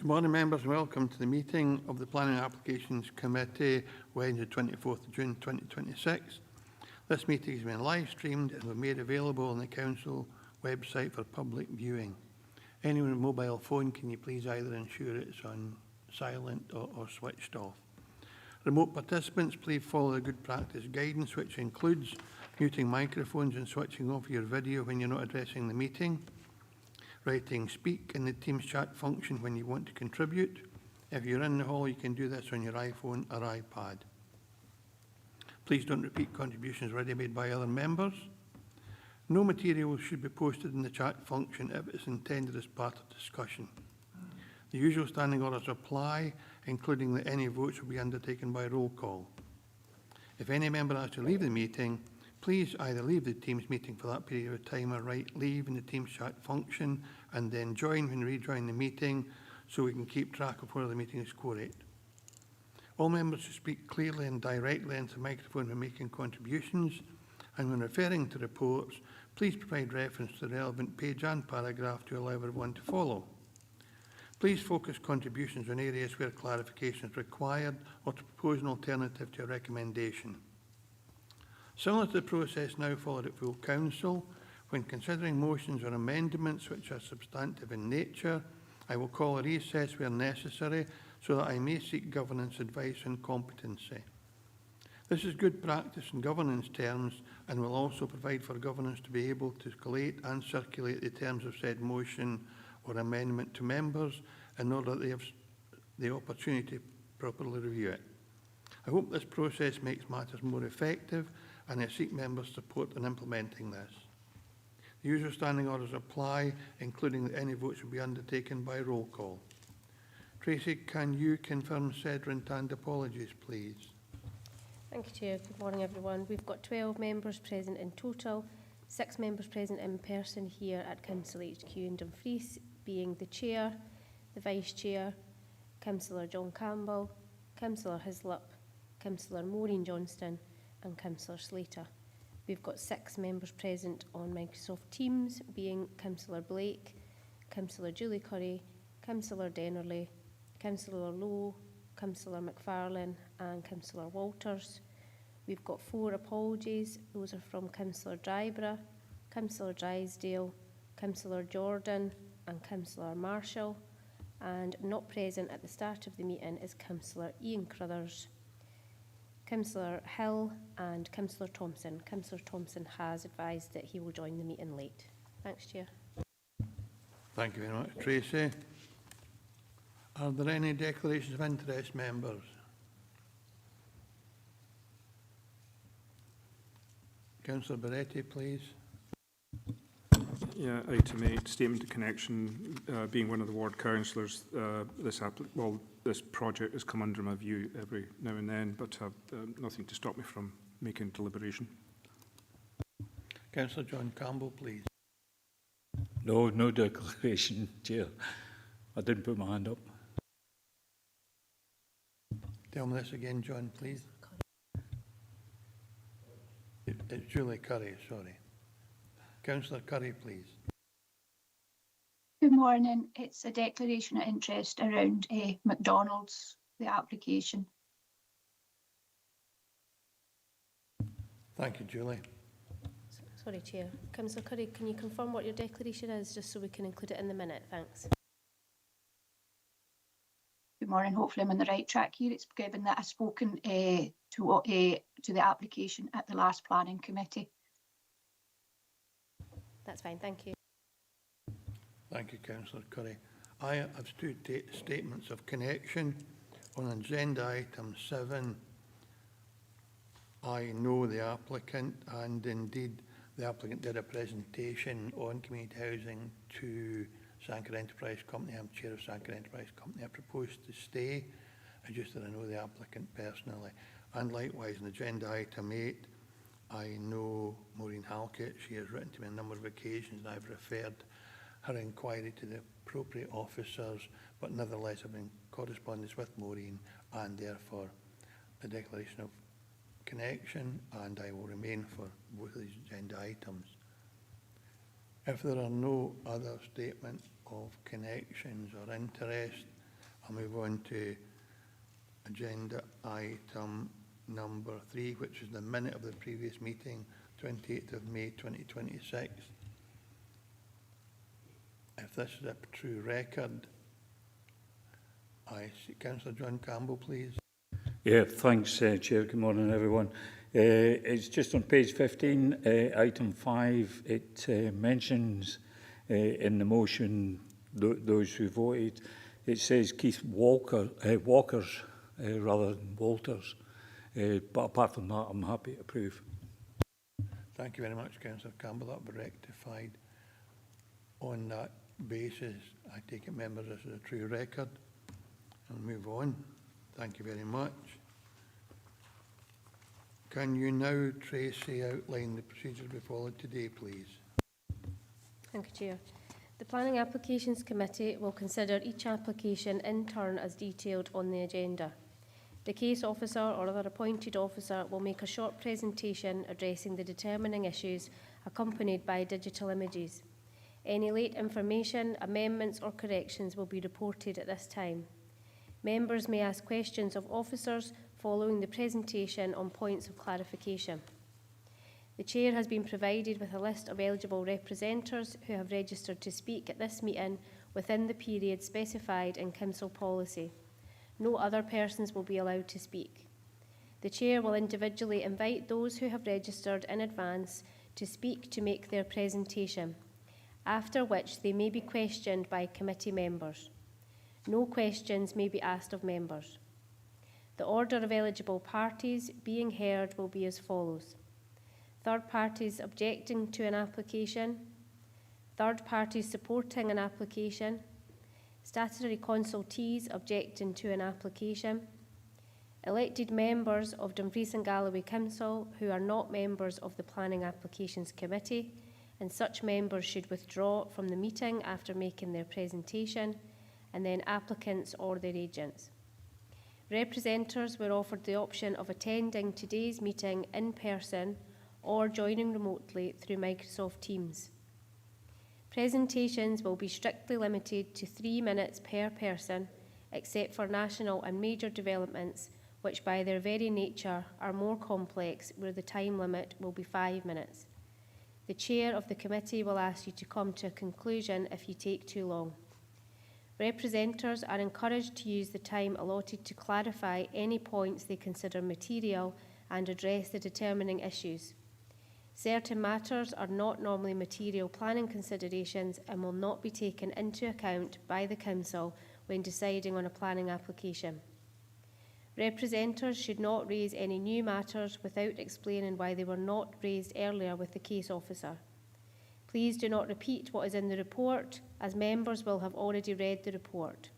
Good morning, members, and welcome to the meeting of the Planning Applications Committee, Wednesday 24th of June 2026. This meeting has been live streamed and will be made available on the Council website for public viewing. Anyone with a mobile phone, can you please either ensure it's on silent or switched off. Remote participants, please follow the good practice guidance, which includes muting microphones and switching off your video when you're not addressing the meeting. Writing speak in the Teams chat function when you want to contribute. If you're in the hall, you can do this on your iPhone or iPad. Please don't repeat contributions already made by other members. No material should be posted in the chat function if it's intended as part of discussion. The usual standing orders apply, including that any votes will be undertaken by roll call. If any member has to leave the meeting, please either leave the Teams meeting for that period of time or write leave in the Teams chat function and then join when you rejoin the meeting so we can keep track of where the meeting is quorate. All members should speak clearly and directly into the microphone when making contributions, and when referring to reports, please provide reference to the relevant page and paragraph to allow everyone to follow. Please focus contributions on areas where clarification is required or to propose an alternative to a recommendation. Similar to the process now followed at full council, when considering motions or amendments which are substantive in nature, I will call a recess where necessary so that I may seek governance advice on competency. This is good practice in governance terms and will also provide for governance to be able to collate and circulate the terms of said motion or amendment to members in order that they have the opportunity to properly review it. I hope this process makes matters more effective, and I seek members' support in implementing this. The usual standing orders apply, including that any votes will be undertaken by roll call. Tracy, can you confirm Cedric and apologies, please? Thank you, Chair. Good morning, everyone. We've got 12 members present in total, 6 members present in person here at Council HQ in Dumfries, being the Chair, the Vice Chair, Councillor John Campbell, Councillor Hislop, Councillor Maureen Johnston, and Councillor Slater. We've got 6 members present on Microsoft Teams, being Councillor Blake, Councillor Julie Curry, Councillor Dennerley, Councillor Lowe, Councillor McFarlane, and Councillor Walters. We've got 4 apologies. Those are from Councillor Dryborough, Councillor Drysdale, Councillor Jordan, and Councillor Marshall. And not present at the start of the meeting is Councillor Ian Crothers, Councillor Hill, and Councillor Thompson. Councillor Thompson has advised that he will join the meeting late. Thanks, Chair. Thank you very much, Tracy. Are there any declarations of interest, members? Councillor Beretti, please. Yeah, item 8, statement of connection. Being one of the ward councillors, this project has come under my view every now and then, but nothing to stop me from making deliberation. Councillor John Campbell, please. No declaration, Chair. I didn't put my hand up. Tell me this again, John, please. It's Julie Curry, sorry. Councillor Curry, please. Good morning. It's a declaration of interest around McDonald's, the application. Thank you, Julie. Sorry, Chair. Councillor Curry, can you confirm what your declaration is, just so we can include it in the minute? Thanks. Good morning. Hopefully I'm on the right track here. It's given that I've spoken to the application at the last planning committee. That's fine, thank you. Thank you, Councillor Curry. I have 2 statements of connection. On agenda item 7, I know the applicant, and indeed the applicant did a presentation on community housing to Sanquhar Enterprise Company. I'm chair of Sanquhar Enterprise Company. I propose to stay. I just that I know the applicant personally. And likewise, on agenda item 8, I know Maureen Halkett. She has written to me on a number of occasions, and I've referred her inquiry to the appropriate officers, but nevertheless I've been in correspondence with Maureen, and therefore the declaration of connection, and I will remain for both of these agenda items. If there are no other statements of connections or interest, I'll move on to agenda item number 3, which is the minute of the previous meeting, 28th of May 2026. If this is a true record, I see Councillor John Campbell, please. Yeah, thanks, Chair. Good morning, everyone. It's just on page 15, item 5. It mentions in the motion those who voted. It says Keith Walkers rather than Walters. But apart from that, I'm happy to approve. Thank you very much, Councillor Campbell. That will be rectified. On that basis, I take it, members, this is a true record. I'll move on. Thank you very much. Can you now, Tracy, outline the procedures we followed today, please? Thank you, Chair. The Planning Applications Committee will consider each application in turn as detailed on the agenda. The case officer or other appointed officer will make a short presentation addressing the determining issues accompanied by digital images. Any late information, amendments or corrections will be reported at this time. Members may ask questions of officers following the presentation on points of clarification. The Chair has been provided with a list of eligible representatives who have registered to speak at this meeting within the period specified in Council policy. No other persons will be allowed to speak. The Chair will individually invite those who have registered in advance to speak to make their presentation, after which they may be questioned by committee members. No questions may be asked of members. The order of eligible parties being heard will be as follows: third parties objecting to an application, third parties supporting an application, statutory consultees objecting to an application, elected members of Dumfries and Galloway Council who are not members of the Planning Applications Committee, and such members should withdraw from the meeting after making their presentation, and then applicants or their agents. Representatives were offered the option of attending today's meeting in person or joining remotely through Microsoft Teams. Presentations will be strictly limited to 3 minutes per person, except for national and major developments, which by their very nature are more complex, where the time limit will be 5 minutes. The Chair of the committee will ask you to come to a conclusion if you take too long. Representatives are encouraged to use the time allotted to clarify any points they consider material and address the determining issues. Certain matters are not normally material planning considerations and will not be taken into account by the Council when deciding on a planning application. Representatives should not raise any new matters without explaining why they were not raised earlier with the case officer. Please do not repeat what is in the report, as members will have already read the report.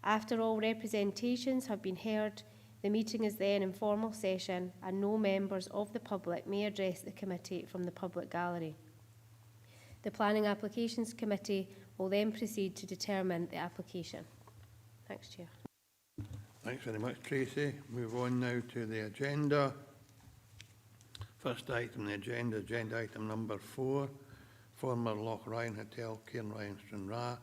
After all representations have been heard, the meeting is then in formal session and no members of the public may address the committee from the public gallery. The Planning Applications Committee will then proceed to determine the application. Thanks, Chair. Thanks very much, Tracy. Move on now to the agenda. First item on the agenda, agenda item number 4, former Loch Ryan Hotel, Cairnryan, Stranraer.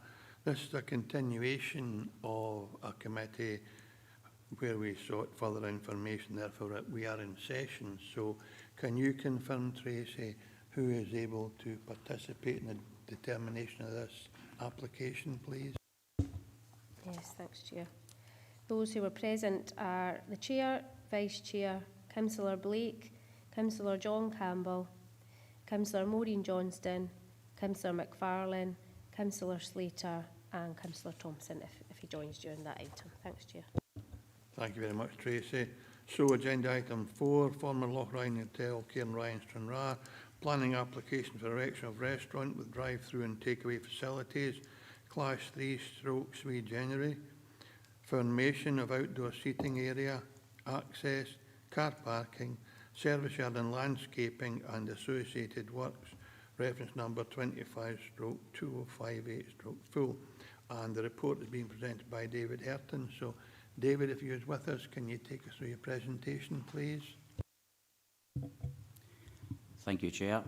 This is a continuation of a committee where we sought further information, therefore we are in session. So can you confirm, Tracy, who is able to participate in the determination of this application, please? Yes, thanks, Chair. Those who were present are the Chair, Vice Chair, Councillor Blake, Councillor John Campbell, Councillor Maureen Johnston, Councillor McFarlane, Councillor Slater and Councillor Thompson if he joins during that item. Thanks, Chair. Thank you very much, Tracy. So agenda item 4, former Loch Ryan Hotel, Cairnryan, Stranraer, planning application for erection of restaurant with drive-through and takeaway facilities, class 3/sui generis, formation of outdoor seating area, access, car parking, service yard and landscaping and associated works, reference number 25/2058/full. And the report is being presented by David Herton. So David, if you're with us, can you take us through your presentation, please? Thank you, Chair.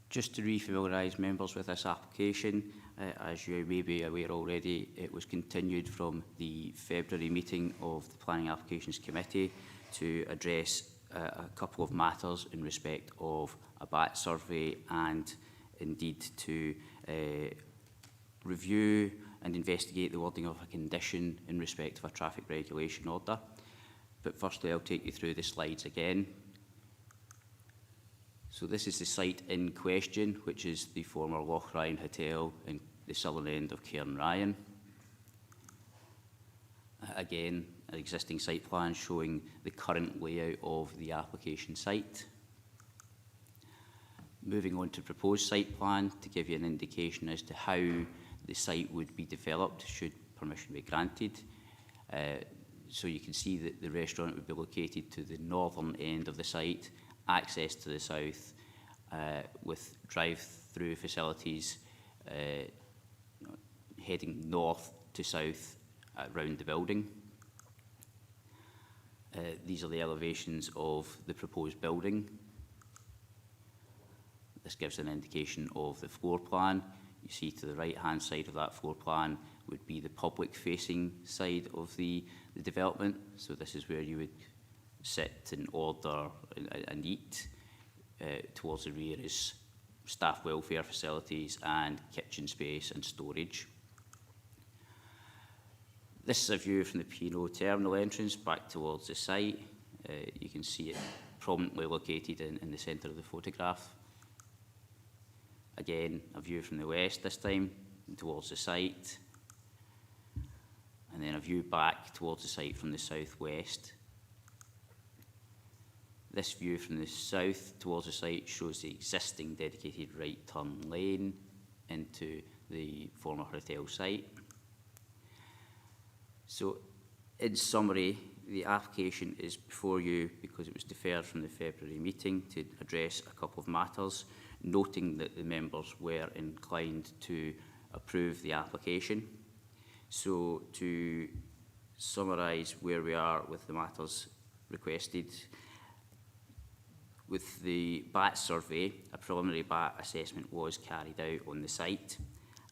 Just to re-familiarise members with this application, As you may be aware already, it was continued from the February meeting of the Planning Applications Committee to address a couple of matters in respect of a BAT survey and indeed to review and investigate the wording of a condition in respect of a traffic regulation order. But firstly, I'll take you through the slides again. So this is the site in question, which is the former Loch Ryan Hotel in the southern end of Cairn Ryan. Again, an existing site plan showing the current layout of the application site. Moving on to proposed site plan to give you an indication as to how the site would be developed should permission be granted. So you can see that the restaurant would be located to the northern end of the site, access to the south, with drive-through facilities heading north to south around the building. These are the elevations of the proposed building. This gives an indication of the floor plan. You see to the right-hand side of that floor plan would be the public-facing side of the development. So this is where you would sit and order and eat. Towards the rear is staff welfare facilities and kitchen space and storage. This is a view from the P&O terminal entrance back towards the site. You can see it prominently located in the centre of the photograph. Again, a view from the west this time towards the site. And then a view back towards the site from the southwest. This view from the south towards the site shows the existing dedicated right turn lane into the former hotel site. So, in summary, the application is before you because it was deferred from the February meeting to address a couple of matters, noting that the members were inclined to approve the application. So, to summarise where we are with the matters requested, with the BAT survey, a preliminary BAT assessment was carried out on the site,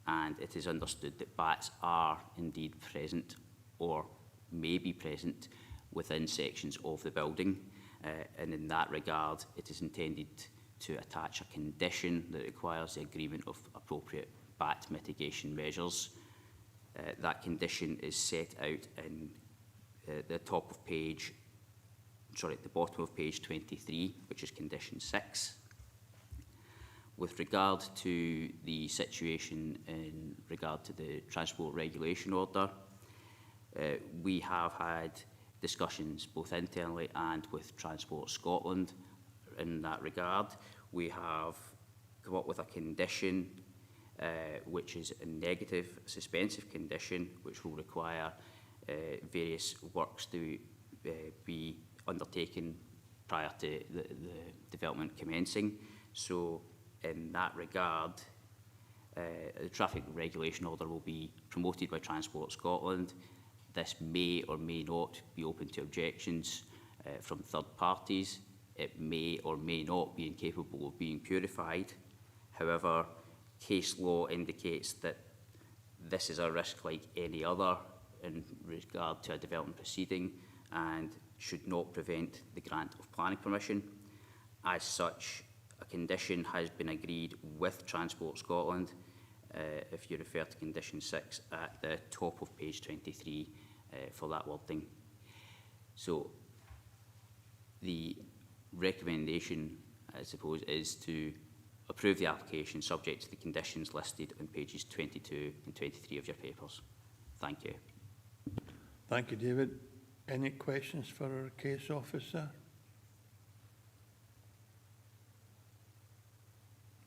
and it is understood that BATs are indeed present or may be present within sections of the building. And in that regard, it is intended to attach a condition that requires the agreement of appropriate BAT mitigation measures. That condition is set out in the bottom of page 23, which is condition 6. With regard to the situation in regard to the transport regulation order, we have had discussions both internally and with Transport Scotland in that regard. We have come up with a condition which is a negative suspensive condition, which will require various works to be undertaken prior to the development commencing. So in that regard, the traffic regulation order will be promoted by Transport Scotland. This may or may not be open to objections from third parties. It may or may not be incapable of being purified. However, case law indicates that this is a risk like any other in regard to a development proceeding and should not prevent the grant of planning permission. As such, a condition has been agreed with Transport Scotland. If you refer to condition 6 at the top of page 23 for that wording. So the recommendation, I suppose, is to approve the application subject to the conditions listed on pages 22 and 23 of your papers. Thank you. Thank you, David. Any questions for our case officer?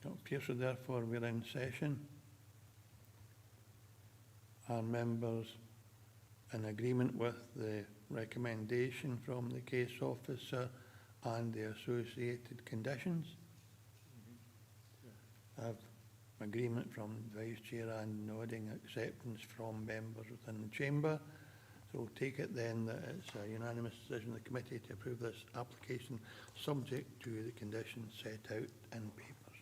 It appears so therefore we're in session. Are members in agreement with the recommendation from the case officer and the associated conditions? I have agreement from the Vice Chair and nodding acceptance from members within the Chamber. So we'll take it then that it's a unanimous decision of the committee to approve this application subject to the conditions set out in papers.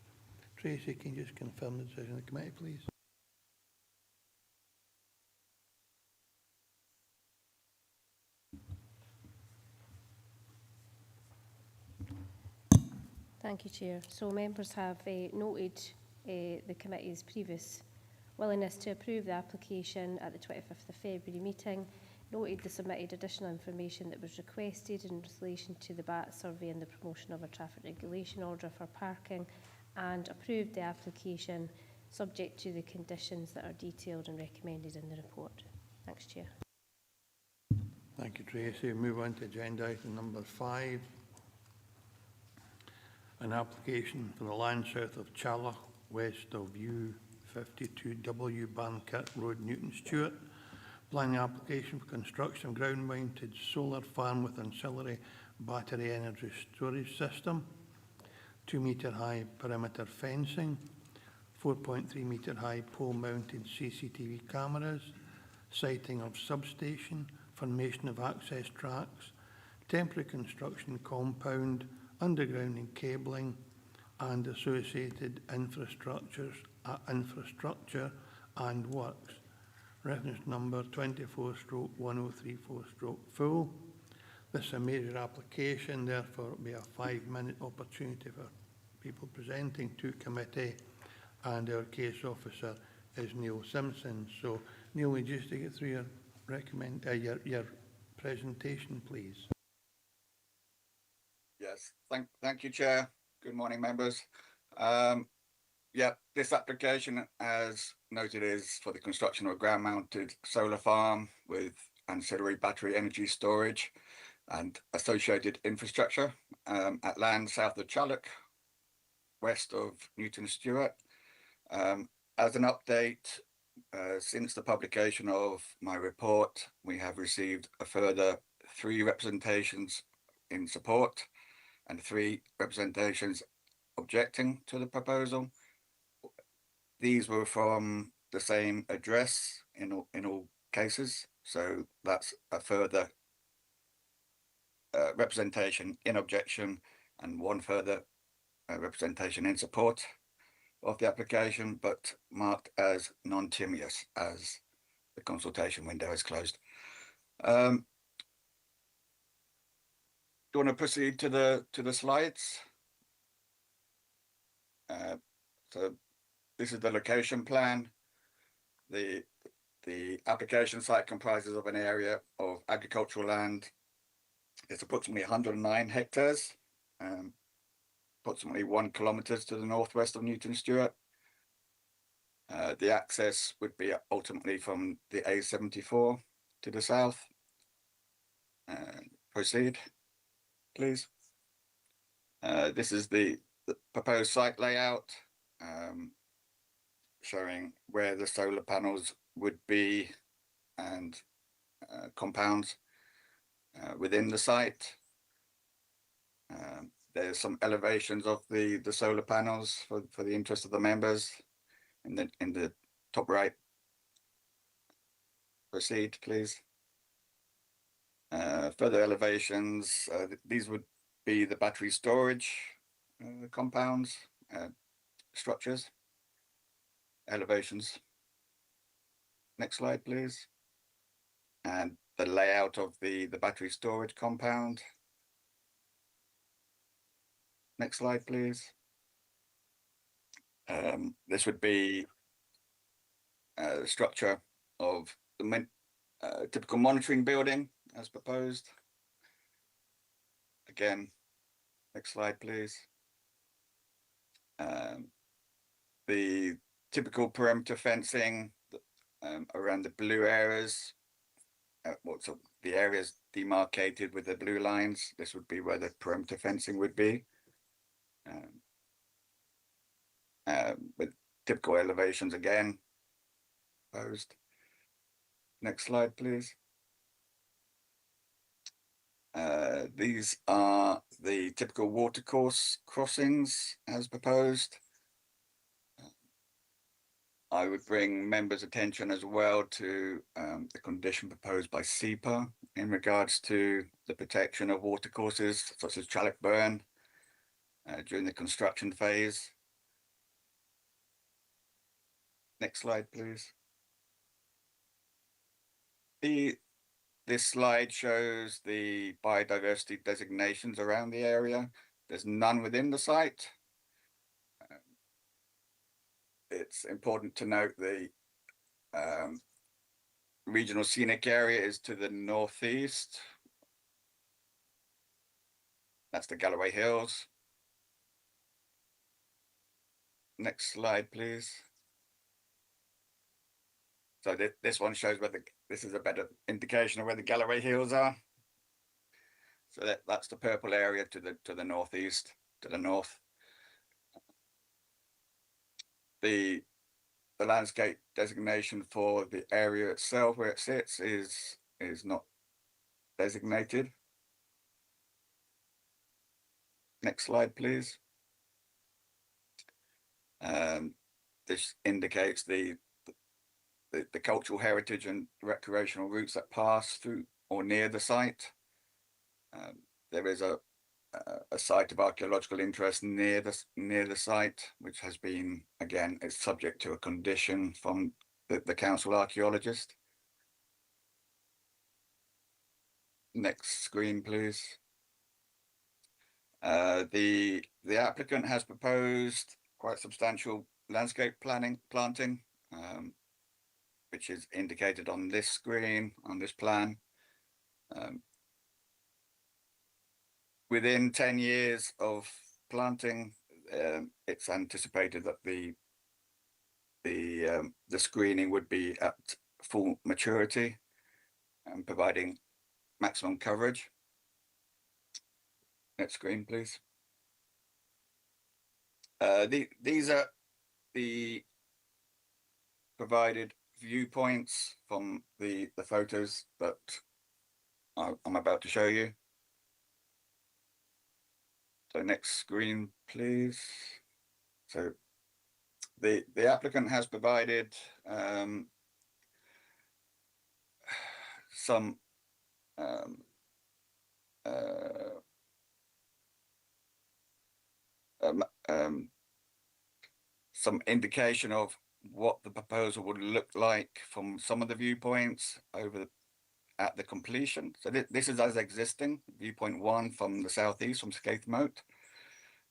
Tracy, can you just confirm the decision of the committee, please? Thank you, Chair. So members have noted the committee's previous willingness to approve the application at the 25th of February meeting, noted the submitted additional information that was requested in relation to the BAT survey and the promotion of a traffic regulation order for parking, and approved the application subject to the conditions that are detailed and recommended in the report. Thanks, Chair. Thank you, Tracy. Move on to agenda item number 5. An application for the land south of Challoch, west of U52W Bancat Road, Newton Stewart. Planning application for construction of ground-mounted solar farm with ancillary battery energy storage system. 2-metre high perimeter fencing. 4.3 metre high pole-mounted CCTV cameras. Siting of substation. Formation of access tracks. Temporary construction compound. Undergrounding cabling and associated infrastructure and works. Reference number 24/1034/full. This is a major application, therefore it will be a 5-minute opportunity for people presenting to committee, and our case officer is Neil Simpson. So Neil, would you just take it through your presentation, please? Yes, thank you, Chair. Good morning, members. This application, as noted, is for the construction of a ground-mounted solar farm with ancillary battery energy storage and associated infrastructure at land south of Challoch, west of Newton Stewart. As an update, since the publication of my report, we have received a further 3 representations in support and 3 representations objecting to the proposal. These were from the same address in all cases, so that's a further representation in objection and 1 further representation in support of the application, but marked as non-timious as the consultation window is closed. Do you want to proceed to the slides? So this is the location plan. The application site comprises of an area of agricultural land. It's approximately 109 hectares, approximately 1 kilometre to the northwest of Newton Stewart. The access would be ultimately from the A74 to the south. Proceed, please. This is the proposed site layout, showing where the solar panels would be and compounds within the site. There's some elevations of the solar panels for the interest of the members in the top right. Proceed, please. Further elevations, these would be the battery storage compounds, structures, elevations. Next slide, please. And the layout of the battery storage compound. Next slide, please. This would be the structure of the typical monitoring building as proposed. Again, next slide, please. The typical perimeter fencing around the blue areas, the areas demarcated with the blue lines. This would be where the perimeter fencing would be. With typical elevations again proposed. Next slide, please. These are the typical watercourse crossings as proposed. I would bring members' attention as well to the condition proposed by SEPA in regards to the protection of watercourses such as Challoch Burn during the construction phase. Next slide, please. This slide shows the biodiversity designations around the area. There's none within the site. It's important to note the regional scenic area is to the northeast. That's the Galloway Hills. Next slide, please. So this one shows where this is a better indication of where the Galloway Hills are. So that's the purple area to the northeast, to the north. The landscape designation for the area itself, where it sits, is not designated. Next slide, please. This indicates the cultural heritage and recreational routes that pass through or near the site. There is a site of archaeological interest near the site, which has been, again, it's subject to a condition from the council archaeologist. Next screen, please. The applicant has proposed quite substantial landscape planting, which is indicated on this screen, on this plan. Within 10 years of planting, it's anticipated that the screening would be at full maturity and providing maximum coverage. Next screen, please. These are the provided viewpoints from the photos that I'm about to show you. So next screen, please. So the applicant has provided some indication of what the proposal would look like from some of the viewpoints at the completion. So this is as existing, viewpoint 1 from the southeast, from Skaith Moat.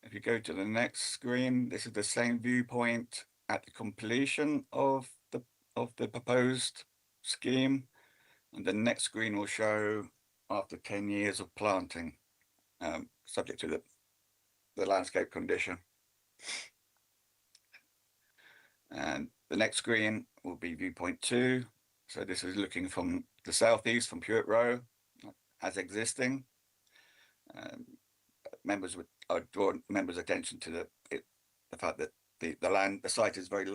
If you go to the next screen, this is the same viewpoint at the completion of the proposed scheme. And the next screen will show after 10 years of planting, subject to the landscape condition. And the next screen will be viewpoint 2. So this is looking from the southeast, from Puett Row, as existing. I would draw members' attention to the fact that the site is very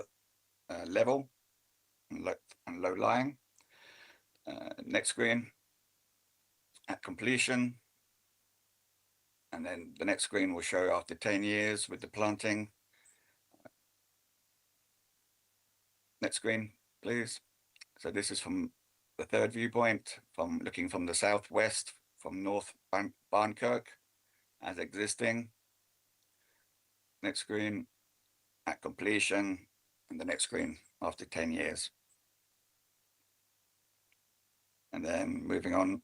level and low lying. Next screen, at completion. And then the next screen will show after 10 years with the planting. Next screen, please. So this is from the third viewpoint, from looking from the southwest, from North Barnkirk, as existing. Next screen, at completion, and the next screen after 10 years. And then moving on.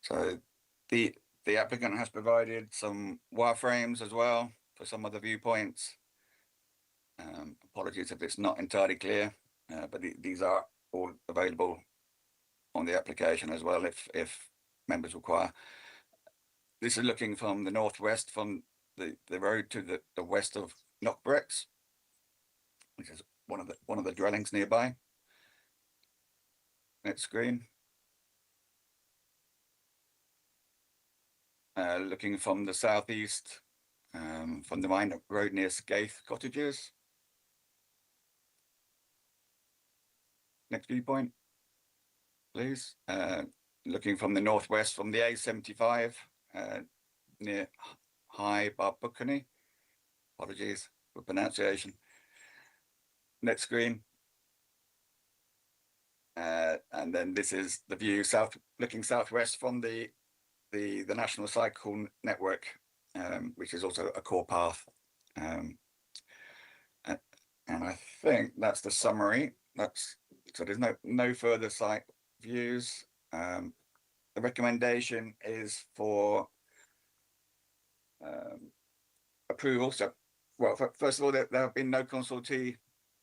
So the applicant has provided some wireframes as well for some of the viewpoints. Apologies if it's not entirely clear, but these are all available on the application as well if members require. This is looking from the northwest, from the road to the west of Knockbricks, which is one of the dwellings nearby. Next screen. Looking from the southeast, from the mine road near Skaith Cottages. Next viewpoint, please. Looking from the northwest, from the A75 near High Barbucany. Apologies for pronunciation. Next screen. And then this is the view looking southwest from the National Cycle Network, which is also a core path. And I think that's the summary. So there's no further site views. The recommendation is for approval. So, well, first of all, there have been no consultee,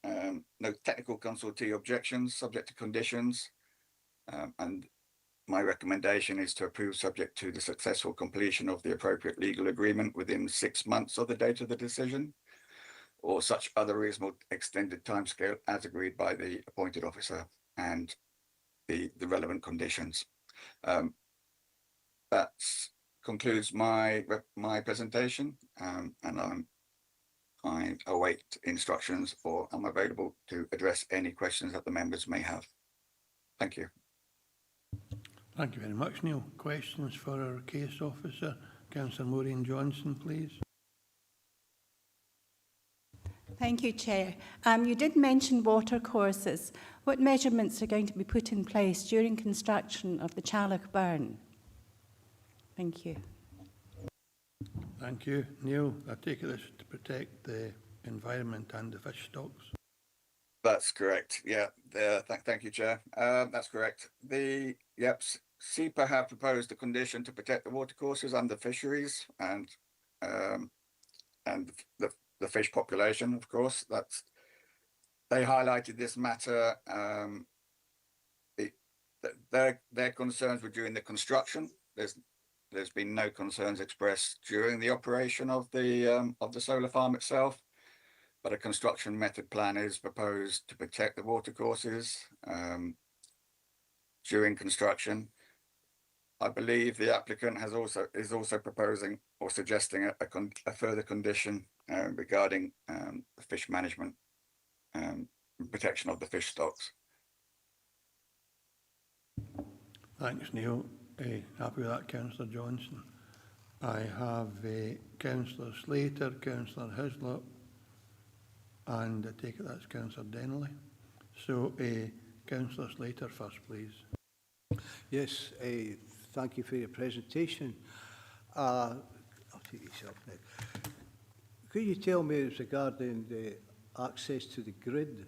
no technical consultee objections, subject to conditions. And my recommendation is to approve subject to the successful completion of the appropriate legal agreement within 6 months of the date of the decision, or such other reasonable extended timescale as agreed by the appointed officer and the relevant conditions. That concludes my presentation, and I await instructions, or I'm available to address any questions that the members may have. Thank you. Thank you very much, Neil. Questions for our case officer, Councillor Maureen Johnson, please. Thank you, Chair. You did mention water courses. What measurements are going to be put in place during construction of the Charlock Burn? Thank you. Thank you. Neil, I take it this is to protect the environment and the fish stocks. That's correct. Yeah. Thank you, Chair. That's correct. SEPA have proposed a condition to protect the watercourses and the fisheries and the fish population. Of course, they highlighted this matter. Their concerns were during the construction. There's been no concerns expressed during the operation of the solar farm itself. But a construction method plan is proposed to protect the watercourses during construction. I believe the applicant is also proposing or suggesting a further condition regarding fish management and protection of the fish stocks. Thanks, Neil. Happy with that, Councillor Johnson. I have Councillor Slater, Councillor Hislop, and I take it that's Councillor Denley. So, Councillor Slater first, please. Yes, thank you for your presentation. I'll take yourself now. Could you tell me regarding the access to the grid?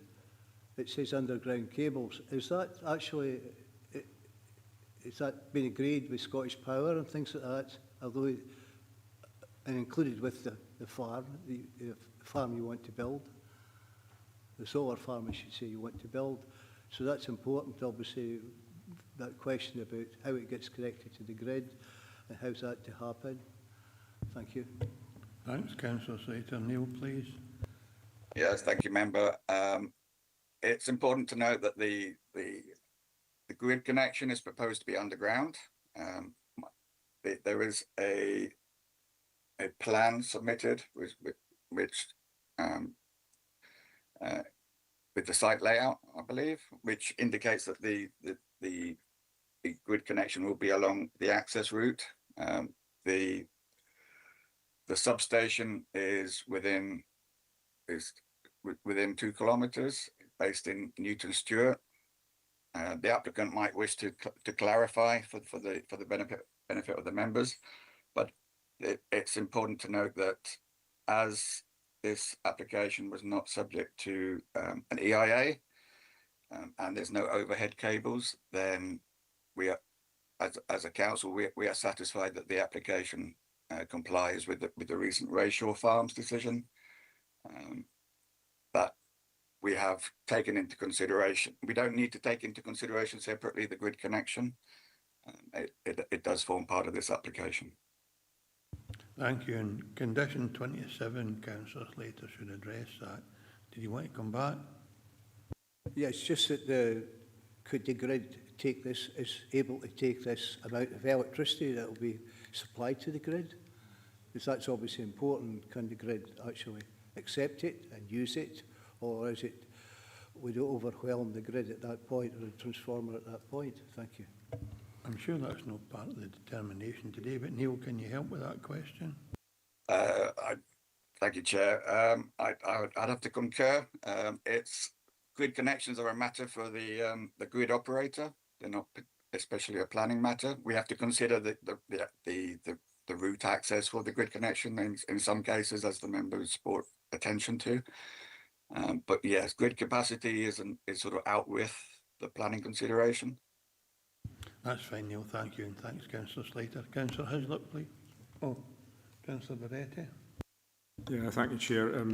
It says underground cables. Is that actually, is that being agreed with Scottish Power and things like that? Although, and included with the farm, the farm you want to build? The solar farm, I should say, you want to build. So that's important, obviously, that question about how it gets connected to the grid and how's that to happen. Thank you. Thanks, Councillor Slater. Neil, please. Yes, thank you, member. It's important to note that the grid connection is proposed to be underground. There is a plan submitted with the site layout, I believe, which indicates that the grid connection will be along the access route. The substation is within 2 kilometres, based in Newton Stewart. The applicant might wish to clarify for the benefit of the members, but it's important to note that as this application was not subject to an EIA, and there's no overhead cables, then we are, as a council, we are satisfied that the application complies with the recent Rayshore Farms decision. But we have taken into consideration, we don't need to take into consideration separately the grid connection. It does form part of this application. Thank you. And condition 27, Councillor Slater should address that. Did you want to come back? Yeah, it's just that could the grid take this, is able to take this amount of electricity that will be supplied to the grid? Because that's obviously important. Can the grid actually accept it and use it? Or is it, would it overwhelm the grid at that point, or the transformer at that point? Thank you. I'm sure that's not part of the determination today, but Neil, can you help with that question? Thank you, Chair. I'd have to concur. It's grid connections are a matter for the grid operator. They're not especially a planning matter. We have to consider the route access for the grid connection in some cases, as the members brought attention to. But yes, grid capacity is sort of out with the planning consideration. That's fine, Neil. Thank you. And thanks, Councillor Slater. Councillor Hislop, please. Oh, Councillor Barretti. Yeah, thank you, Chair.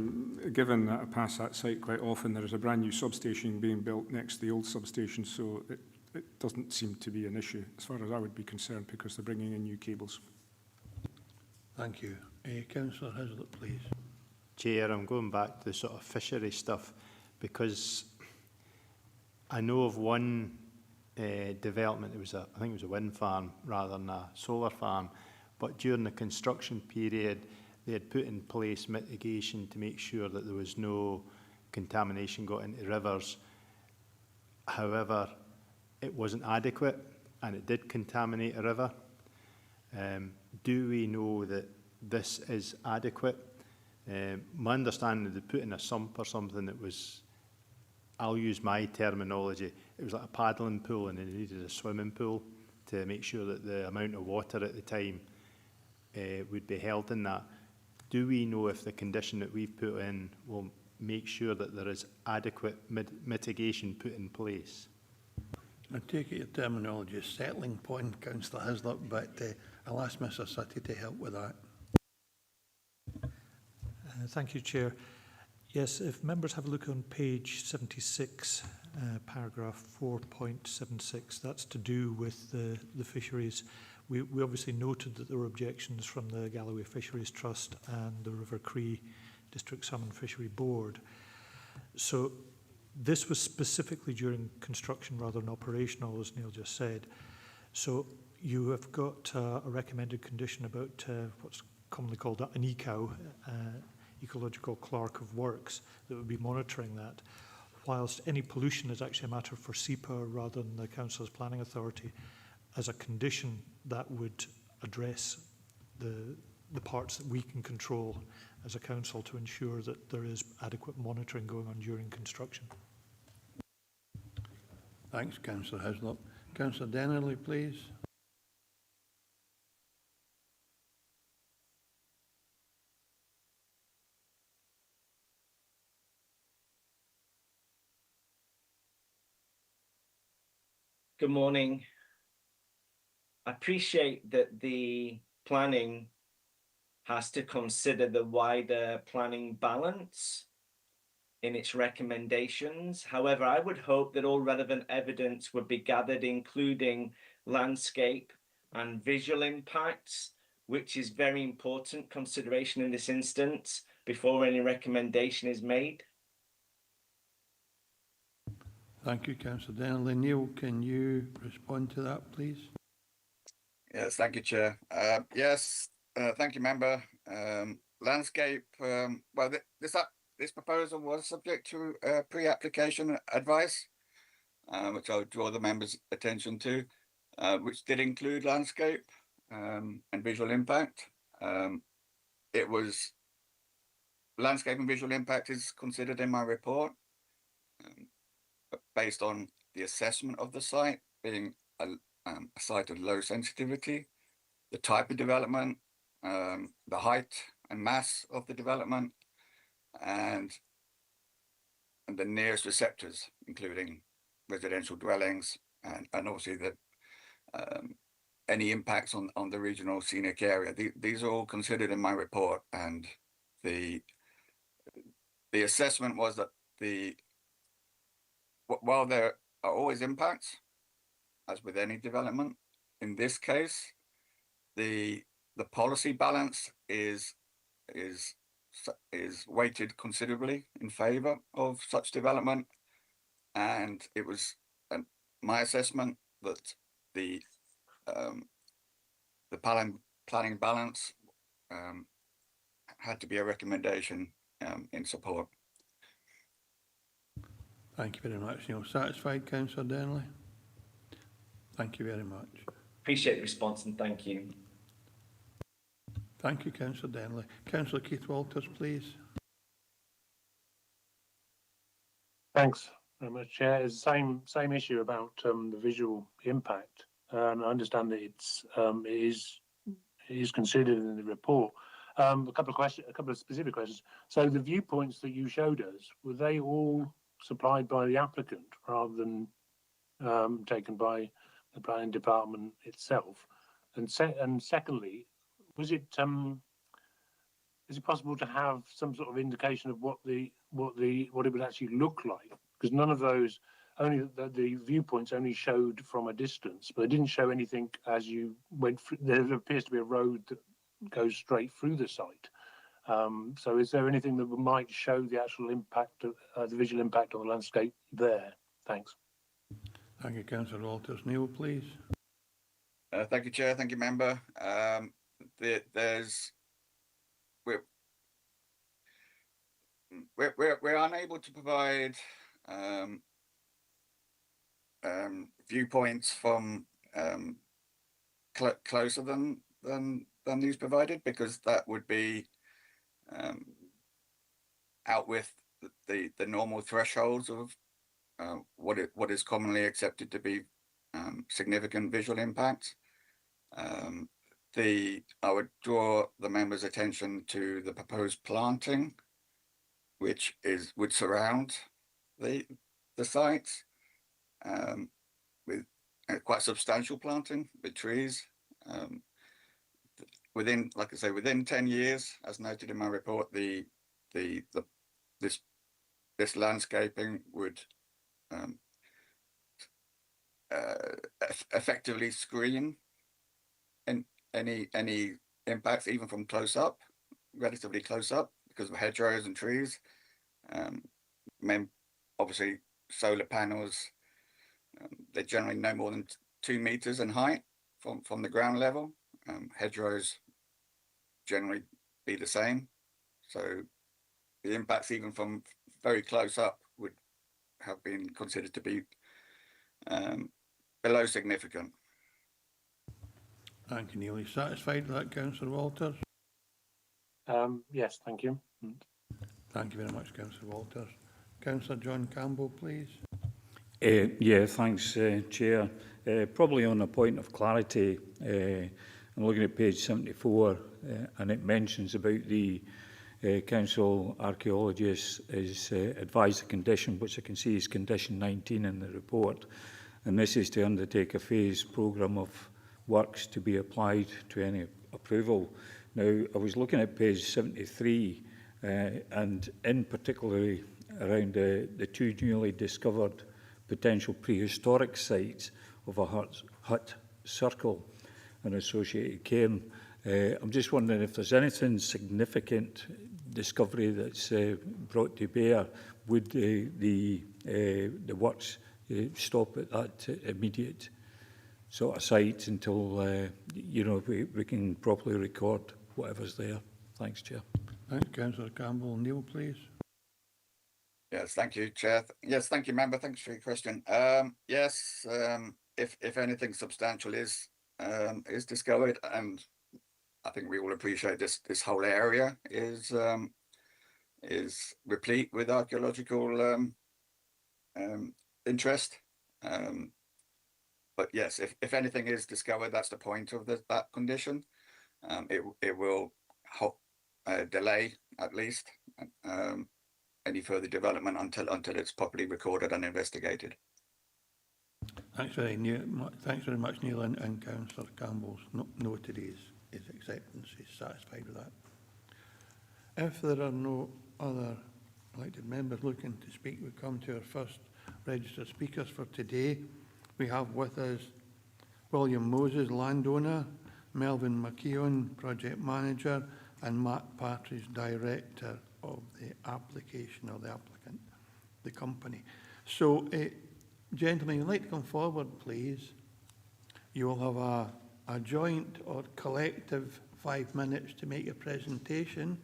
Given that I pass that site quite often, there is a brand new substation being built next to the old substation, so it doesn't seem to be an issue as far as I would be concerned, because they're bringing in new cables. Thank you. Councillor Hislop, please. Chair, I'm going back to the sort of fishery stuff because I know of one development. It was I think it was a wind farm rather than a solar farm, but during the construction period, they had put in place mitigation to make sure that there was no contamination got into rivers. However, it wasn't adequate and it did contaminate a river. Do we know that this is adequate? My understanding is they put in a sump or something that was, I'll use my terminology, it was like a paddling pool and it needed a swimming pool to make sure that the amount of water at the time would be held in that. Do we know if the condition that we've put in will make sure that there is adequate mitigation put in place? I take it your terminology is settling point, Councillor Hislop, but I'll ask Mr Sutty to help with that. Thank you, Chair. Yes, if members have a look on page 76, paragraph 4.76, that's to do with the fisheries. We obviously noted that there were objections from the Galloway Fisheries Trust and the River Cree District Salmon Fishery Board. So this was specifically during construction rather than operational, as Neil just said. So you have got a recommended condition about what's commonly called an ECOW, Ecological Clerk of Works, that would be monitoring that. Whilst any pollution is actually a matter for SEPA rather than the Council's Planning Authority, as a condition that would address the parts that we can control as a council to ensure that there is adequate monitoring going on during construction. Thanks, Councillor Hislop. Councillor Dennerley, please. Good morning. I appreciate that the planning has to consider the wider planning balance in its recommendations. However, I would hope that all relevant evidence would be gathered, including landscape and visual impacts, which is very important consideration in this instance before any recommendation is made. Thank you, Councillor Dennerley. Neil, can you respond to that, please? Yes, thank you, Chair. Yes, thank you, Member. Landscape, well, this proposal was subject to pre-application advice, which I'll draw the members' attention to, which did include landscape and visual impact. It was landscape and visual impact is considered in my report, based on the assessment of the site being a site of low sensitivity, the type of development, the height and mass of the development, and the nearest receptors, including residential dwellings, and obviously the any impacts on the regional scenic area. These are all considered in my report, and the assessment was that while there are always impacts, as with any development, in this case, the policy balance is weighted considerably in favour of such development, and it was my assessment that the planning balance had to be a recommendation in support. Thank you very much, Neil. Satisfied, Councillor Dennerley? Thank you very much. Appreciate the response and thank you. Thank you, Councillor Dennerley. Councillor Keith Walters, please. Thanks very much, Chair. It's the same issue about the visual impact. I understand that it is considered in the report. A couple of specific questions. So the viewpoints that you showed us, were they all supplied by the applicant rather than taken by the planning department itself? And secondly, was it is it possible to have some sort of indication of what it would actually look like? Because none of those, only the viewpoints only showed from a distance, but they didn't show anything as you went through. There appears to be a road that goes straight through the site. So is there anything that might show the actual impact, the visual impact on the landscape there? Thanks. Thank you, Councillor Walters. Neil, please. Thank you, Chair. Thank you, Member. We're unable to provide viewpoints from closer than these provided, because that would be out with the normal thresholds of what is commonly accepted to be significant visual impact. I would draw the members' attention to the proposed planting, which would surround the sites with quite substantial planting with trees. Within, like I say, within 10 years, as noted in my report, this landscaping would effectively screen any impacts, even from close up, relatively close up, because of hedgerows and trees. Obviously, solar panels, they're generally no more than 2 meters in height from the ground level. Hedgerows generally be the same. So the impacts, even from very close up, would have been considered to be below significant. Thank you, Neil. Are you satisfied with that, Councillor Walters? Yes, thank you. Thank you very much, Councillor Walters. Councillor John Campbell, please. Yeah, thanks, Chair. Probably on a point of clarity, I'm looking at page 74, and it mentions about the council archaeologist is advised a condition, which I can see is condition 19 in the report, and this is to undertake a phased programme of works to be applied to any approval. Now, I was looking at page 73, and in particular around the two newly discovered potential prehistoric sites of a hut circle and associated cairn. I'm just wondering if there's anything significant discovery that's brought to bear. Would the works stop at that immediate sort of site until we can properly record whatever's there? Thanks, Chair. Thanks, Councillor Campbell. Neil, please. Yes, thank you, Chair. Yes, thank you, Member. Thanks for your question. Yes, if anything substantial is discovered, and I think we all appreciate this whole area is replete with archaeological interest. But yes, if anything is discovered, that's the point of that condition. It will delay at least any further development until it's properly recorded and investigated. Thanks very much, Neil, and Councillor Campbell's noted his acceptance. He's satisfied with that. If there are no other elected members looking to speak, we come to our first registered speakers for today. We have with us William Moses, landowner, Melvin McKeown, project manager, and Matt Partridge, director of the application, or the applicant, the company. So, gentlemen, you'd like to come forward, please. You will have a joint or collective 5 minutes to make your presentation,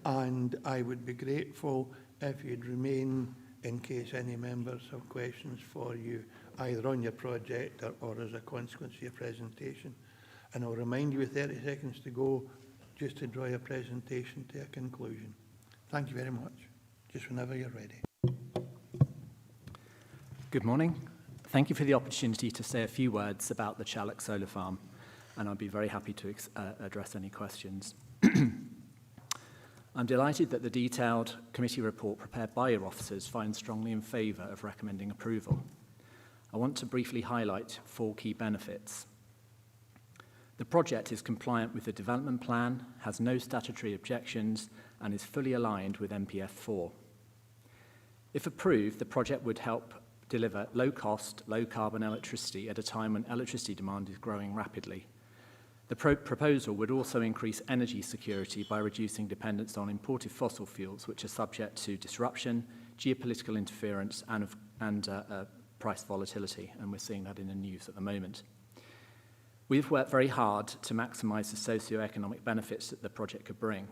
and I would be grateful if you'd remain in case any members have questions for you, either on your project or as a consequence of your presentation. And I'll remind you with 30 seconds to go, just to draw your presentation to a conclusion. Thank you very much. Just whenever you're ready. Good morning. Thank you for the opportunity to say a few words about the Charlock Solar Farm, and I'll be very happy to address any questions. I'm delighted that the detailed committee report prepared by your officers finds strongly in favour of recommending approval. I want to briefly highlight 4 key benefits. The project is compliant with the development plan, has no statutory objections, and is fully aligned with MPF 4. If approved, the project would help deliver low-cost, low-carbon electricity at a time when electricity demand is growing rapidly. The proposal would also increase energy security by reducing dependence on imported fossil fuels, which are subject to disruption, geopolitical interference, and price volatility, and we're seeing that in the news at the moment. We've worked very hard to maximise the socio-economic benefits that the project could bring.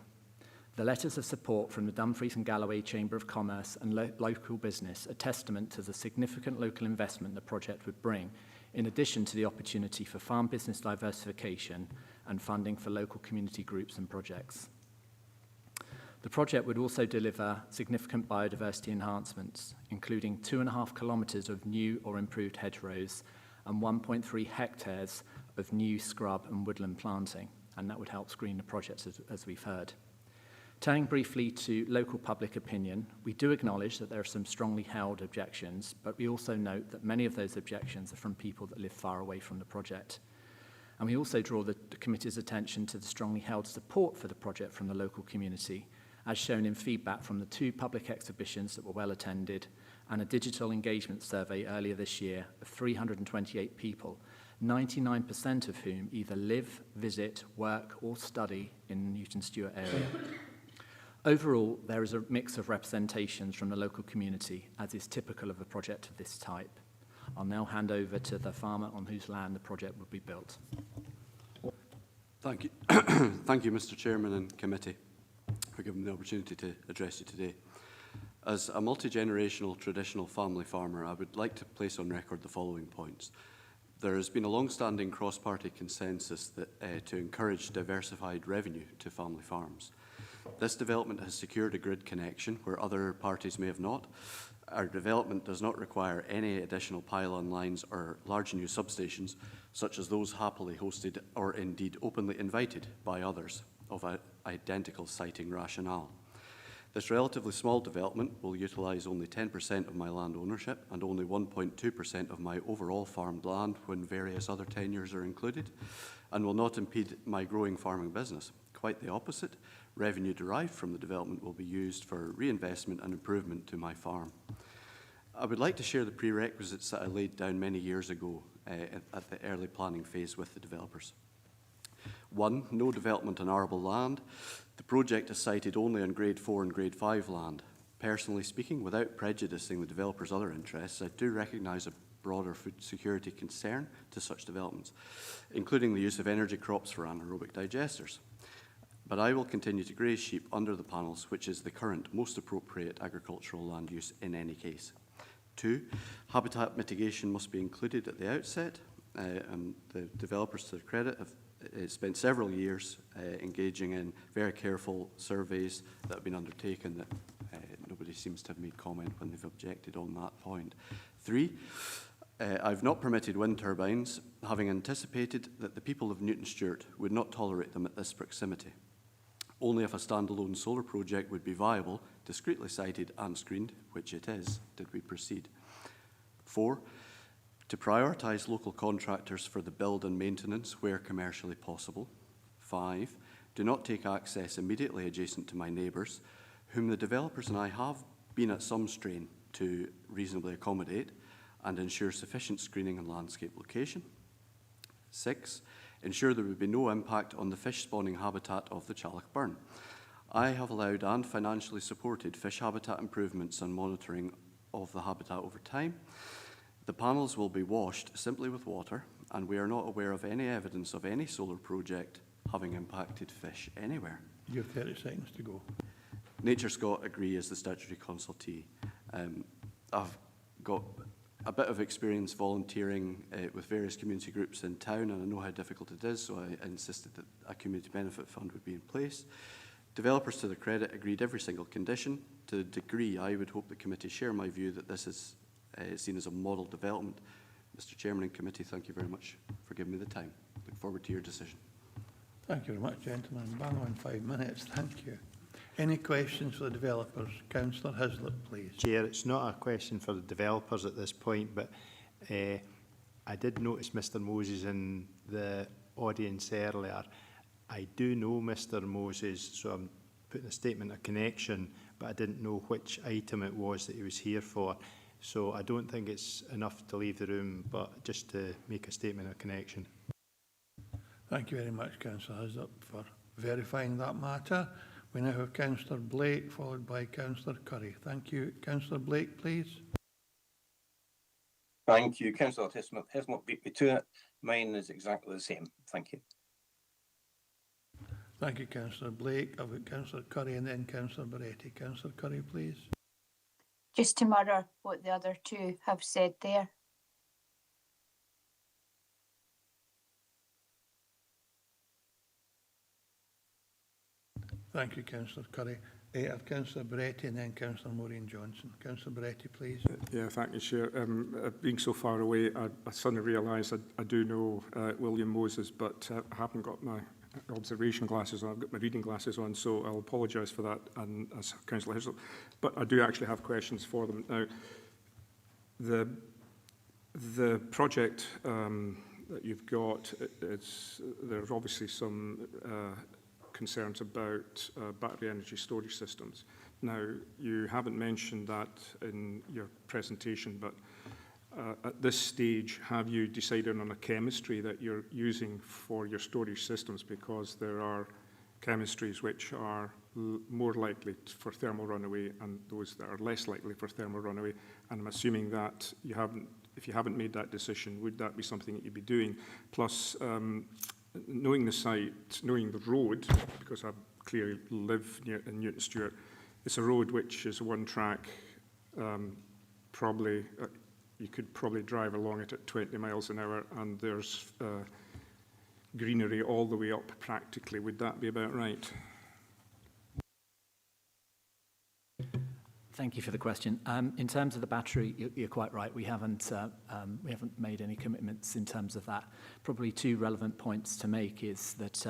The letters of support from the Dumfries and Galloway Chamber of Commerce and local business are testament to the significant local investment the project would bring, in addition to the opportunity for farm business diversification and funding for local community groups and projects. The project would also deliver significant biodiversity enhancements, including 2.5 kilometres of new or improved hedgerows and 1.3 hectares of new scrub and woodland planting, and that would help screen the project, as we've heard. Turning briefly to local public opinion, we do acknowledge that there are some strongly held objections, but we also note that many of those objections are from people that live far away from the project. And we also draw the committee's attention to the strongly held support for the project from the local community, as shown in feedback from the 2 public exhibitions that were well attended and a digital engagement survey earlier this year of 328 people, 99% of whom either live, visit, work or study in the Newton Stewart area. Overall, there is a mix of representations from the local community, as is typical of a project of this type. I'll now hand over to the farmer on whose land the project would be built. Thank you. Thank you, Mr. Chairman and committee, for giving me the opportunity to address you today. As a multi-generational traditional family farmer, I would like to place on record the following points. There has been a long-standing cross-party consensus that, to encourage diversified revenue to family farms. This development has secured a grid connection where other parties may have not. Our development does not require any additional pylon lines or large new substations, such as those happily hosted or indeed openly invited by others of identical siting rationale. This relatively small development will utilise only 10% of my land ownership and only 1.2% of my overall farmed land when various other tenures are included, and will not impede my growing farming business. Quite the opposite. Revenue derived from the development will be used for reinvestment and improvement to my farm. I would like to share the prerequisites that I laid down many years ago at the early planning phase with the developers. 1, no development on arable land. The project is sited only on grade 4 and grade 5 land. Personally speaking, without prejudicing the developers' other interests, I do recognise a broader food security concern to such developments, including the use of energy crops for anaerobic digesters. But I will continue to graze sheep under the panels, which is the current most appropriate agricultural land use in any case. 2, habitat mitigation must be included at the outset, and the developers, to their credit, have spent several years engaging in very careful surveys that have been undertaken that nobody seems to have made comment when they've objected on that point. 3, I've not permitted wind turbines, having anticipated that the people of Newton Stewart would not tolerate them at this proximity. Only if a standalone solar project would be viable, discreetly sited and screened, which it is, did we proceed. 4, to prioritise local contractors for the build and maintenance where commercially possible. 5, do not take access immediately adjacent to my neighbours, whom the developers and I have been at some strain to reasonably accommodate and ensure sufficient screening and landscape location. 6, ensure there would be no impact on the fish spawning habitat of the Challacht Burn. I have allowed and financially supported fish habitat improvements and monitoring of the habitat over time. The panels will be washed simply with water, and we are not aware of any evidence of any solar project having impacted fish anywhere. You have 30 seconds to go. Nature Scott agree as the statutory consultee. I've got a bit of experience volunteering with various community groups in town, and I know how difficult it is, so I insisted that a community benefit fund would be in place. Developers, to their credit, agreed every single condition. To the degree I would hope the committee share my view that this is seen as a model development. Mr. Chairman and committee, thank you very much for giving me the time. Look forward to your decision. Thank you very much, gentlemen. Bang on 5 minutes. Thank you. Any questions for the developers? Councillor Hislop, please. Chair, it's not a question for the developers at this point, but I did notice Mr. Moses in the audience earlier, I do know Mr Moses, so I'm putting a statement of connection, but I didn't know which item it was that he was here for. So I don't think it's enough to leave the room, but just to make a statement of connection. Thank you very much, Councillor Hislop, for verifying that matter. We now have Councillor Blake, followed by Councillor Curry. Thank you. Councillor Blake, please. Thank you. Councillor Hislop beat me to it. Mine is exactly the same. Thank you. Thank you, Councillor Blake. I've got Councillor Curry and then Councillor Baretti. Councillor Curry, please. Just to mirror what the other two have said there. Thank you, Councillor Curry. I have Councillor Baretti and then Councillor Maureen Johnson. Councillor Baretti, please. Yeah, thank you, Chair. Being so far away, I suddenly realised I do know William Moses, but I haven't got my observation glasses on. I've got my reading glasses on, so I'll apologise for that, and as Councillor Hislop. But I do actually have questions for them. Now, the project that you've got, there's obviously some concerns about battery energy storage systems. Now, you haven't mentioned that in your presentation, but at this stage, have you decided on a chemistry that you're using for your storage systems? Because there are chemistries which are more likely for thermal runaway and those that are less likely for thermal runaway. And I'm assuming that you haven't, if you haven't made that decision, would that be something that you'd be doing? Plus, knowing the site, knowing the road, because I clearly live in Newton Stewart, it's a road which is one track, probably, you could probably drive along it at 20 miles an hour, and there's greenery all the way up practically. Would that be about right? Thank you for the question. In terms of the battery, you're quite right. We haven't made any commitments in terms of that. Probably two relevant points to make is that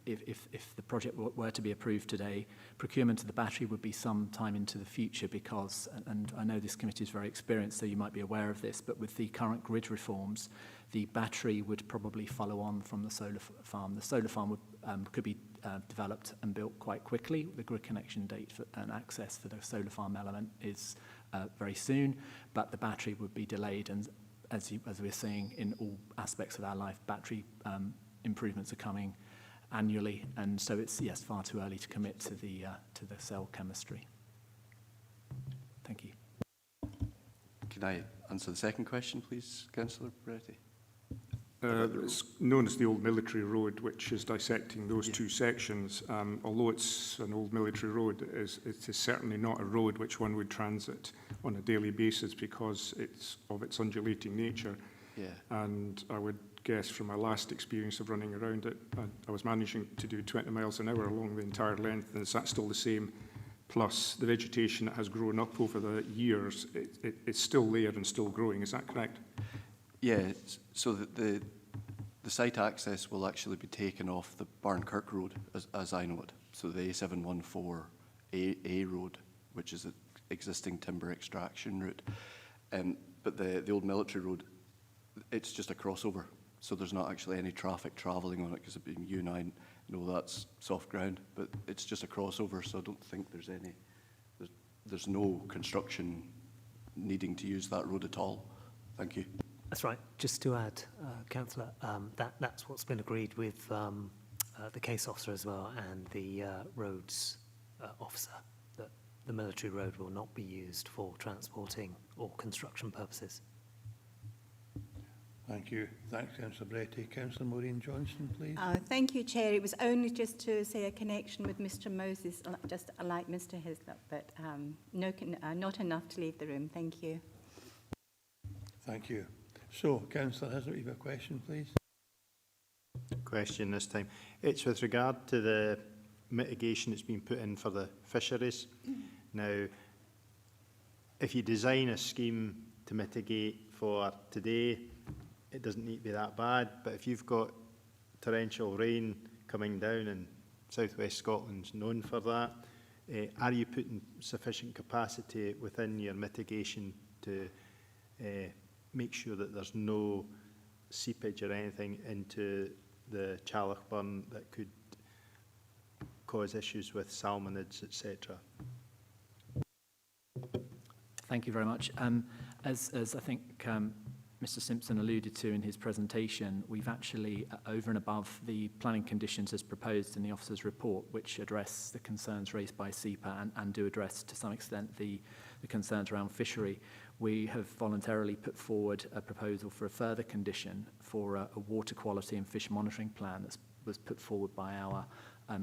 if the project were to be approved today, procurement of the battery would be some time into the future because, and I know this committee is very experienced, so you might be aware of this, but with the current grid reforms, the battery would probably follow on from the solar farm. The solar farm would, could be developed and built quite quickly. The grid connection date and access for the solar farm element is very soon, but the battery would be delayed. And as we're seeing in all aspects of our life, battery improvements are coming annually, and so it's, yes, far too early to commit to the cell chemistry. Thank you. Can I answer the second question, please, Councillor Baretti? It's known as the Old Military Road, which is dissecting those two sections. Although it's an old military road, it is certainly not a road which one would transit on a daily basis because of its undulating nature. Yeah. And I would guess from my last experience of running around it, I was managing to do 20 miles an hour along the entire length, and is that still the same? Plus the vegetation that has grown up over the years, it's still there and still growing. Is that correct? Yeah, so the site access will actually be taken off the Barnkirk Road, as I know it. So the A714A road, which is an existing timber extraction route. But the Old Military Road, it's just a crossover. So there's not actually any traffic travelling on it because it being U9, that's soft ground, but it's just a crossover. So I don't think there's no construction needing to use that road at all. Thank you. That's right. Just to add, Councillor, that's what's been agreed with the case officer as well and the roads officer, that the military road will not be used for transporting or construction purposes. Thank you. Thanks, Councillor Baretti. Councillor Maureen Johnson, please. Thank you, Chair. It was only just to say a connection with Mr Moses, just like Mr Hislop, but not enough to leave the room. Thank you. Thank you. So, Councillor Hislop, you have a question, please? Question this time. It's with regard to the mitigation that's been put in for the fisheries. Now, if you design a scheme to mitigate for today, it doesn't need to be that bad, but if you've got torrential rain coming down, and southwest Scotland's known for that, are you putting sufficient capacity within your mitigation to make sure that there's no seepage or anything into the Charlock burn that could cause issues with salmonids, etc. Thank you very much. As I think Mr. Simpson alluded to in his presentation, we've actually, over and above the planning conditions as proposed in the officer's report, which address the concerns raised by SEPA and do address to some extent the concerns around fishery, we have voluntarily put forward a proposal for a further condition for a water quality and fish monitoring plan that was put forward by our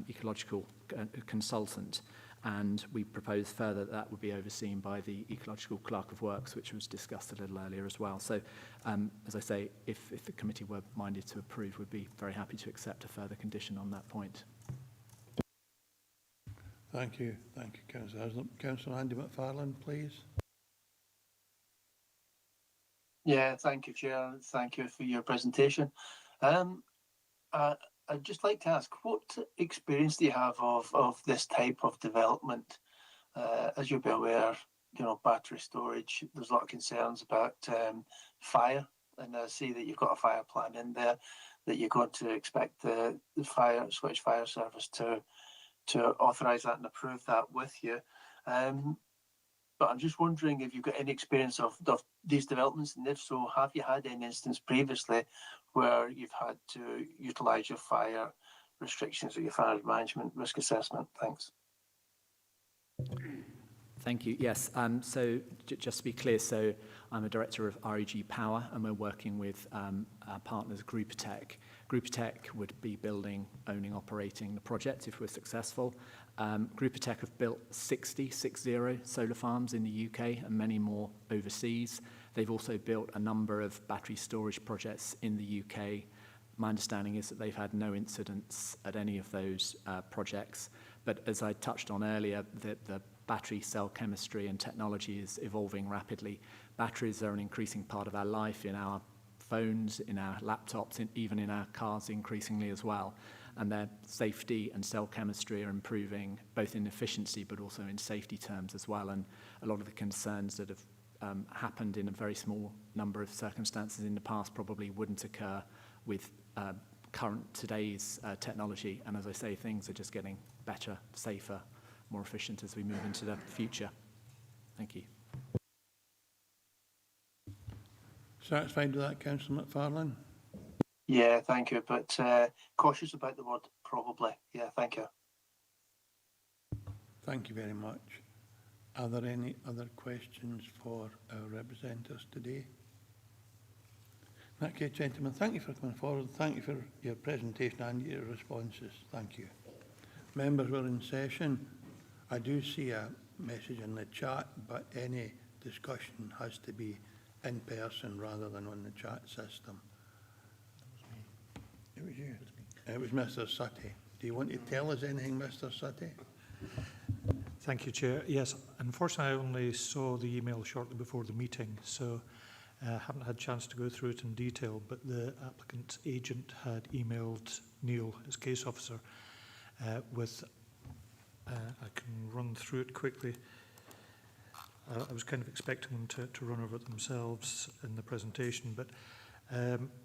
ecological consultant. And we propose further that would be overseen by the Ecological Clerk of Works, which was discussed a little earlier as well. So, as I say, if the committee were minded to approve, we'd be very happy to accept a further condition on that point. Thank you, Councillor Haslam. Councillor Andy McFarlane, please. Yeah, thank you, Chair. Thank you for your presentation. I'd just like to ask, what experience do you have of this type of development? As you'll be aware, battery storage, there's a lot of concerns about fire, and I see that you've got a fire plan in there that you're going to expect the Scottish Fire Service to authorise that and approve that with you. But I'm just wondering if you've got any experience of these developments, and if so, have you had any instance previously where you've had to utilise your fire restrictions or your fire management risk assessment? Thanks. Thank you. Yes, so just to be clear, so I'm a director of REG Power, and we're working with our partners Grupatech. Grupatech would be building, owning, operating the project if we're successful. Grupatech have built 60 solar farms in the UK and many more overseas. They've also built a number of battery storage projects in the UK. My understanding is that they've had no incidents at any of those projects. But as I touched on earlier, the battery cell chemistry and technology is evolving rapidly. Batteries are an increasing part of our life, in our phones, in our laptops, even in our cars increasingly as well. And their safety and cell chemistry are improving both in efficiency but also in safety terms as well. And a lot of the concerns that have happened in a very small number of circumstances in the past probably wouldn't occur with today's technology. And as I say, things are just getting better, safer, more efficient as we move into the future. Thank you. Satisfied with that, Councillor McFarlane? Yeah, thank you, but cautious about the word probably. Yeah, thank you. Thank you very much. Are there any other questions for our representatives today? In that case, gentlemen, thank you for coming forward. Thank you for your presentation and your responses. Thank you. Members, we're in session. I do see a message in the chat, but any discussion has to be in person rather than on the chat system. It was you. It was Mr. Sutty. Do you want to tell us anything, Mr. Sutty? Thank you, Chair. Yes, unfortunately, I only saw the email shortly before the meeting, so I haven't had a chance to go through it in detail, but the applicant's agent had emailed Neil, his case officer, with, I can run through it quickly. I was kind of expecting them to run over it themselves in the presentation, but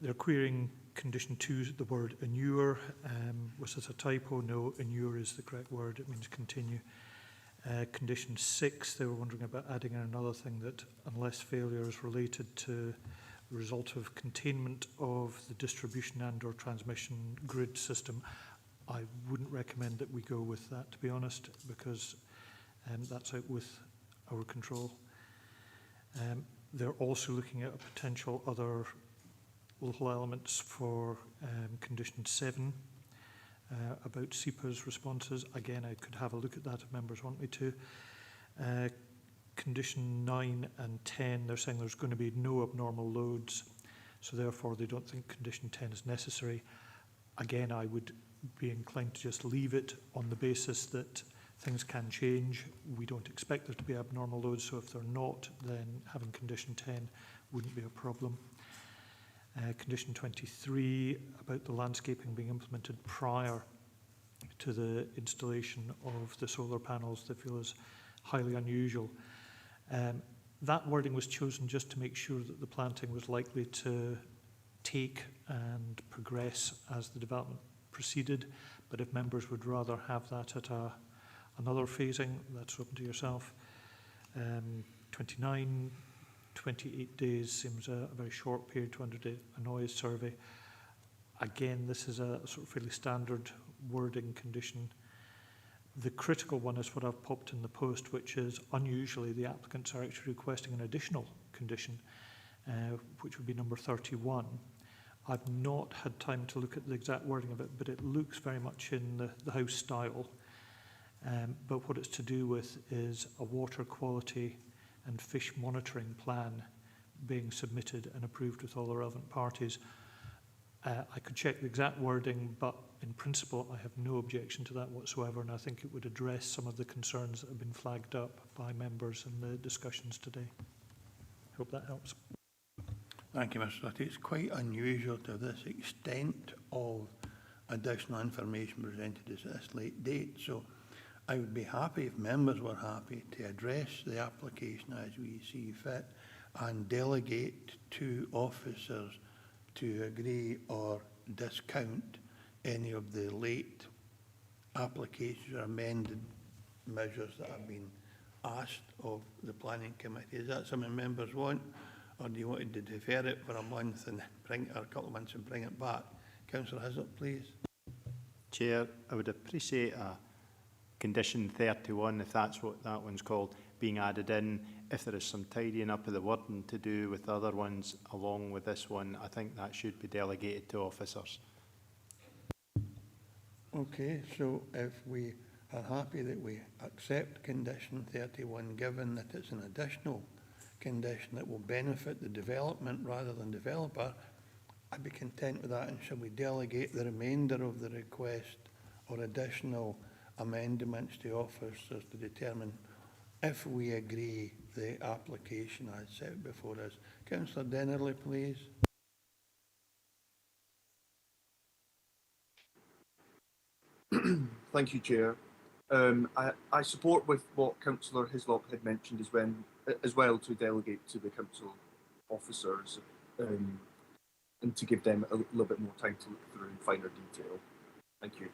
they're querying condition 2, the word inure. Was this a typo? No, inure is the correct word. It means continue. Condition 6, they were wondering about adding in another thing, that unless failure is related to the result of containment of the distribution and or transmission grid system, I wouldn't recommend that we go with that, to be honest, because that's out with our control. They're also looking at potential other little elements for condition 7 about SEPA's responses. Again, I could have a look at that if members want me to. Condition 9 and 10, they're saying there's going to be no abnormal loads, so therefore they don't think condition 10 is necessary. Again, I would be inclined to just leave it on the basis that things can change. We don't expect there to be abnormal loads, so if they're not, then having condition 10 wouldn't be a problem. Condition 23, about the landscaping being implemented prior to the installation of the solar panels, they feel is highly unusual. That wording was chosen just to make sure that the planting was likely to take and progress as the development proceeded. But if members would rather have that at another phasing, that's open to yourself. 29, 28 days seems a very short period to undertake a noise survey. Again, this is a sort of fairly standard wording condition. The critical one is what I've popped in the post, which is unusually the applicants are actually requesting an additional condition, which would be number 31. I've not had time to look at the exact wording of it, but it looks very much in the House style. But what it's to do with is a water quality and fish monitoring plan being submitted and approved with all the relevant parties. I could check the exact wording, but in principle, I have no objection to that whatsoever, and I think it would address some of the concerns that have been flagged up by members in the discussions today. Hope that helps. Thank you, Mr. Sutty. It's quite unusual to have this extent of additional information presented at this late date, so I would be happy if members were happy to address the application as we see fit and delegate to officers to agree or discount any of the late applications or amended measures that have been asked of the Planning Committee. Is that something members want, or do you want to defer it for a month and bring or a couple of months and bring it back? Councillor Hislop, please. Chair, I would appreciate a condition 31, if that's what that one's called, being added in. If there is some tidying up of the wording to do with the other ones along with this one, I think that should be delegated to officers. Okay, so if we are happy that we accept condition 31, given that it's an additional condition that will benefit the development rather than developer, I'd be content with that. And shall we delegate the remainder of the request or additional amendments to officers to determine if we agree the application as set before us? Councillor Dennerley, please. Thank you, Chair. I support with what Councillor Hislop had mentioned as well to delegate to the council officers and to give them a little bit more time to look through in finer detail. Thank you.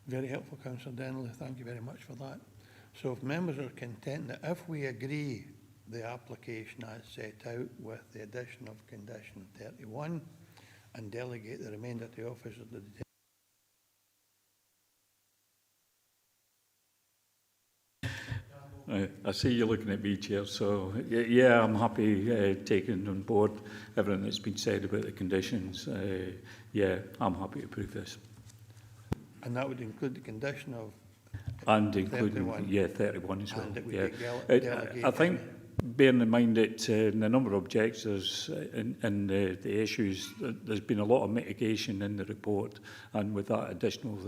Very helpful, Councillor Dennerley. Thank you very much for that. So if members are content that if we agree the application as set out with the addition of condition 31 and delegate the remainder to the officers of the I see you looking at me, Chair, so yeah, I'm happy taking on board everything that's been said about the conditions. Yeah, I'm happy to approve this. And that would include the condition of and including 31. Yeah, 31 as well. And it would Yeah. delegate I think, bearing in mind that the number of objectors and the issues, there's been a lot of mitigation in the report, and with that additional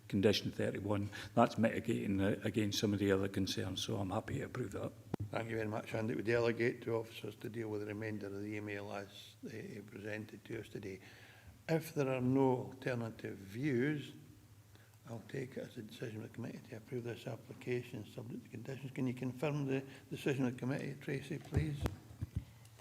condition 31, that's mitigating against some of the other concerns, so I'm happy to approve that. Thank you very much, and it would delegate to officers to deal with the remainder of the email as presented to us today. If there are no alternative views, I'll take it as a decision of the committee to approve this application subject to conditions. Can you confirm the decision of the committee, Tracy, please?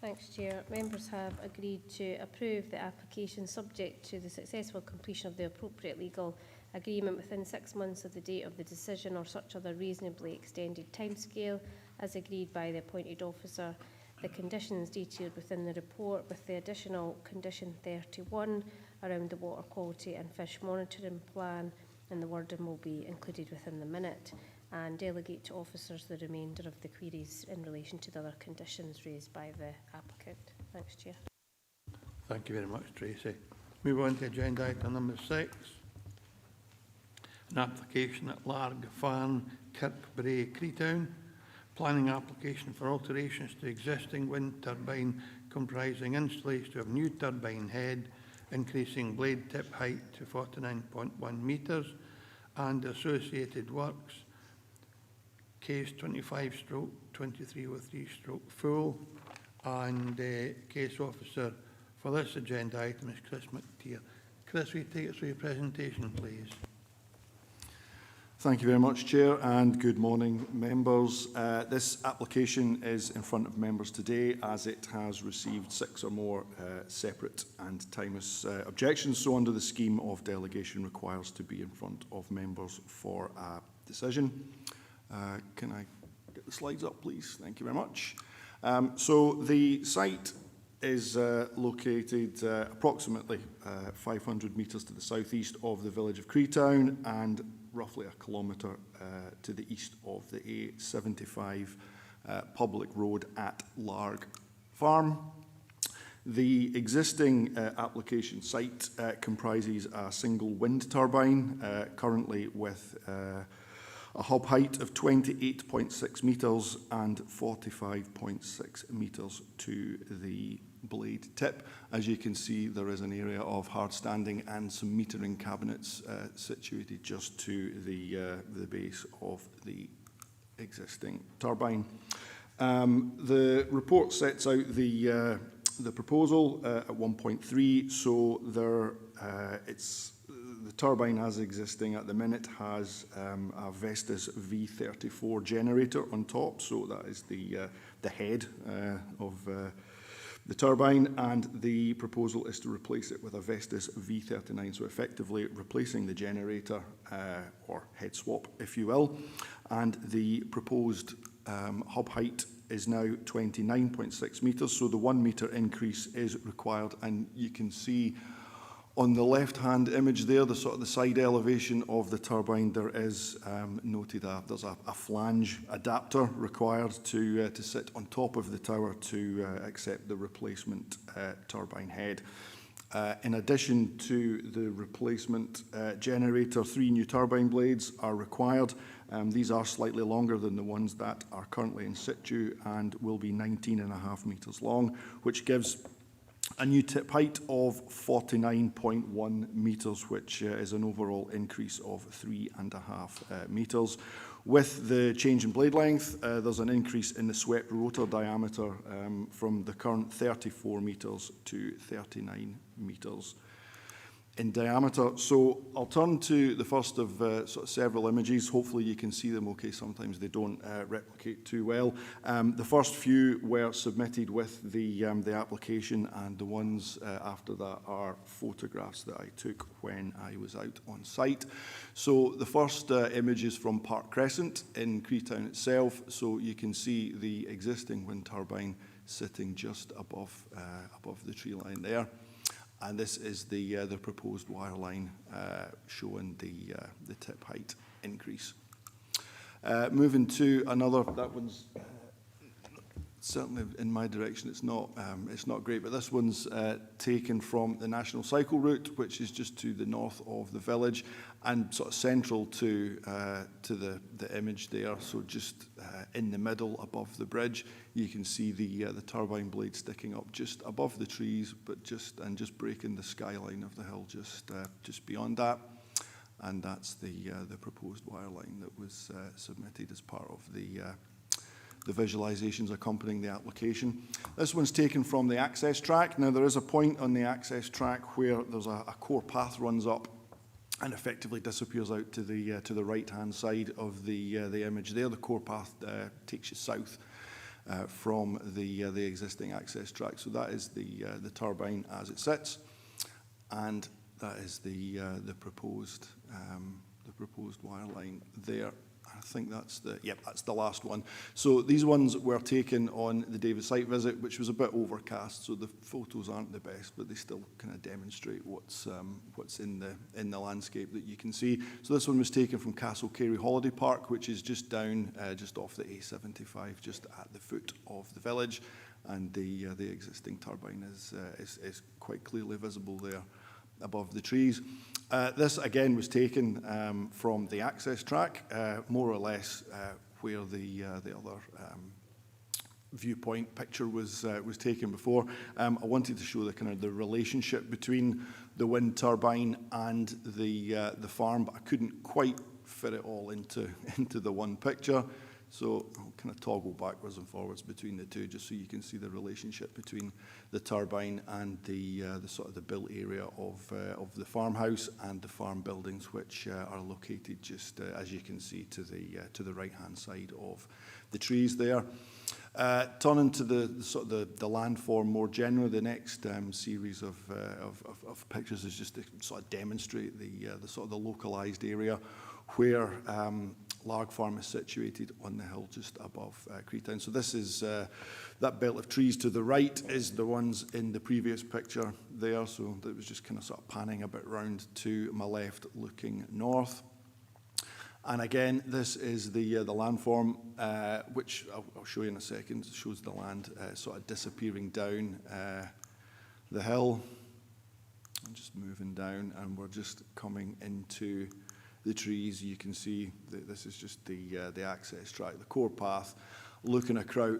Thanks, Chair. Members have agreed to approve the application subject to the successful completion of the appropriate legal agreement within 6 months of the date of the decision or such other reasonably extended timescale as agreed by the appointed officer. The conditions detailed within the report, with the additional condition 31 around the water quality and fish monitoring plan, and the wording will be included within the minute, and delegate to officers the remainder of the queries in relation to the other conditions raised by the applicant. Thanks, Chair. Thank you very much, Tracy. Move on to agenda item number 6. An application at Larg Farm, Kirkbrae, Creetown. Planning application for alterations to existing wind turbine comprising installation of new turbine head, increasing blade tip height to 49.1 metres and associated works. Case 25/2303/full, and case officer for this agenda item is Chris McTeer. Chris, will you take us through your presentation, please? Thank you very much, Chair, and good morning, members. This application is in front of members today as it has received 6 or more separate and timeless objections. So under the scheme of delegation requires to be in front of members for a decision. Can I get the slides up, please? Thank you very much. So the site is located approximately 500 metres to the southeast of the village of Creetown and roughly a kilometre to the east of the A75 public road at Larg Farm. The existing application site comprises a single wind turbine, currently with a hub height of 28.6 metres and 45.6 metres to the blade tip. As you can see, there is an area of hard standing and some metering cabinets situated just to the base of the existing turbine. The report sets out the proposal at 1.3, so the turbine as existing at the minute has a Vestas V34 generator on top, so that is the head of the turbine, and the proposal is to replace it with a Vestas V39, so effectively replacing the generator, or head swap, if you will. And the proposed hub height is now 29.6 metres, so the 1 metre increase is required, and you can see on the left-hand image there, the sort of the side elevation of the turbine, there is noted there's a flange adapter required to sit on top of the tower to accept the replacement turbine head. In addition to the replacement generator, 3 new turbine blades are required. These are slightly longer than the ones that are currently in situ and will be 19.5 metres long, which gives a new tip height of 49.1 metres, which is an overall increase of 3.5 metres. With the change in blade length, there's an increase in the swept rotor diameter from the current 34 metres to 39 metres in diameter. So I'll turn to the first of sort of several images. Hopefully you can see them okay. Sometimes they don't replicate too well. The first few were submitted with the application, and the ones after that are photographs that I took when I was out on site. So the first image is from Park Crescent in Creetown itself. So you can see the existing wind turbine sitting just above the tree line there. And this is the proposed wire line showing the tip height increase. Moving to another, that one's certainly in my direction. It's not great, but this one's taken from the National Cycle Route, which is just to the north of the village and sort of central to the image there. So just in the middle above the bridge, you can see the turbine blade sticking up just above the trees, but just breaking the skyline of the hill just beyond that. And that's the proposed wire line that was submitted as part of the visualisations accompanying the application. This one's taken from the access track. Now there is a point on the access track where there's a core path runs up and effectively disappears out to the right-hand side of the image there. The core path takes you south from the existing access track. So that is the turbine as it sits, and that is the proposed wire line there. I think that's the last one. So these ones were taken on the David site visit, which was a bit overcast, so the photos aren't the best, but they still kind of demonstrate what's in the landscape that you can see. So this one was taken from Castle Carey Holiday Park, which is just down, just off the A75, just at the foot of the village, and the existing turbine is quite clearly visible there above the trees. This again was taken from the access track, more or less where the other viewpoint picture was taken before. I wanted to show the relationship between the wind turbine and the farm, but I couldn't quite fit it all into the one picture. So I'll kind of toggle backwards and forwards between the two, just so you can see the relationship between the turbine and the sort of the built area of the farmhouse and the farm buildings, which are located just as you can see to the right hand side of the trees there. Turning to the sort of the landform more generally, the next series of pictures is just to sort of demonstrate the sort of the localised area where Larg Farm is situated on the hill just above Creetown. So this is that belt of trees to the right is the ones in the previous picture there. So that was just kind of sort of panning a bit round to my left, looking north. And again, this is the landform, which I'll show you in a second. It shows the land sort of disappearing down the hill. I'm just moving down, and we're just coming into the trees. You can see that this is just the access track, the core path, looking across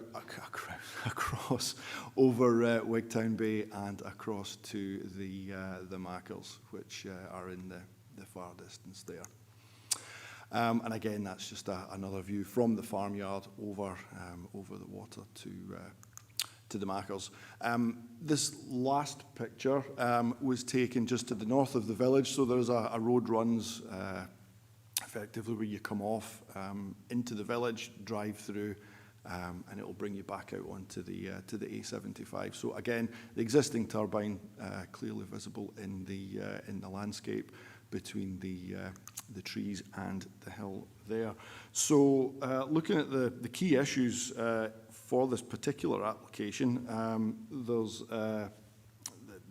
over Wigtown Bay and across to the Mackles, which are in the far distance there. And again, that's just another view from the farmyard over the water to the Mackles. This last picture was taken just to the north of the village, so there's a road runs effectively where you come off into the village, drive through, and it will bring you back out onto the A75. So again, the existing turbine clearly visible in the landscape between the trees and the hill there. So looking at the key issues for this particular application,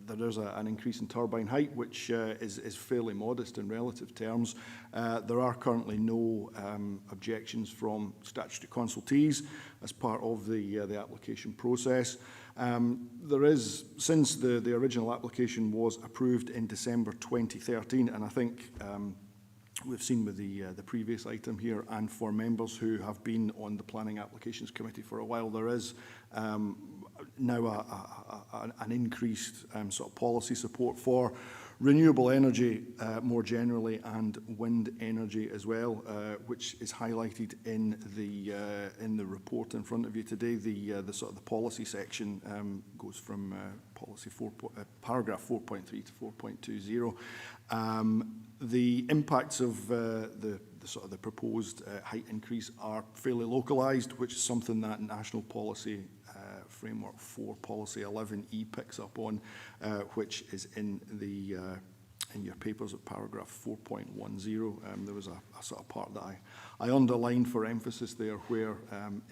there is an increase in turbine height, which is fairly modest in relative terms. There are currently no objections from statutory consultees as part of the application process. There is, since the original application was approved in December 2013, and I think we've seen with the previous item here, and for members who have been on the Planning Applications Committee for a while, there is now an increased sort of policy support for renewable energy more generally, and wind energy as well, which is highlighted in the report in front of you today. The sort of the policy section goes from policy paragraph 4.3 to 4.20. The impacts of the sort of the proposed height increase are fairly localised, which is something that National Policy Framework 4 Policy 11E picks up on, which is in your papers at paragraph 4.10. There was a sort of part that I underlined for emphasis there, where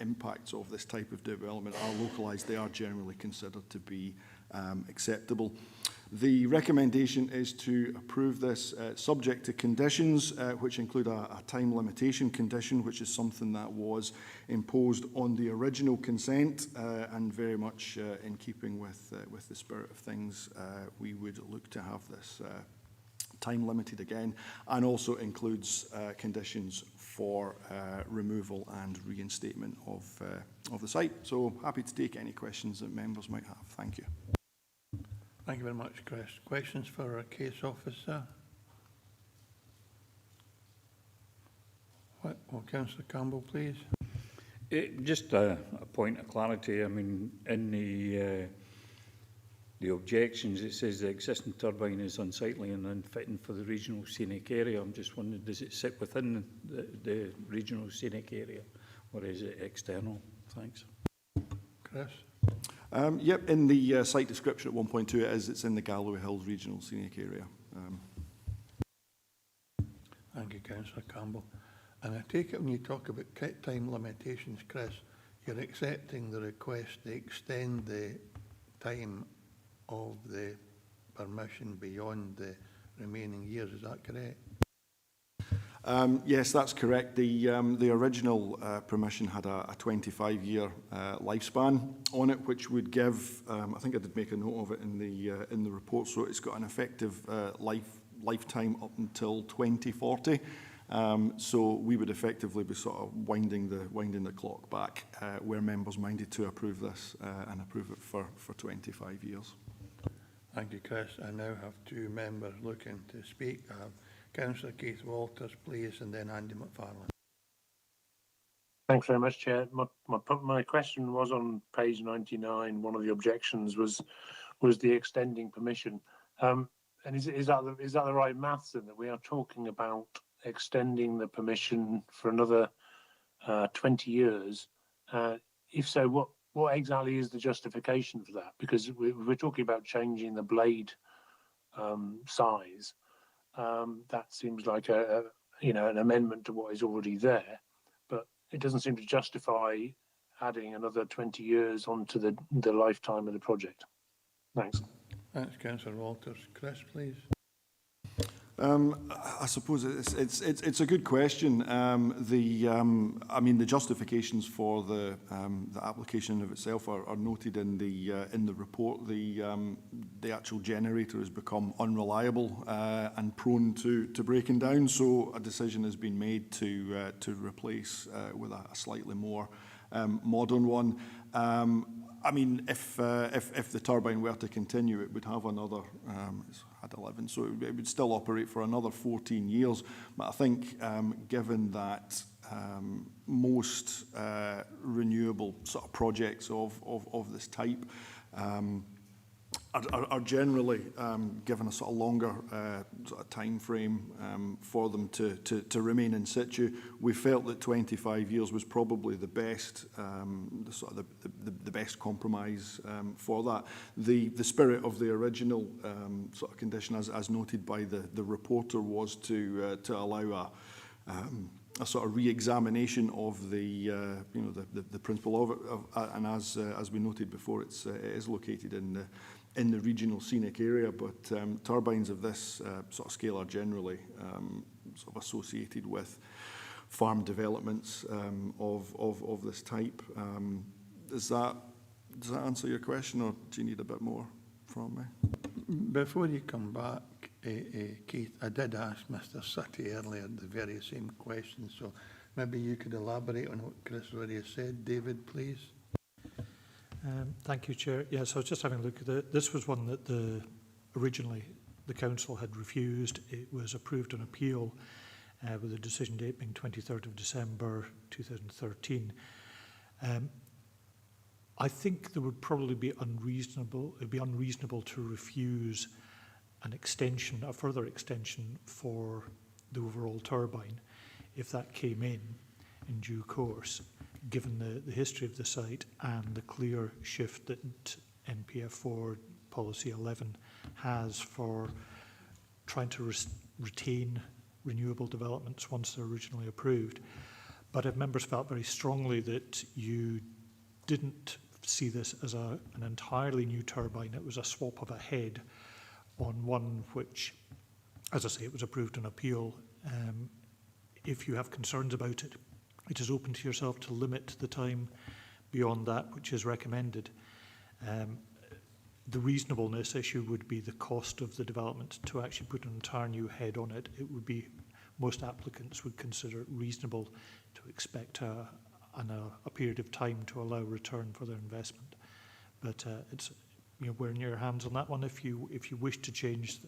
impacts of this type of development are localised. They are generally considered to be acceptable. The recommendation is to approve this subject to conditions, which include a time limitation condition, which is something that was imposed on the original consent, and very much in keeping with the spirit of things. We would look to have this time limited again, and also includes conditions for removal and reinstatement of the site. So happy to take any questions that members might have. Thank you. Thank you very much, Chris. Questions for our case officer? Well, Councillor Campbell, please. Just a point of clarity. I mean, in the objections, it says the existing turbine is unsightly and unfitting for the regional scenic area. I'm just wondering, does it sit within the regional scenic area, or is it external? Thanks. Chris? Yep, in the site description at 1.2 it's in the Galloway Hills Regional Scenic Area. Thank you, Councillor Campbell. And I take it when you talk about time limitations, Chris, you're accepting the request to extend the time of the permission beyond the remaining years, is that correct? Yes, that's correct. The original permission had a 25-year lifespan on it, which would give, I think I did make a note of it in the report, so it's got an effective lifetime up until 2040. So we would effectively be sort of winding the clock back where members minded to approve this and approve it for 25 years. Thank you, Chris. I now have two members looking to speak. I have Councillor Keith Walters, please, and then Andy McFarlane. Thanks very much, Chair. My question was on page 99. One of the objections was the extending permission. And is that the right maths then, that we are talking about extending the permission for another 20 years? If so, what exactly is the justification for that? Because we're talking about changing the blade size. That seems like an amendment to what is already there, but it doesn't seem to justify adding another 20 years onto the lifetime of the project. Thanks. Thanks, Councillor Walters. Chris, please. I suppose it's a good question. I mean, the justifications for the application of itself are noted in the report. The actual generator has become unreliable and prone to breaking down. So a decision has been made to replace with a slightly more modern one. I mean, if the turbine were to continue, it would have another, it's had 11, so it would still operate for another 14 years. But I think given that most renewable sort of projects of this type are generally given a sort of longer sort of time frame for them to remain in situ. We felt that 25 years was probably the best the best compromise for that. The spirit of the original sort of condition, as noted by the reporter, was to allow a sort of re-examination of the principle of it, and as we noted before, it is located in the regional scenic area, but turbines of this sort of scale are generally sort of associated with farm developments of this type. Does that answer your question, or do you need a bit more from me? Before you come back, Keith, I did ask Mr. Sutty earlier the very same question, so maybe you could elaborate on what Chris already has said. David, please. Thank you, Chair. Yes, I was just having a look at it. This was one that originally the Council had refused. It was approved on appeal with the decision date being 23rd of December 2013. I think there would probably be unreasonable to refuse an extension, a further extension for the overall turbine if that came in due course, given the history of the site and the clear shift that NPF4 Policy 11 has for trying to retain renewable developments once they're originally approved. But if members felt very strongly that you didn't see this as an entirely new turbine, it was a swap of a head on one which, as I say, it was approved on appeal. If you have concerns about it, it is open to yourself to limit the time beyond that which is recommended. The reasonableness issue would be the cost of the development. To actually put an entire new head on it, it would be, most applicants would consider it reasonable to expect a period of time to allow return for their investment. But it's, we're in your hands on that one. If you wish to change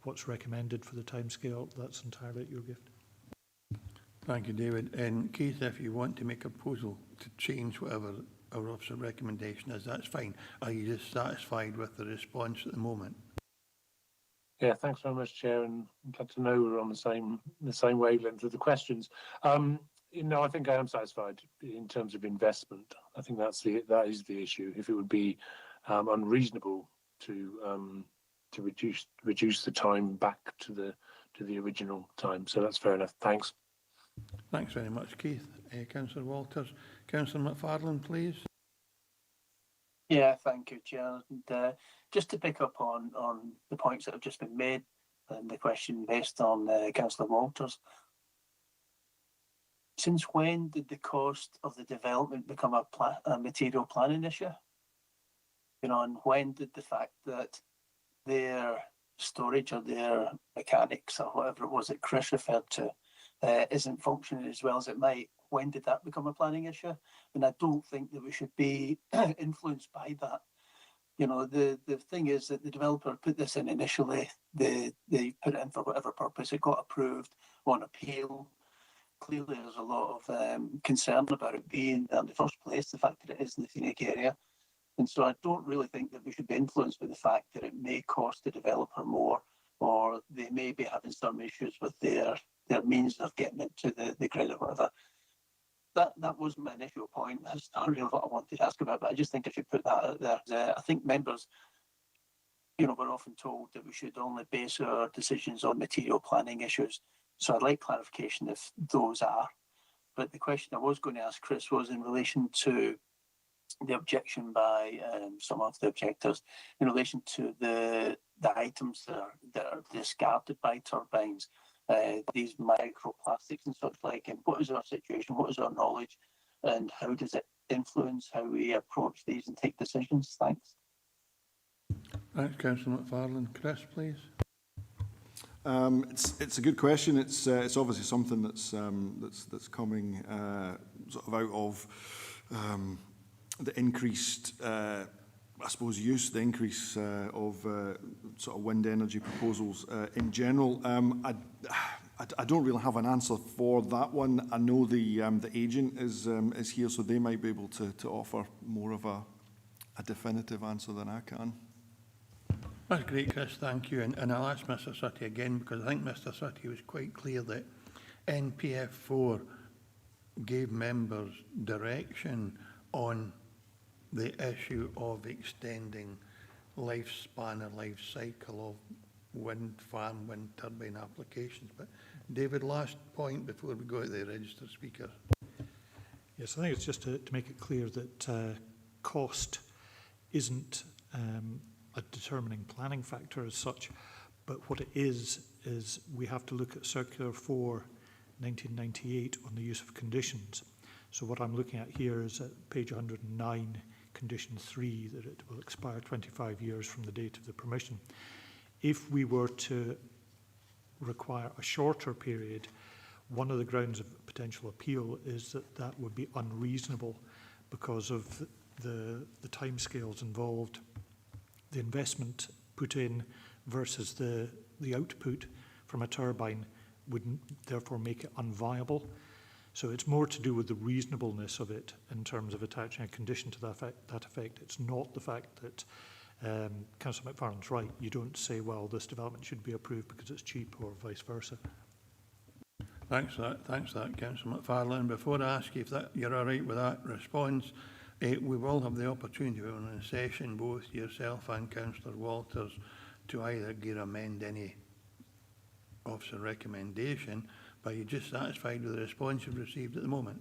what's recommended for the timescale, that's entirely at your gift. Thank you, David. And Keith, if you want to make a proposal to change whatever our officer recommendation is, that's fine. Are you just satisfied with the response at the moment? Yeah, thanks very much, Chair, and I'm glad to know we're on the same wavelength of the questions. I think I am satisfied in terms of investment. I think that is the issue. If it would be unreasonable to reduce the time back to the original time, so that's fair enough. Thanks. Thanks very much, Keith. Councillor Walters. Councillor McFarlane, please. Yeah, thank you, Chair. And just to pick up on the points that have just been made and the question based on Councillor Walters. Since when did the cost of the development become a material planning issue? And when did the fact that their storage or their mechanics or whatever it was that Chris referred to isn't functioning as well as it might, when did that become a planning issue? And I don't think that we should be influenced by that. The thing is that the developer put this in initially, they put it in for whatever purpose, it got approved on appeal. clearly there's a lot of concern about it being there in the first place, the fact that it is in the scenic area. And so I don't really think that we should be influenced by the fact that it may cost the developer more, or they may be having some issues with their means of getting it to the grid or whatever. That wasn't my initial point. That's not really what I wanted to ask about, but I just think I should put that out there. I think members, we're often told that we should only base our decisions on material planning issues. So I'd like clarification if those are. But the question I was going to ask Chris was in relation to the objection by some of the objectors in relation to the items that are discarded by turbines. These microplastics and such like, and what is our situation, what is our knowledge, and how does it influence how we approach these and take decisions? Thanks. Thanks, Councillor McFarlane. Chris, please. It's a good question. It's obviously something that's coming sort of out of the increased I suppose use, the increase of sort of wind energy proposals in general. I don't really have an answer for that one. I know the agent is here, so they might be able to offer more of a definitive answer than I can. That's great, Chris, thank you. And I'll ask Mr Sutty again, because I think Mr Sutty was quite clear that NPF 4 gave members direction on the issue of extending lifespan or life cycle of wind farm, wind turbine applications. But David, last point before we go to the registered speaker. Yes, I think it's just to make it clear that cost isn't a determining planning factor as such, but what it is we have to look at Circular 4 1998 on the use of conditions. So what I'm looking at here is at page 109, condition 3, that it will expire 25 years from the date of the permission. If we were to require a shorter period, one of the grounds of potential appeal is that would be unreasonable because of the timescales involved, the investment put in versus the output from a turbine would therefore make it unviable. So it's more to do with the reasonableness of it in terms of attaching a condition to that effect. It's not the fact that Councillor McFarlane's right. You don't say, well, this development should be approved because it's cheap or vice versa. Thanks for that, Councillor McFarlane. Before I ask you if you're all right with that response, we will have the opportunity in a session, both yourself and Councillor Walters, to either amend any officer recommendation. But are you just satisfied with the response you've received at the moment?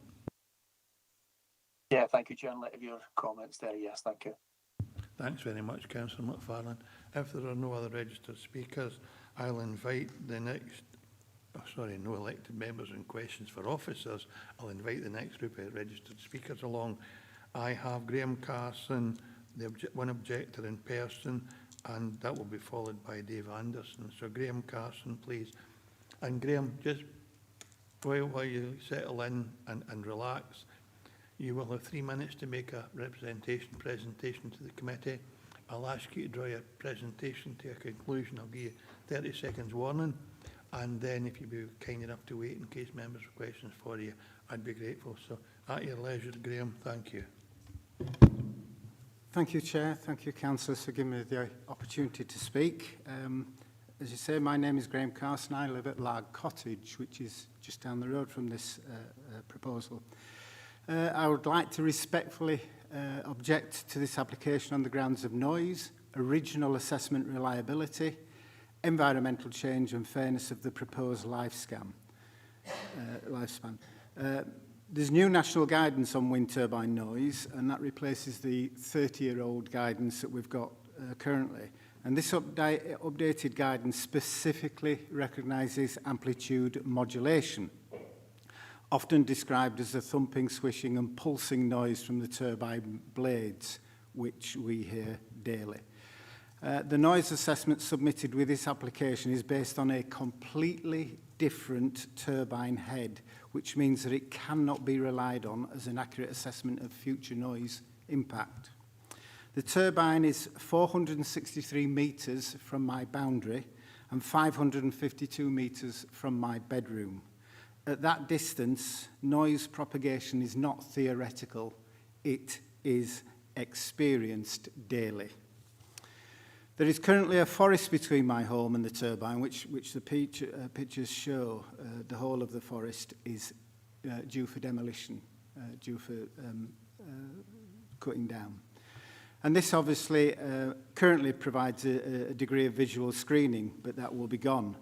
Yeah, thank you, Chair. In light of your comments there, yes, thank you. Thanks very much, Councillor McFarlane. If there are no other registered speakers, I'll invite the next, no elected members and questions for officers. I'll invite the next group of registered speakers along. I have Graham Carson, one objector in person, and that will be followed by Dave Anderson. So Graham Carson, please. And Graham, just while you settle in and relax, you will have 3 minutes to make a presentation to the committee. I'll ask you to draw your presentation to a conclusion. I'll give you 30 seconds warning, and then if you'd be kind enough to wait in case members have questions for you, I'd be grateful. So at your leisure, Graham, thank you. Thank you, Chair. Thank you, Councillors, for giving me the opportunity to speak. As you say, my name is Graham Carson. I live at Larg Cottage, which is just down the road from this proposal. I would like to respectfully object to this application on the grounds of noise, original assessment reliability, environmental change and fairness of the proposed lifespan. There's new national guidance on wind turbine noise, and that replaces the 30-year-old guidance that we've got currently. And this updated guidance specifically recognises amplitude modulation, often described as the thumping, swishing and pulsing noise from the turbine blades, which we hear daily. The noise assessment submitted with this application is based on a completely different turbine head, which means that it cannot be relied on as an accurate assessment of future noise impact. The turbine is 463 metres from my boundary and 552 metres from my bedroom. At that distance, noise propagation is not theoretical, it is experienced daily. There is currently a forest between my home and the turbine, which the pictures show. The whole of the forest is due for demolition, due for cutting down. And this obviously currently provides a degree of visual screening, but that will be gone.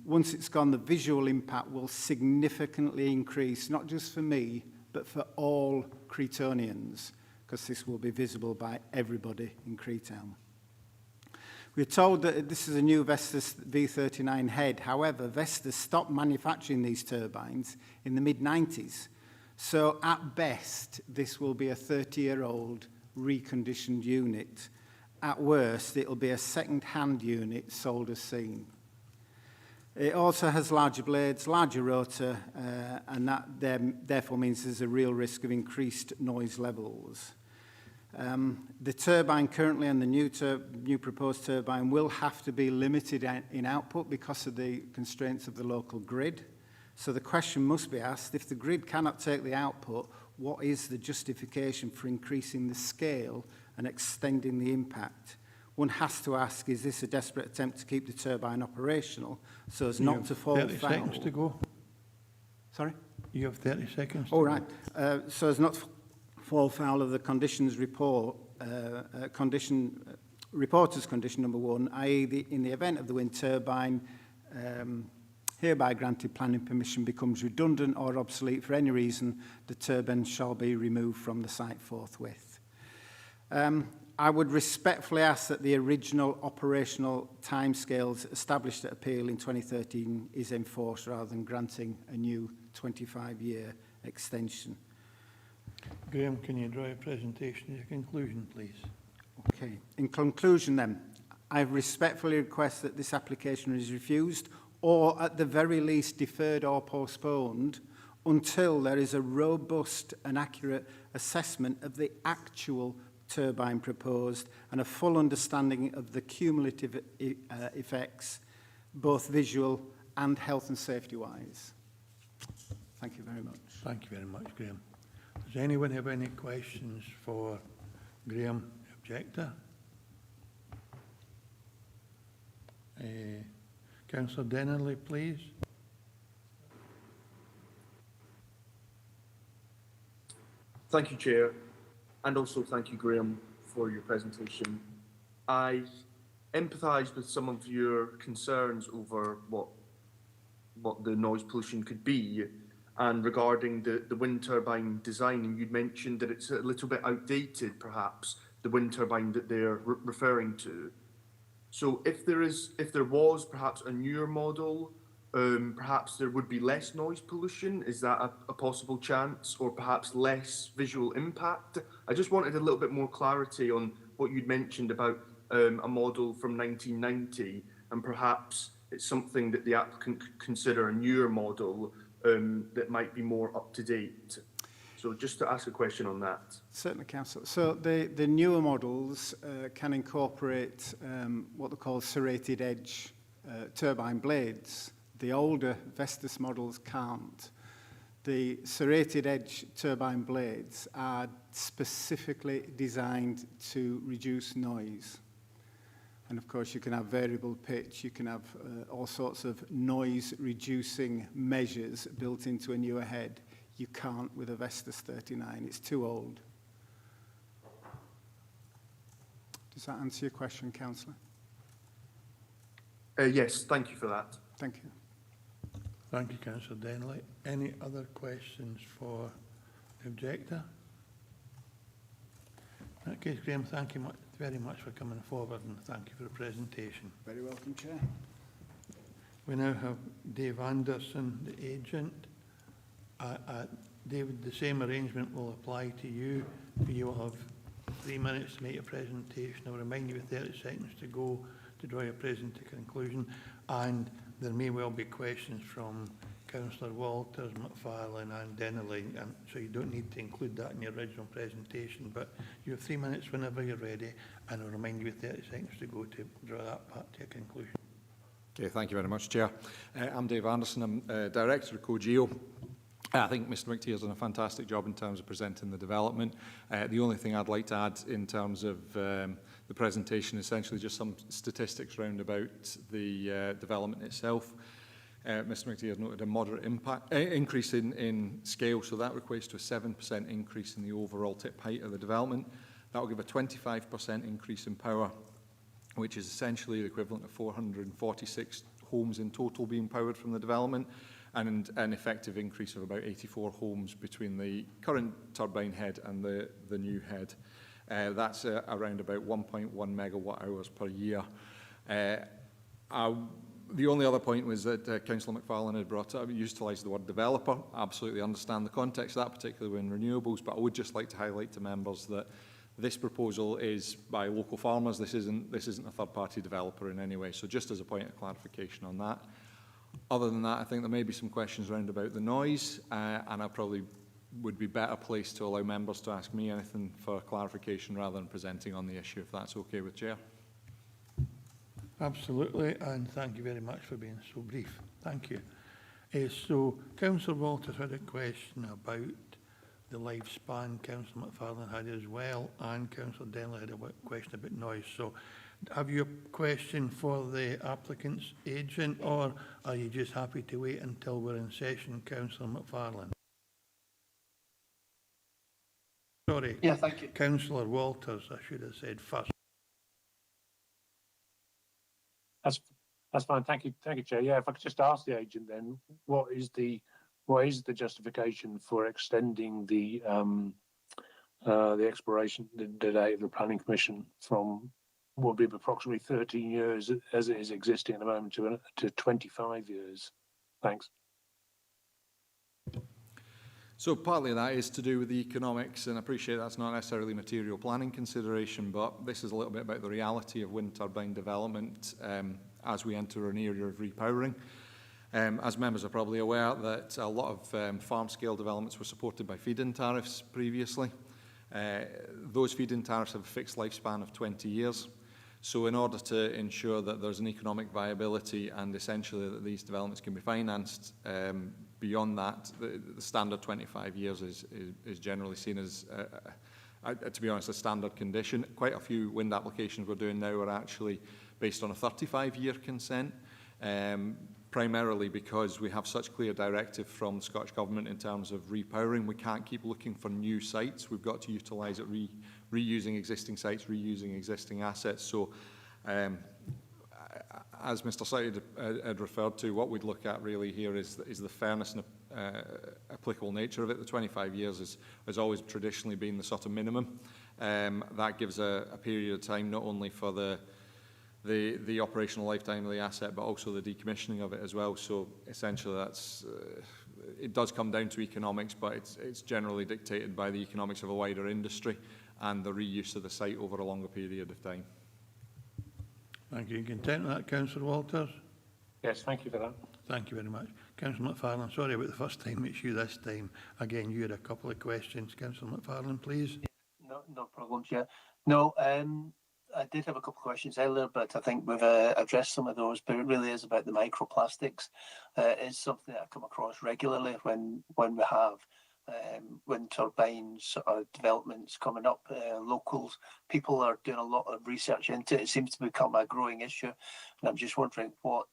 Once it's gone, the visual impact will significantly increase, not just for me, but for all Cretonians, because this will be visible by everybody in Creetown. We're told that this is a new Vestas V39 head. However, Vestas stopped manufacturing these turbines in the mid-90s. So at best, this will be a 30-year-old reconditioned unit. At worst, it'll be a second-hand unit sold as seen. It also has larger blades, larger rotor, and that therefore means there's a real risk of increased noise levels. The turbine currently and the new proposed turbine will have to be limited in output because of the constraints of the local grid. So the question must be asked, if the grid cannot take the output, what is the justification for increasing the scale and extending the impact? One has to ask, is this a desperate attempt to keep the turbine operational so as not to fall foul? 30 seconds to go. Sorry? You have 30 seconds. All right. So as not to fall foul of the conditions report, reporter's condition number 1, i.e. in the event of the wind turbine hereby granted planning permission becomes redundant or obsolete for any reason, the turbine shall be removed from the site forthwith. I would respectfully ask that the original operational timescales established at appeal in 2013 is enforced rather than granting a new 25-year extension. Graham, can you draw your presentation to a conclusion, please? Okay. In conclusion then, I respectfully request that this application is refused or at the very least deferred or postponed until there is a robust and accurate assessment of the actual turbine proposed and a full understanding of the cumulative effects, both visual and health and safety wise. Thank you very much. Thank you very much, Graham. Does anyone have any questions for Graham, objector? Councillor Dennerley, please. Thank you, Chair, and also thank you, Graham, for your presentation. I empathise with some of your concerns over what the noise pollution could be, and regarding the wind turbine design, and you'd mentioned that it's a little bit outdated, perhaps, the wind turbine that they're referring to. So if there was perhaps a newer model, perhaps there would be less noise pollution. Is that a possible chance, or perhaps less visual impact? I just wanted a little bit more clarity on what you'd mentioned about a model from 1990, and perhaps it's something that the applicant could consider a newer model that might be more up to date. So just to ask a question on that. Certainly, Councillor. So the newer models can incorporate what they call serrated edge turbine blades. The older Vestas models can't. The serrated edge turbine blades are specifically designed to reduce noise. And of course, you can have variable pitch, you can have all sorts of noise reducing measures built into a newer head. You can't with a Vestas 39, it's too old. Does that answer your question, Councillor? Yes, thank you for that. Thank you. Thank you, Councillor Denley. Any other questions for the objector? In that case, Graham, thank you very much for coming forward, and thank you for the presentation. Very welcome, Chair. We now have Dave Anderson, the agent. David, the same arrangement will apply to you. You will have 3 minutes to make your presentation. I'll remind you with 30 seconds to go to draw your presentation to conclusion, and there may well be questions from Councillor Walters, McFarlane and Dennerley, and so you don't need to include that in your original presentation, but you have 3 minutes whenever you're ready, and I'll remind you with 30 seconds to go to draw that part to a conclusion. Okay, thank you very much, Chair. I'm Dave Anderson. I'm Director of COGEO. I think Mr McTee has done a fantastic job in terms of presenting the development. The only thing I'd like to add in terms of the presentation is essentially just some statistics round about the development itself. Mr McTee has noted a moderate increase in scale, so that equates to a 7% increase in the overall tip height of the development. That will give a 25% increase in power, which is essentially the equivalent of 446 homes in total being powered from the development, and an effective increase of about 84 homes between the current turbine head and the new head. That's around about 1.1 megawatt hours per year. The only other point was that Councillor McFarlane had brought up, utilised the word developer. Absolutely understand the context of that, particularly in renewables, but I would just like to highlight to members that this proposal is by local farmers. This isn't a third-party developer in any way. So just as a point of clarification on that. Other than that, I think there may be some questions around about the noise, and I probably would be better placed to allow members to ask me anything for clarification rather than presenting on the issue, if that's okay with Chair. Absolutely, and thank you very much for being so brief. Thank you. So, Councillor Walters had a question about the lifespan. Councillor McFarlane had as well, and Councillor Denley had a question about noise. So, have you a question for the applicant's agent, or are you just happy to wait until we're in session, Councillor McFarlane? Sorry. Yeah, thank you. Councillor Walters, I should have said first. That's fine. Thank you, Chair. Yeah, if I could just ask the agent then, what is the justification for extending the expiration the date of the Planning Commission from what would be approximately 13 years as it is existing at the moment to 25 years? Thanks. So partly that is to do with the economics, and I appreciate that's not necessarily material planning consideration, but this is a little bit about the reality of wind turbine development as we enter an era of repowering. As members are probably aware, that a lot of farm-scale developments were supported by feed-in tariffs previously. Those feed-in tariffs have a fixed lifespan of 20 years. So in order to ensure that there's an economic viability and essentially that these developments can be financed beyond that, the standard 25 years is generally seen as, to be honest, a standard condition. Quite a few wind applications we're doing now are actually based on a 35-year consent, primarily because we have such clear directive from the Scottish Government in terms of repowering. We can't keep looking for new sites. We've got to utilise it, reusing existing sites, reusing existing assets. So as Mr Sighted had referred to, what we'd look at really here is the fairness and applicable nature of it. The 25 years has always traditionally been the sort of minimum. That gives a period of time not only for the operational lifetime of the asset, but also the decommissioning of it as well. So essentially that's, it does come down to economics, but it's generally dictated by the economics of a wider industry and the reuse of the site over a longer period of time. Thank you. Content with that, Councillor Walters? Yes, thank you for that. Thank you very much. Councillor McFarlane, sorry about the first time, it's you this time. Again, you had a couple of questions. Councillor McFarlane, please. No problem, Chair. No, I did have a couple of questions earlier, but I think we've addressed some of those, but it really is about the microplastics. It's something that I come across regularly when we have wind turbines developments coming up. Locals, people are doing a lot of research into it. It seems to become a growing issue, and I'm just wondering what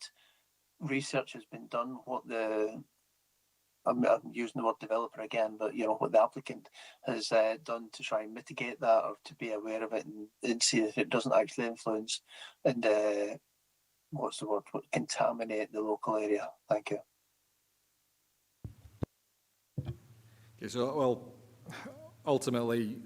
research has been done, what I'm using the word developer again, but you know what the applicant has done to try and mitigate that, or to be aware of it and see if it doesn't actually influence and what's the word? Contaminate the local area. Thank you. Okay, so well, ultimately,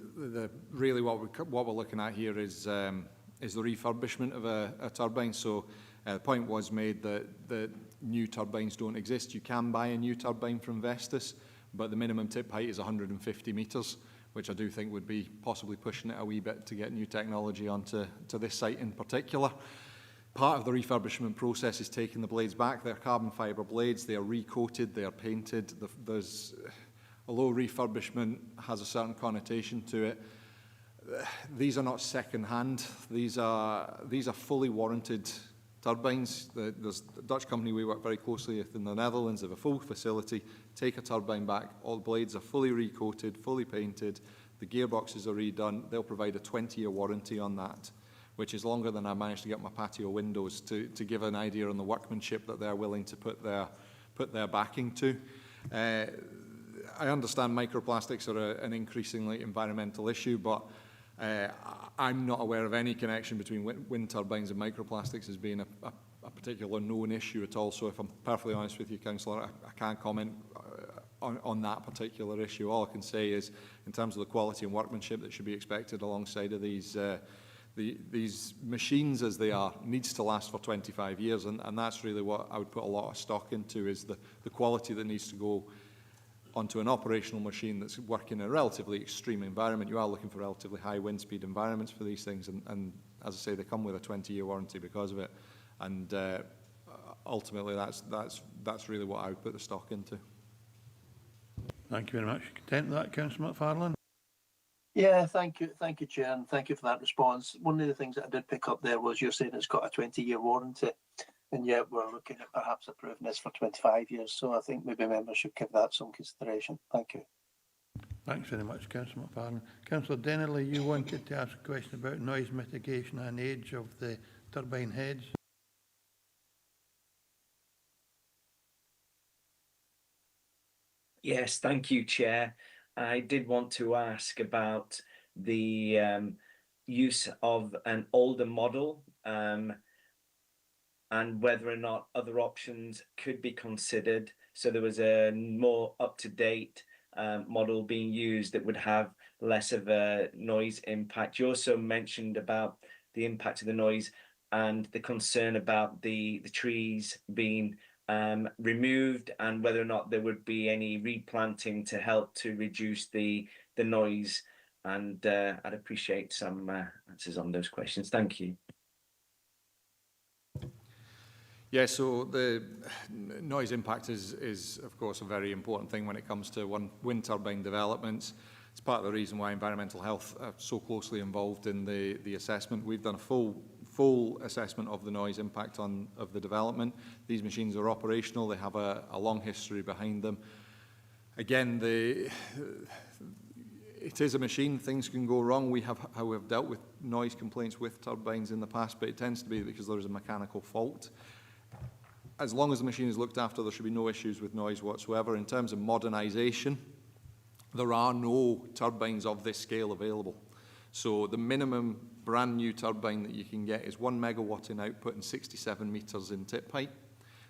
really what we're looking at here is the refurbishment of a turbine. So the point was made that new turbines don't exist. You can buy a new turbine from Vestas, but the minimum tip height is 150 metres, which I do think would be possibly pushing it a wee bit to get new technology onto this site in particular. Part of the refurbishment process is taking the blades back. They're carbon fibre blades. They are recoated. They are painted. Although refurbishment has a certain connotation to it, these are not second-hand. These are fully warranted turbines. There's a Dutch company we work very closely with in the Netherlands. They have a full facility, take a turbine back, all the blades are fully recoated, fully painted, the gearboxes are redone. They'll provide a 20-year warranty on that, which is longer than I managed to get my patio windows, to give an idea on the workmanship that they're willing to put their backing to. I understand microplastics are an increasingly environmental issue, but I'm not aware of any connection between wind turbines and microplastics as being a particular known issue at all. So if I'm perfectly honest with you, Councillor, I can't comment on that particular issue. All I can say is, in terms of the quality and workmanship that should be expected alongside of these machines as they are, needs to last for 25 years, and that's really what I would put a lot of stock into, is the quality that needs to go onto an operational machine that's working in a relatively extreme environment. You are looking for relatively high wind speed environments for these things, and as I say, they come with a 20-year warranty because of it, and ultimately that's really what I would put the stock into. Thank you very much. Content with that, Councillor McFarlane? Yeah, thank you, Chair, and thank you for that response. One of the things that I did pick up there was you're saying it's got a 20-year warranty, and yet we're looking at perhaps approving this for 25 years. So I think maybe members should give that some consideration. Thank you. Thanks very much, Councillor McFarlane. Councillor Dennerley, you wanted to ask a question about noise mitigation and age of the turbine heads. Yes, thank you, Chair. I did want to ask about the use of an older model and whether or not other options could be considered. So there was a more up-to-date model being used that would have less of a noise impact. You also mentioned about the impact of the noise and the concern about the trees being removed, and whether or not there would be any replanting to help to reduce the noise. And I'd appreciate some answers on those questions. Thank you. Yeah, so the noise impact is of course a very important thing when it comes to wind turbine developments. It's part of the reason why environmental health are so closely involved in the assessment. We've done a full assessment of the noise impact of the development. These machines are operational. They have a long history behind them. Again, it is a machine. Things can go wrong. We have dealt with noise complaints with turbines in the past, but it tends to be because there is a mechanical fault. As long as the machine is looked after, there should be no issues with noise whatsoever. In terms of modernisation, there are no turbines of this scale available. So the minimum brand new turbine that you can get is 1 megawatt in output and 67 metres in tip height.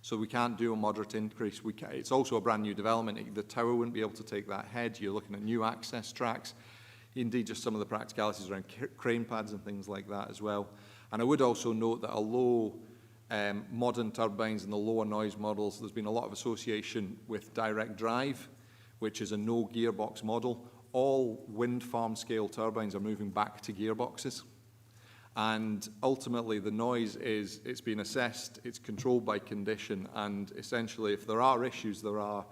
So we can't do a moderate increase. It's also a brand new development. The tower wouldn't be able to take that head. You're looking at new access tracks. Indeed, just some of the practicalities around crane pads and things like that as well. And I would also note that although modern turbines and the lower noise models, there's been a lot of association with direct drive, which is a no gearbox model. All wind farm scale turbines are moving back to gearboxes. And ultimately the noise it's been assessed, it's controlled by condition, and essentially if there are issues, there are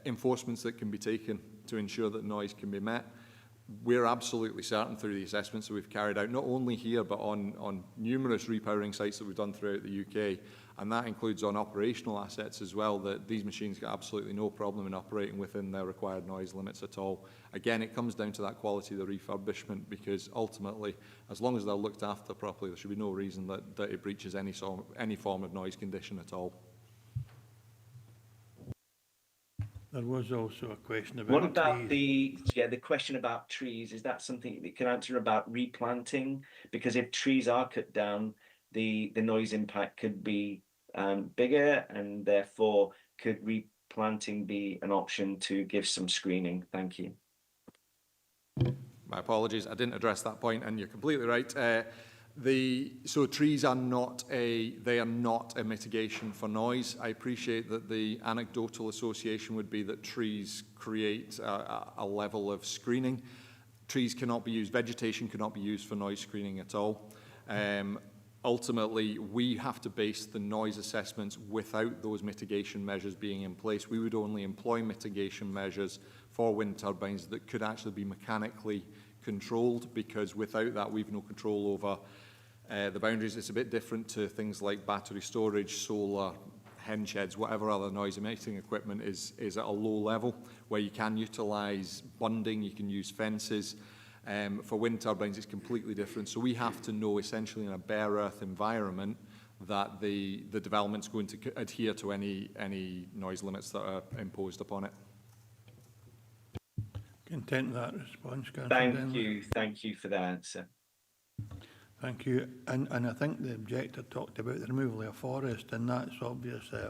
enforcements that can be taken to ensure that noise can be met. We're absolutely certain through the assessments that we've carried out, not only here, but on numerous repowering sites that we've done throughout the UK, and that includes on operational assets as well, that these machines get absolutely no problem in operating within their required noise limits at all. Again, it comes down to that quality of the refurbishment, because ultimately, as long as they're looked after properly, there should be no reason that it breaches any form of noise condition at all. There was also a question about what about the question about trees? Is that something you can answer about replanting? Because if trees are cut down, the noise impact could be bigger, and therefore could replanting be an option to give some screening? Thank you. My apologies, I didn't address that point, and you're completely right. So trees are not a mitigation for noise. I appreciate that the anecdotal association would be that trees create a level of screening. Trees cannot be used, vegetation cannot be used for noise screening at all. Ultimately, we have to base the noise assessments without those mitigation measures being in place. We would only employ mitigation measures for wind turbines that could actually be mechanically controlled, because without that, we've no control over the boundaries. It's a bit different to things like battery storage, solar, hen sheds, whatever other noise-emitting equipment is at a low level, where you can utilise bunding, you can use fences. For wind turbines, it's completely different. So we have to know, essentially, in a bare earth environment, that the development's going to adhere to any noise limits that are imposed upon it. Content with that response, Councillor Thank you for the answer. Thank you. And I think the objector talked about the removal of a forest, and that's obviously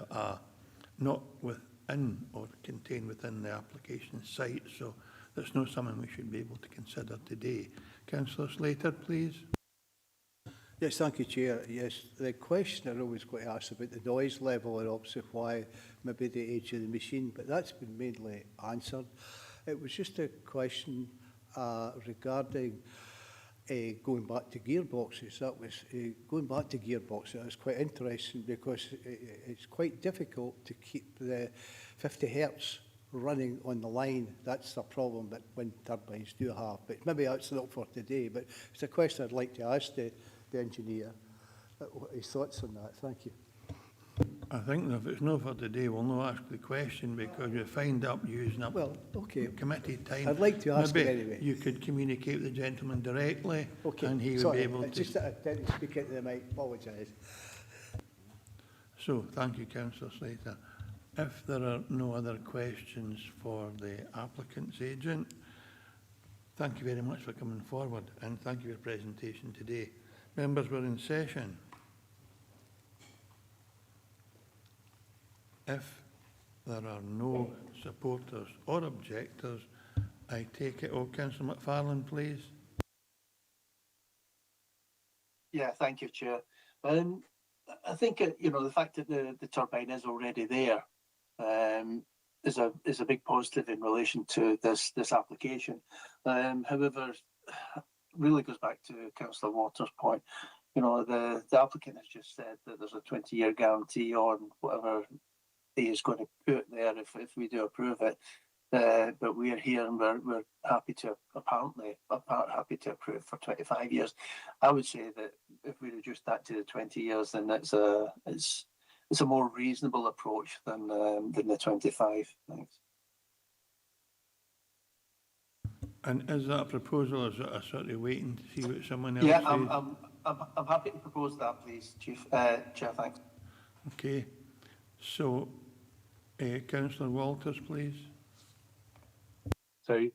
not within or contained within the application site, so that's not something we should be able to consider today. Councillor Slater, please. Yes, thank you, Chair. Yes, the question I always got to ask about the noise level and obviously why maybe the age of the machine, but that's been mainly answered. It was just a question regarding going back to gearboxes. That was going back to gearboxes. That was quite interesting because it's quite difficult to keep the 50 hertz running on the line. That's the problem that wind turbines do have. But maybe that's not for today. But it's a question I'd like to ask the engineer. His thoughts on that. Thank you. I think if it's not for today, we'll not ask the question because we find up using up committee time. I'd like to ask Maybe it anyway. You could communicate with the gentleman directly, and he would Sorry, be able to. Just that I didn't speak into the mic. Apologise. So, thank you, Councillor Slater. If there are no other questions for the applicant's agent, thank you very much for coming forward, and thank you for your presentation today. Members, we're in session. If there are no supporters or objectors, I take it. Oh, Councillor McFarlane, please. Yeah, thank you, Chair. I think the fact that the turbine is already there is a big positive in relation to this application. However, really goes back to Councillor Waters' point. The applicant has just said that there's a 20-year guarantee on whatever he is going to put there if we do approve it. But we're here and we're happy to happy to approve for 25 years. I would say that if we reduce that to the 20 years, then it's a more reasonable approach than the 25. Thanks. And is that a proposal, or is it a sort of waiting to see what someone else Yeah, says? I'm happy to propose that, please, Chief Chair. Thanks. Okay. So, Councillor Walters, please. So,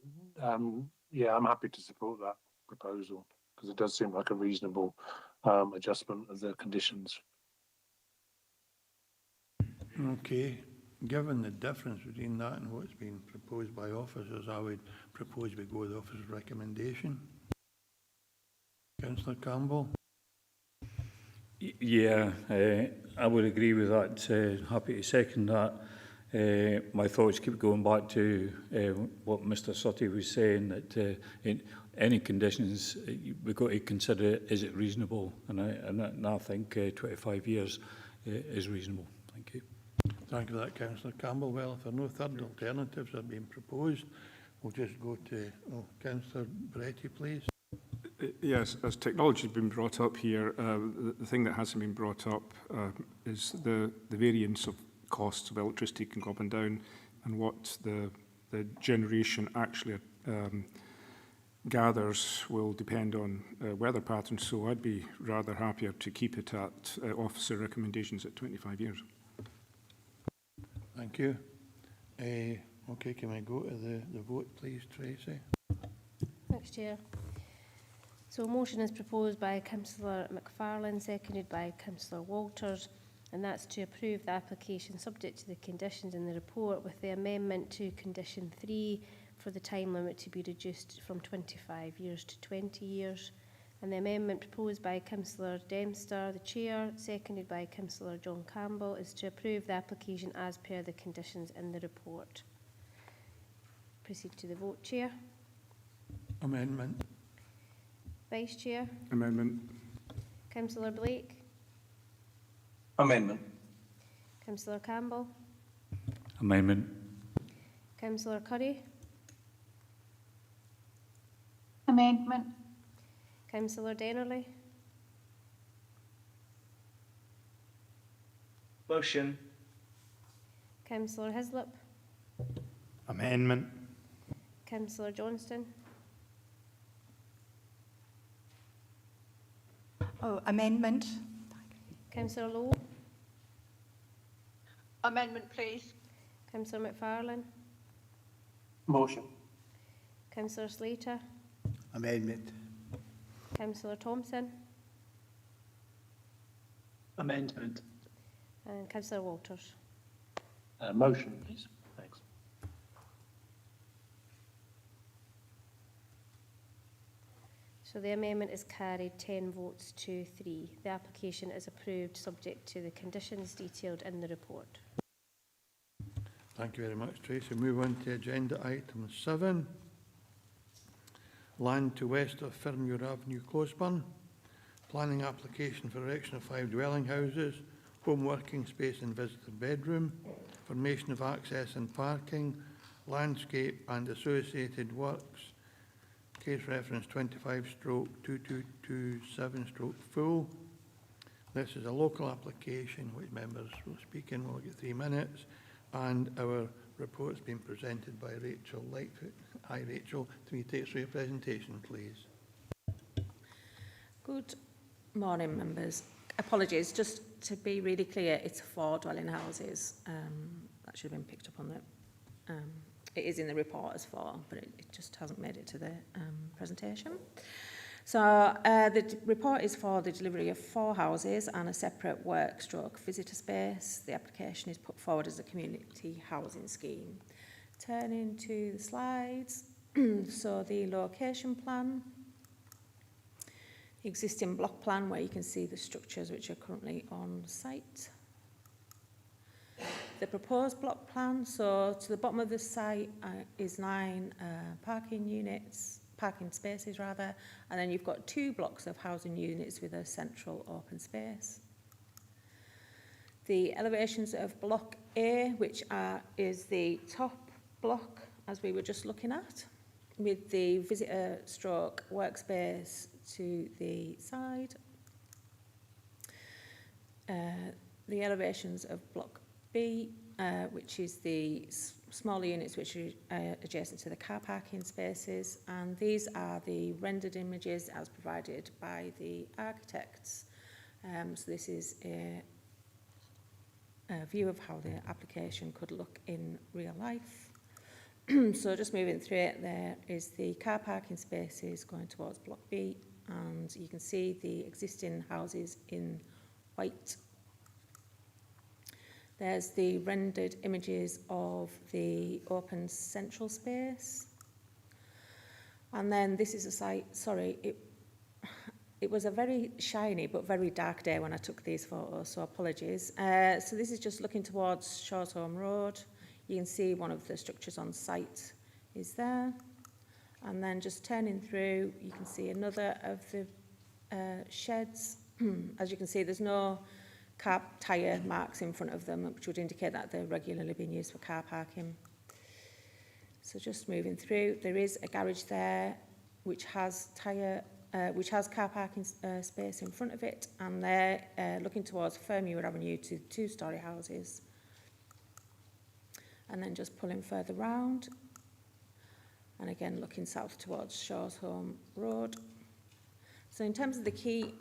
yeah, I'm happy to support that proposal because it does seem like a reasonable adjustment of the conditions. Okay. Given the difference between that and what's been proposed by officers, I would propose we go with the officer's recommendation. Councillor Campbell? Yeah, I would agree with that. Happy to second that. My thoughts keep going back to what Mr Sutty was saying, that in any conditions we've got to consider, is it reasonable? And I think 25 years is reasonable. Thank you. Thank you for that, Councillor Campbell. Well, if there are no third alternatives that are being proposed, we'll just go to Councillor Bretty, please. Yes, as technology has been brought up here, the thing that hasn't been brought up is the variance of costs of electricity can go up and down, and what the generation actually gathers will depend on weather patterns. So I'd be rather happier to keep it at officer recommendations at 25 years. Thank you. Okay, can I go to the vote, please, Tracy? Thanks, Chair. So a motion is proposed by Councillor McFarlane, seconded by Councillor Walters, and that's to approve the application subject to the conditions in the report with the amendment to condition 3 for the time limit to be reduced from 25 years to 20 years. And the amendment proposed by Councillor Dempster, the Chair, seconded by Councillor John Campbell, is to approve the application as per the conditions in the report. Proceed to the vote, Chair. Amendment. Vice Chair. Amendment. Councillor Blake. Amendment. Councillor Campbell. Amendment. Councillor Curry. Amendment. Councillor Dennerley. Motion. Councillor Hislop, Amendment. Councillor Johnston, Oh, amendment. Councillor Lowe, Amendment, please. Councillor McFarlane, Motion. Councillor Slater, Amendment. Councillor Thompson, Amendment. and Councillor Walters. Motion, please. Thanks. So the amendment is carried 10 votes to 3. The application is approved subject to the conditions detailed in the report. Thank you very much, Tracy. Move on to agenda item 7. Land to west of Firmure Avenue, Closeburn. Planning application for erection of 5 dwelling houses, home working space and visitor bedroom, formation of access and parking, landscape and associated works. Case reference 25/2227/full. This is a local application which members will speak in. We'll get 3 minutes. And our report's been presented by Rachel Lightfoot. Hi, Rachel. Can you take us through your presentation, please? Good morning, members. Apologies, just to be really clear, it's 4 dwelling houses. That should have been picked up on the... it is in the report as 4, but it just hasn't made it to the presentation. So the report is for the delivery of 4 houses and a separate work/visitor space. The application is put forward as a community housing scheme. Turning to the slides, so the location plan, existing block plan where you can see the structures which are currently on site. The proposed block plan, so to the bottom of the site is 9 parking spaces rather, and then you've got 2 blocks of housing units with a central open space. The elevations of block A, which is the top block as we were just looking at, with the visitor stroke workspace to the side. The elevations of block B, which is the smaller units which are adjacent to the car parking spaces, and these are the rendered images as provided by the architects. So this is a view of how the application could look in real life. So just moving through it, there is the car parking spaces going towards block B, and you can see the existing houses in white. There's the rendered images of the open central space. And then this is a site, sorry, it was a very shiny but very dark day when I took these photos, so apologies. So this is just looking towards Shawshome Road. You can see one of the structures on site is there. And then just turning through, you can see another of the sheds. As you can see, there's no car tyre marks in front of them, which would indicate that they're regularly being used for car parking. So just moving through, there is a garage there which has car parking space in front of it, and they're looking towards Firmure Avenue to 2-storey houses. And then just pulling further round, and again looking south towards Shawshome Road. So in terms of the key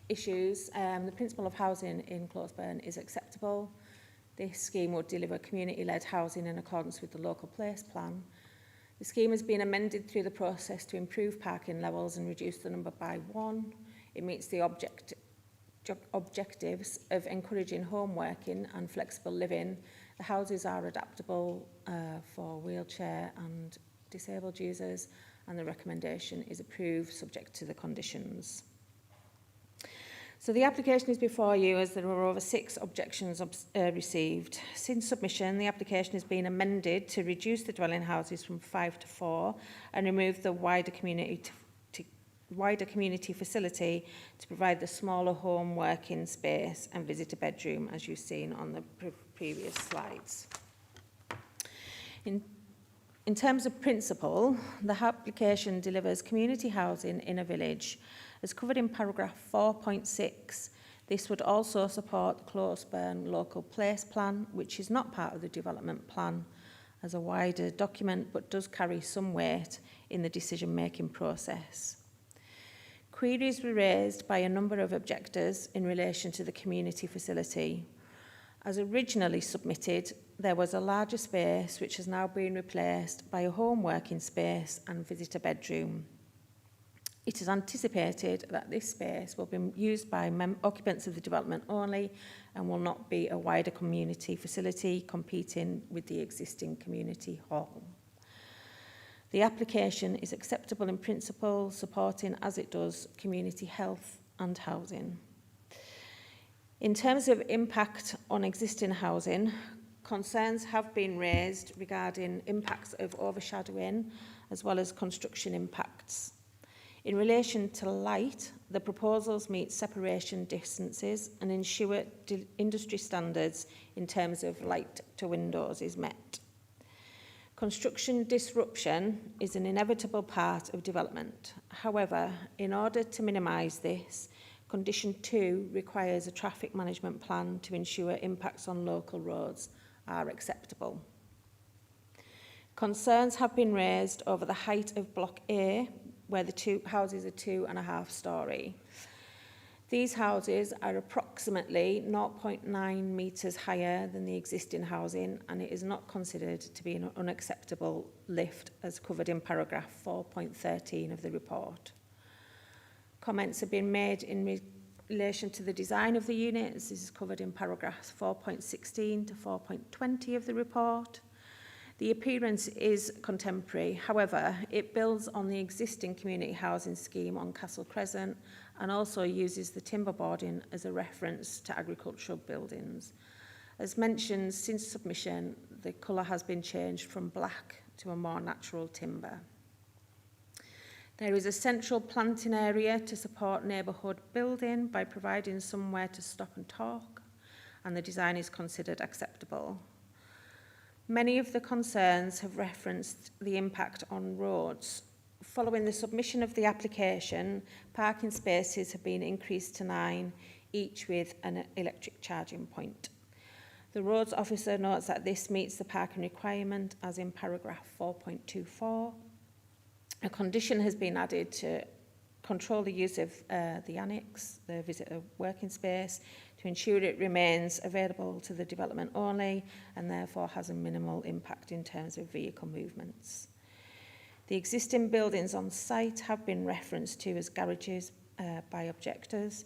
issues, the principle of housing in Closeburn is acceptable. This scheme would deliver community-led housing in accordance with the local place plan. The scheme has been amended through the process to improve parking levels and reduce the number by 1. It meets the objectives of encouraging home working and flexible living. The houses are adaptable for wheelchair and disabled users, and the recommendation is approved subject to the conditions. So the application is before you as there were over 6 objections received. Since submission, the application has been amended to reduce the dwelling houses from 5 to 4 and remove the wider community facility to provide the smaller home working space and visitor bedroom, as you've seen on the previous slides. In terms of principle, the application delivers community housing in a village. As covered in paragraph 4.6, This would also support the Close Burn Local Place Plan, which is not part of the development plan as a wider document, but does carry some weight in the decision-making process. Queries were raised by a number of objectors in relation to the community facility. As originally submitted, there was a larger space which has now been replaced by a home working space and visitor bedroom. It is anticipated that this space will be used by occupants of the development only and will not be a wider community facility competing with the existing community hall. The application is acceptable in principle, supporting, as it does, community health and housing. In terms of impact on existing housing, concerns have been raised regarding impacts of overshadowing as well as construction impacts. In relation to light, the proposals meet separation distances and ensure industry standards in terms of light to windows is met. Construction disruption is an inevitable part of development. However, in order to minimise this, Condition 2 requires a traffic management plan to ensure impacts on local roads are acceptable. Concerns have been raised over the height of Block A, where the two houses are 2.5 storey. These houses are approximately 0.9 metres higher than the existing housing, and it is not considered to be an unacceptable lift as covered in paragraph 4.13 of the report. Comments have been made in relation to the design of the units. This is covered in paragraphs 4.16 to 4.20 of the report. The appearance is contemporary. However, it builds on the existing community housing scheme on Castle Crescent and also uses the timber boarding as a reference to agricultural buildings. As mentioned, since submission, the colour has been changed from black to a more natural timber. There is a central planting area to support neighbourhood building by providing somewhere to stop and talk, and the design is considered acceptable. Many of the concerns have referenced the impact on roads. Following the submission of the application, parking spaces have been increased to 9, each with an electric charging point. The roads officer notes that this meets the parking requirement as in paragraph 4.24. A condition has been added to control the use of the annex, the visitor working space, to ensure it remains available to the development only and therefore has a minimal impact in terms of vehicle movements. The existing buildings on site have been referenced to as garages by objectors.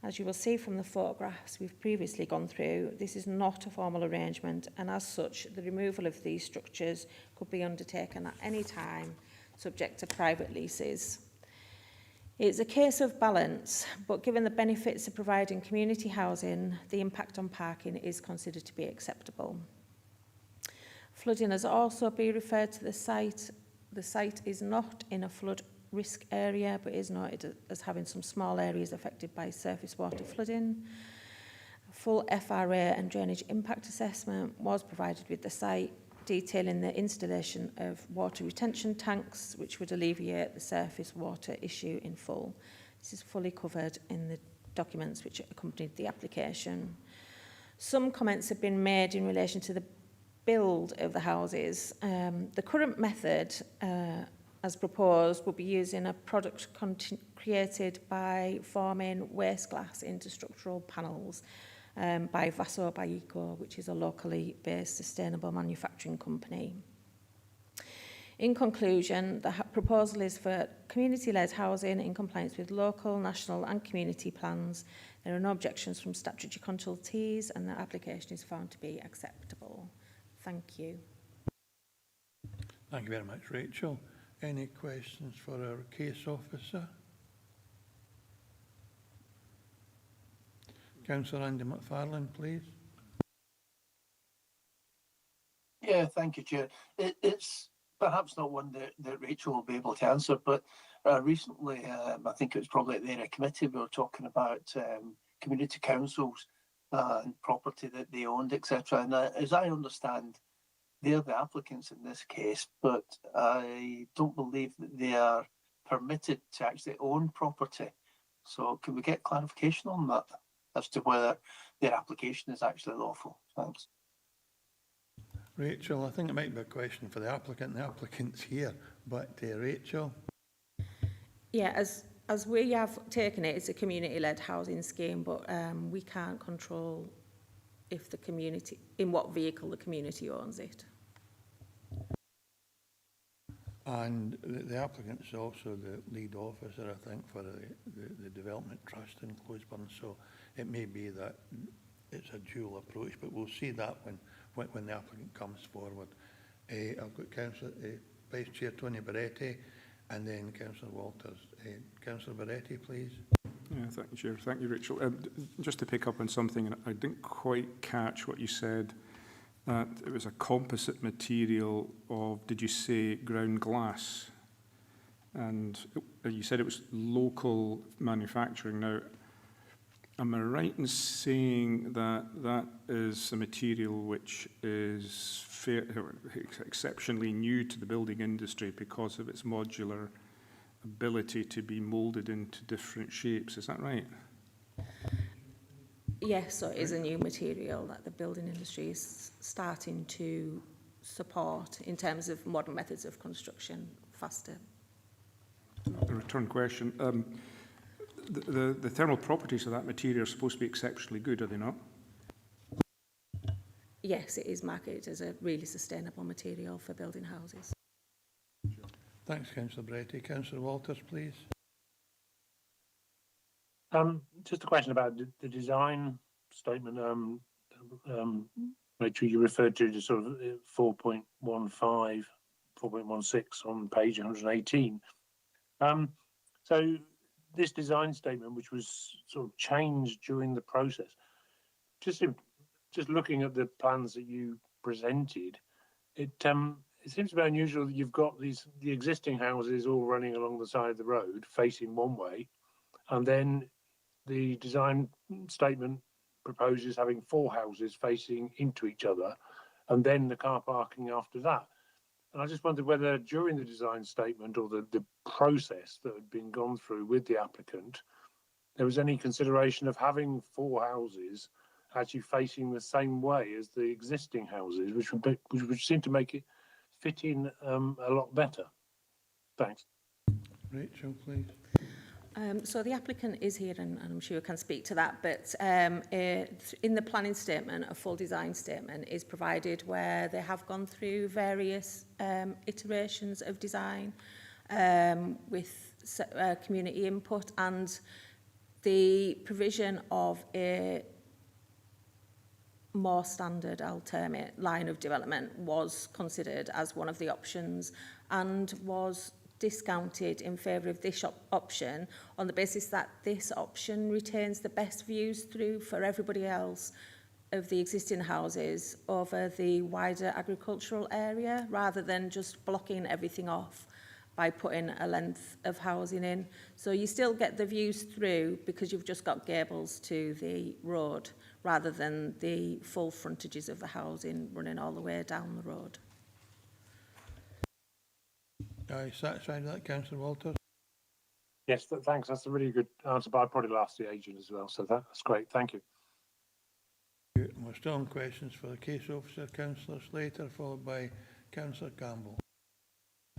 As you will see from the photographs we've previously gone through, this is not a formal arrangement, and as such, the removal of these structures could be undertaken at any time, subject to private leases. It's a case of balance, but given the benefits of providing community housing, the impact on parking is considered to be acceptable. Flooding has also been referred to the site. The site is not in a flood risk area, but is noted as having some small areas affected by surface water flooding. A full FRA and drainage impact assessment was provided with the site, detailing the installation of water retention tanks, which would alleviate the surface water issue in full. This is fully covered in the documents which accompanied the application. Some comments have been made in relation to the build of the houses. The current method, as proposed, will be using a product created by forming waste glass into structural panels by Vaso by Eco, which is a locally based sustainable manufacturing company. In conclusion, the proposal is for community-led housing in compliance with local, national and community plans. There are no objections from statutory consultees and the application is found to be acceptable. Thank you. Thank you very much, Rachel. Any questions for our case officer? Councillor Andy McFarlane, please. Yeah, thank you, Chair. It's perhaps not one that Rachel will be able to answer, but recently, I think it was probably at the area committee, we were talking about community councils and property that they owned, etc. And as I understand, they're the applicants in this case, but I don't believe that they are permitted to actually own property. So can we get clarification on that? as to whether their application is actually lawful. Thanks. Rachel, I think it might be a question for the applicant. The applicant's here, but Rachel? Yeah, as we have taken it, it's a community-led housing scheme, but we can't control if the community, in what vehicle the community owns it. And the applicant's also the lead officer, I think, for the Development Trust in Closeburn, so it may be that it's a dual approach, but we'll see that when the applicant comes forward. I've got Vice Chair Tony Barretti, and then Councillor Walters. Councillor Barretti, please. Yeah, thank you, Chair. Thank you, Rachel. Just to pick up on something, and I didn't quite catch what you said, that it was a composite material of, did you say, ground glass? And you said it was local manufacturing. Now, am I right in saying that that is a material which is exceptionally new to the building industry because of its modular ability to be moulded into different shapes? Is that right? Yes, so it is a new material that the building industry is starting to support in terms of modern methods of construction faster. A return question. The thermal properties of that material are supposed to be exceptionally good, are they not? Yes, it is marketed as a really sustainable material for building houses. Thanks, Councillor Barretti. Councillor Walters, please. Just a question about the design statement. Rachel, you referred to the sort of 4.15, 4.16 on page 118. So this design statement, which was sort of changed during the process, just looking at the plans that you presented, it seems to be unusual that you've got the existing houses all running along the side of the road facing one way, and then the design statement proposes having 4 houses facing into each other, and then the car parking after that. And I just wondered whether during the design statement or the process that had been gone through with the applicant, there was any consideration of having 4 houses actually facing the same way as the existing houses, which would seem to make it fit in a lot better. Thanks. Rachel, please. So the applicant is here and I'm sure can speak to that, but in the planning statement, a full design statement is provided where they have gone through various iterations of design with community input, and the provision of a more standard alternate line of development was considered as one of the options and was discounted in favour of this option on the basis that this option retains the best views through for everybody else of the existing houses over the wider agricultural area, rather than just blocking everything off by putting a length of housing in. So you still get the views through because you've just got gables to the road rather than the full frontages of the housing running all the way down the road. Are you satisfied with that, Councillor Walters? Yes, thanks. That's a really good answer, but I probably asked the agent as well, so that's great. Thank you. We're still on questions for the case officer, Councillor Slater, followed by Councillor Campbell.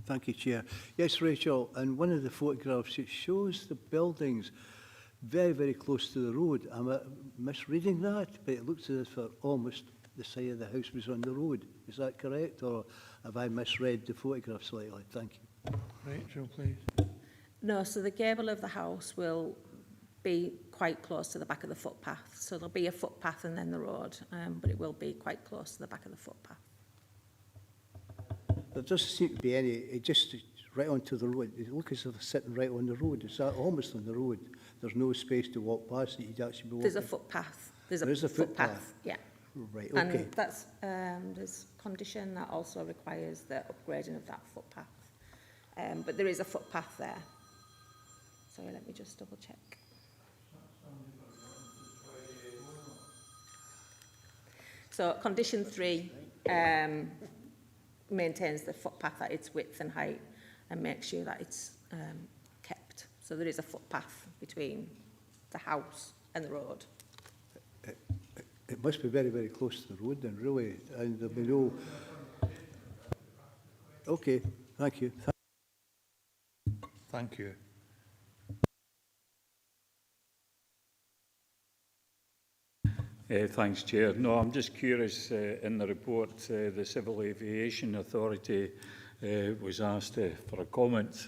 Thank you, Chair. Yes, Rachel, and one of the photographs, it shows the buildings very, very close to the road. Am I misreading that? But it looks as if almost the side of the house was on the road. Is that correct, or have I misread the photograph slightly? Thank you. Rachel, please. No, so the gable of the house will be quite close to the back of the footpath. So there'll be a footpath and then the road, but it will be quite close to the back of the footpath. There doesn't seem to be any, it just right onto the road. It looks as if it's sitting right on the road. It's almost on the road. There's no space to walk past it. You'd actually be walking. There's a footpath. There is a footpath. Yeah. Right, okay. And that's, there's condition that also requires the upgrading of that footpath. But there is a footpath there. Sorry, let me just double check. So condition 3 maintains the footpath at its width and height and makes sure that it's kept. So there is a footpath between the house and the road. It must be very, very close to the road then, really, and there'll be no... Okay, thank you. Thank you. Thanks, Chair. No, I'm just curious, in the report, the Civil Aviation Authority was asked for a comment.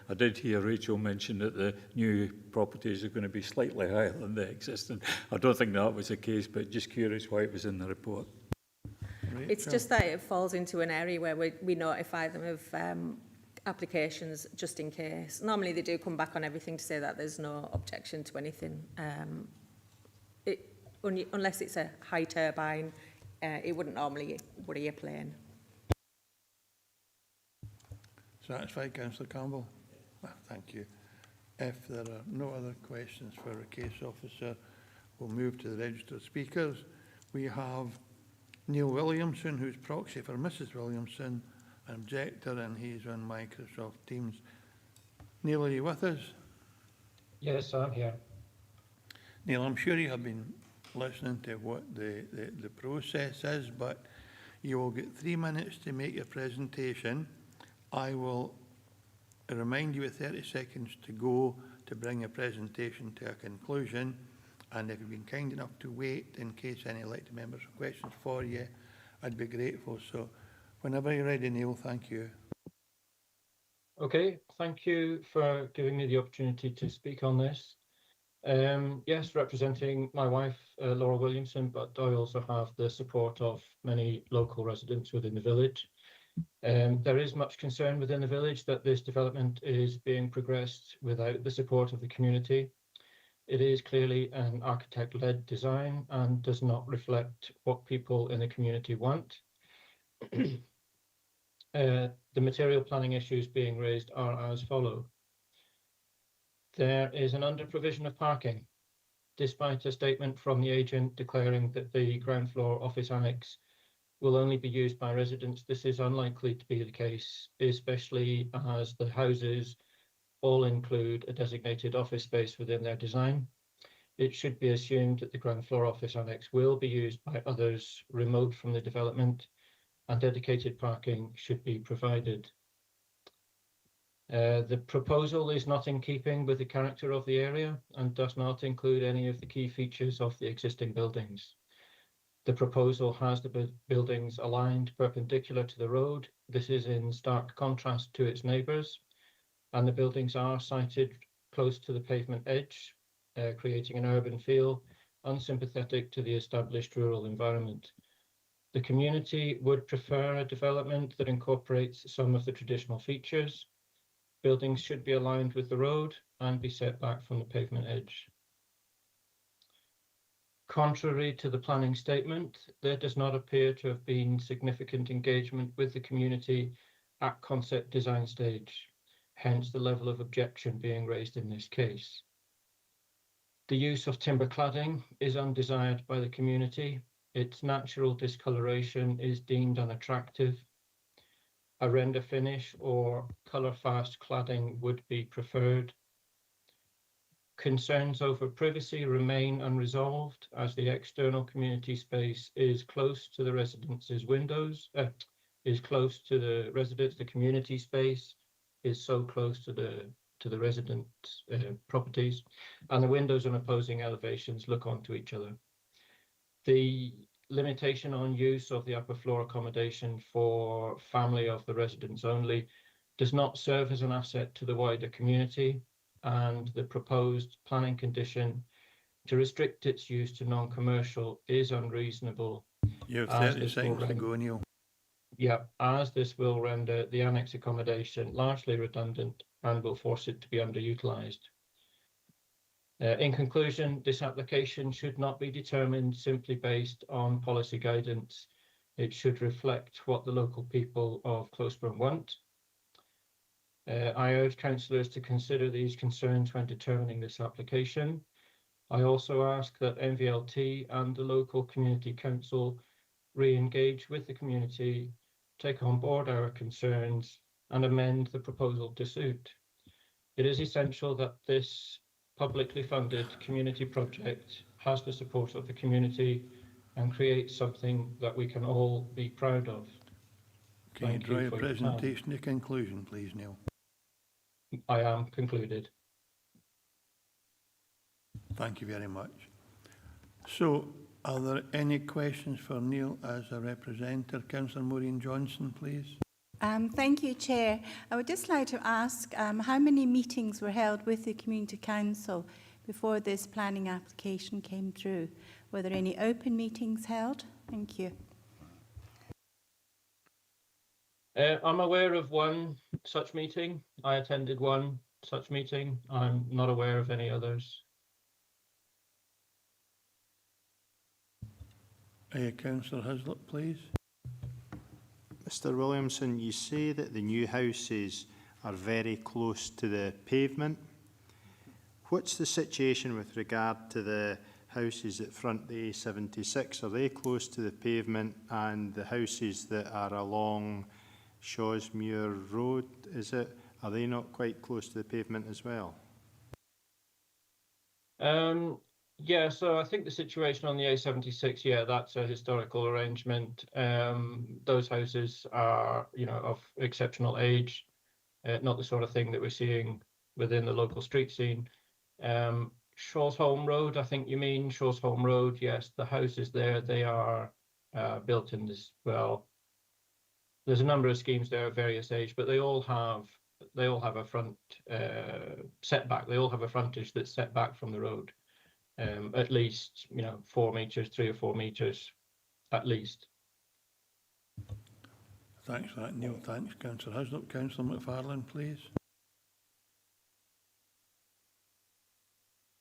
I did hear Rachel mention that the new properties are going to be slightly higher than the existing. I don't think that was the case, but just curious why it was in the report. It's just that it falls into an area where we notify them of applications just in case. Normally they do come back on everything to say that there's no objection to anything. Unless it's a high turbine, it wouldn't normally worry a plane. Satisfied, Councillor Campbell? Well, thank you. If there are no other questions for a case officer, we'll move to the registered speakers. We have Neil Williamson, who's proxy for Mrs. Williamson, an objector, and he's on Microsoft Teams. Neil, are you with us? Yes, I'm here. Neil, I'm sure you have been listening to what the process is, but you will get 3 minutes to make your presentation. I will remind you with 30 seconds to go to bring your presentation to a conclusion. And if you've been kind enough to wait in case any elected members have questions for you, I'd be grateful. So whenever you're ready, Neil, thank you. Okay, thank you for giving me the opportunity to speak on this. Yes, representing my wife, Laura Williamson, but I also have the support of many local residents within the village. There is much concern within the village that this development is being progressed without the support of the community. It is clearly an architect-led design and does not reflect what people in the community want. The material planning issues being raised are as follow. There is an under-provision of parking, despite a statement from the agent declaring that the ground floor office annex will only be used by residents. This is unlikely to be the case, especially as the houses all include a designated office space within their design. It should be assumed that the ground floor office annex will be used by others remote from the development, and dedicated parking should be provided. The proposal is not in keeping with the character of the area and does not include any of the key features of the existing buildings. The proposal has the buildings aligned perpendicular to the road. This is in stark contrast to its neighbours, and the buildings are sited close to the pavement edge, creating an urban feel unsympathetic to the established rural environment. The community would prefer a development that incorporates some of the traditional features. Buildings should be aligned with the road and be set back from the pavement edge. Contrary to the planning statement, there does not appear to have been significant engagement with the community at concept design stage, hence the level of objection being raised in this case. The use of timber cladding is undesired by the community. Its natural discoloration is deemed unattractive. A render finish or colour-fast cladding would be preferred. Concerns over privacy remain unresolved as the external community space is close to the residents' windows, is close to the residents. The community space is so close to the resident properties, and the windows on opposing elevations look onto each other. The limitation on use of the upper floor accommodation for family of the residents only does not serve as an asset to the wider community, and the proposed planning condition to restrict its use to non-commercial is unreasonable. You have 30 seconds to go, Neil. Yeah, as this will render the annex accommodation largely redundant and will force it to be underutilised. In conclusion, this application should not be determined simply based on policy guidance. It should reflect what the local people of Closeburn want. I urge councillors to consider these concerns when determining this application. I also ask that MVLT and the local community council re-engage with the community, take on board our concerns and amend the proposal to suit. It is essential that this publicly funded community project has the support of the community and create something that we can all be proud of. Can you Thank draw you your for your time. presentation to conclusion, please, Neil? I am concluded. Thank you very much. So, are there any questions for Neil as a representative? Councillor Maureen Johnson, please. Thank you, Chair. I would just like to ask how many meetings were held with the Community Council before this planning application came through? Were there any open meetings held? Thank you. I'm aware of one such meeting. I attended one such meeting. I'm not aware of any others. Councillor Hislop, please. Mr Williamson, you say that the new houses are very close to the pavement. What's the situation with regard to the houses that front the A76? Are they close to the pavement, and the houses that are along Shawsmuir Road, are they not quite close to the pavement as well? Yeah, so I think the situation on the A76, yeah, that's a historical arrangement. Those houses are, you know, of exceptional age, not the sort of thing that we're seeing within the local street scene. Shawsholme Road, I think you mean, Shawsholme Road, yes, the houses there, they are built in this, well, there's a number of schemes there of various age, but they all have a front setback. They all have a frontage that's set back from the road. At least, you know, 4 meters, 3 or 4 meters, at least. Thanks for that, Neil. Thanks, Councillor Hislop. Councillor McFarlane, please.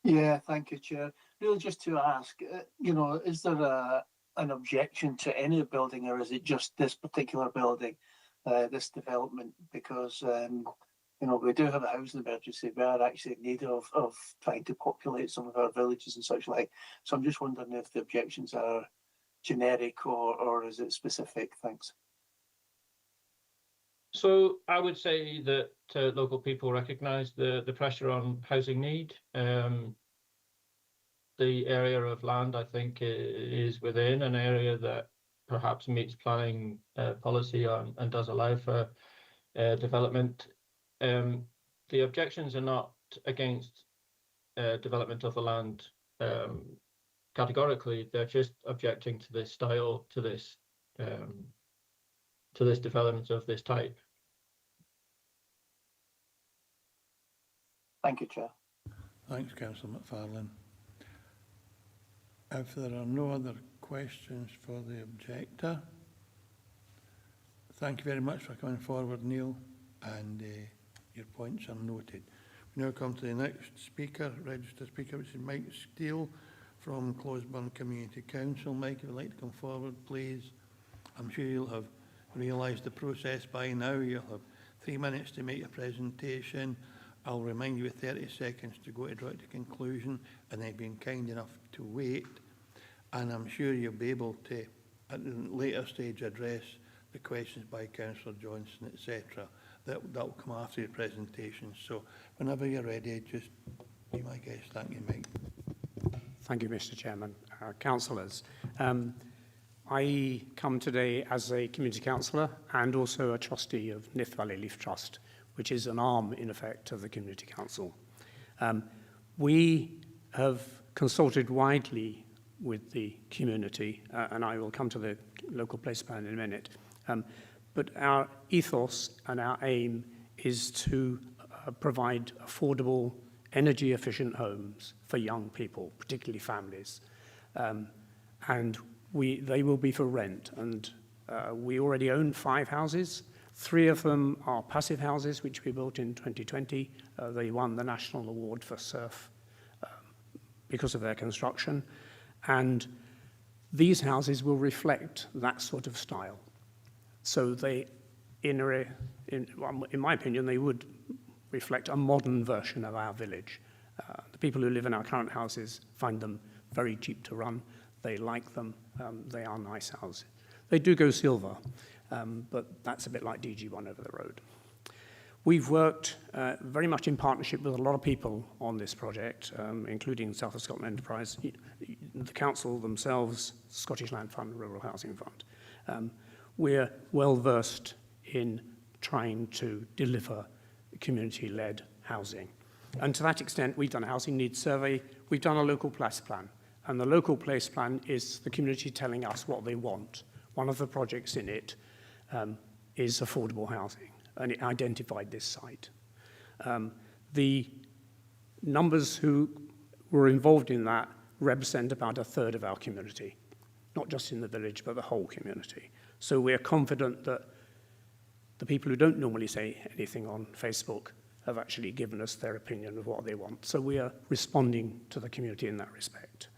Yeah, thank you, Chair. Really, just to ask, you know, is there an objection to any building, or is it just this particular building, this development? Because you know, we do have a housing emergency. We are actually in need of trying to populate some of our villages and such like. So I'm just wondering if the objections are generic or is it specific? Thanks. So I would say that local people recognise the pressure on housing need. The area of land, I think, is within an area that perhaps meets planning policy and does allow for development. The objections are not against development of the land categorically. They're just objecting to this style, to this development of this type. Thank you, Chair. Thanks, Councillor McFarlane. If there are no other questions for the objector, thank you very much for coming forward, Neil, and your points are noted. We now come to the next speaker, registered speaker, which is Mike Steele from Closeburn Community Council. Mike, if you'd like to come forward, please. I'm sure you'll have realised the process by now. You'll have 3 minutes to make your presentation. I'll remind you with 30 seconds to go to draw it to conclusion, and they've been kind enough to wait. And I'm sure you'll be able to, at a later stage, address the questions by Councillor Johnson, etc. That will come after your presentation. So whenever you're ready, just be my guest. Thank you, Mike. Thank you, Mr. Chairman. Councillors, I come today as a community councillor and also a trustee of Nith Valley Leaf Trust, which is an arm, in effect, of the Community Council. We have consulted widely with the community, and I will come to the local place plan in a minute. But our ethos and our aim is to provide affordable, energy-efficient homes for young people, particularly families. And they will be for rent. And we already own 5 houses. 3 of them are passive houses, which we built in 2020. They won the National Award for SURF because of their construction. And these houses will reflect that sort of style. So they, in my opinion, they would reflect a modern version of our village. The people who live in our current houses find them very cheap to run. They like them. They are nice houses. They do go silver, but that's a bit like DG1 over the road. We've worked very much in partnership with a lot of people on this project, including South of Scotland Enterprise, the council themselves, Scottish Land Fund, Rural Housing Fund. We're well versed in trying to deliver community-led housing. And to that extent, we've done a housing needs survey, we've done a local place plan. And the local place plan is the community telling us what they want. One of the projects in it is affordable housing, and it identified this site. The numbers who were involved in that represent about a third of our community, not just in the village, but the whole community. So we're confident that the people who don't normally say anything on Facebook have actually given us their opinion of what they want. So we are responding to the community in that respect.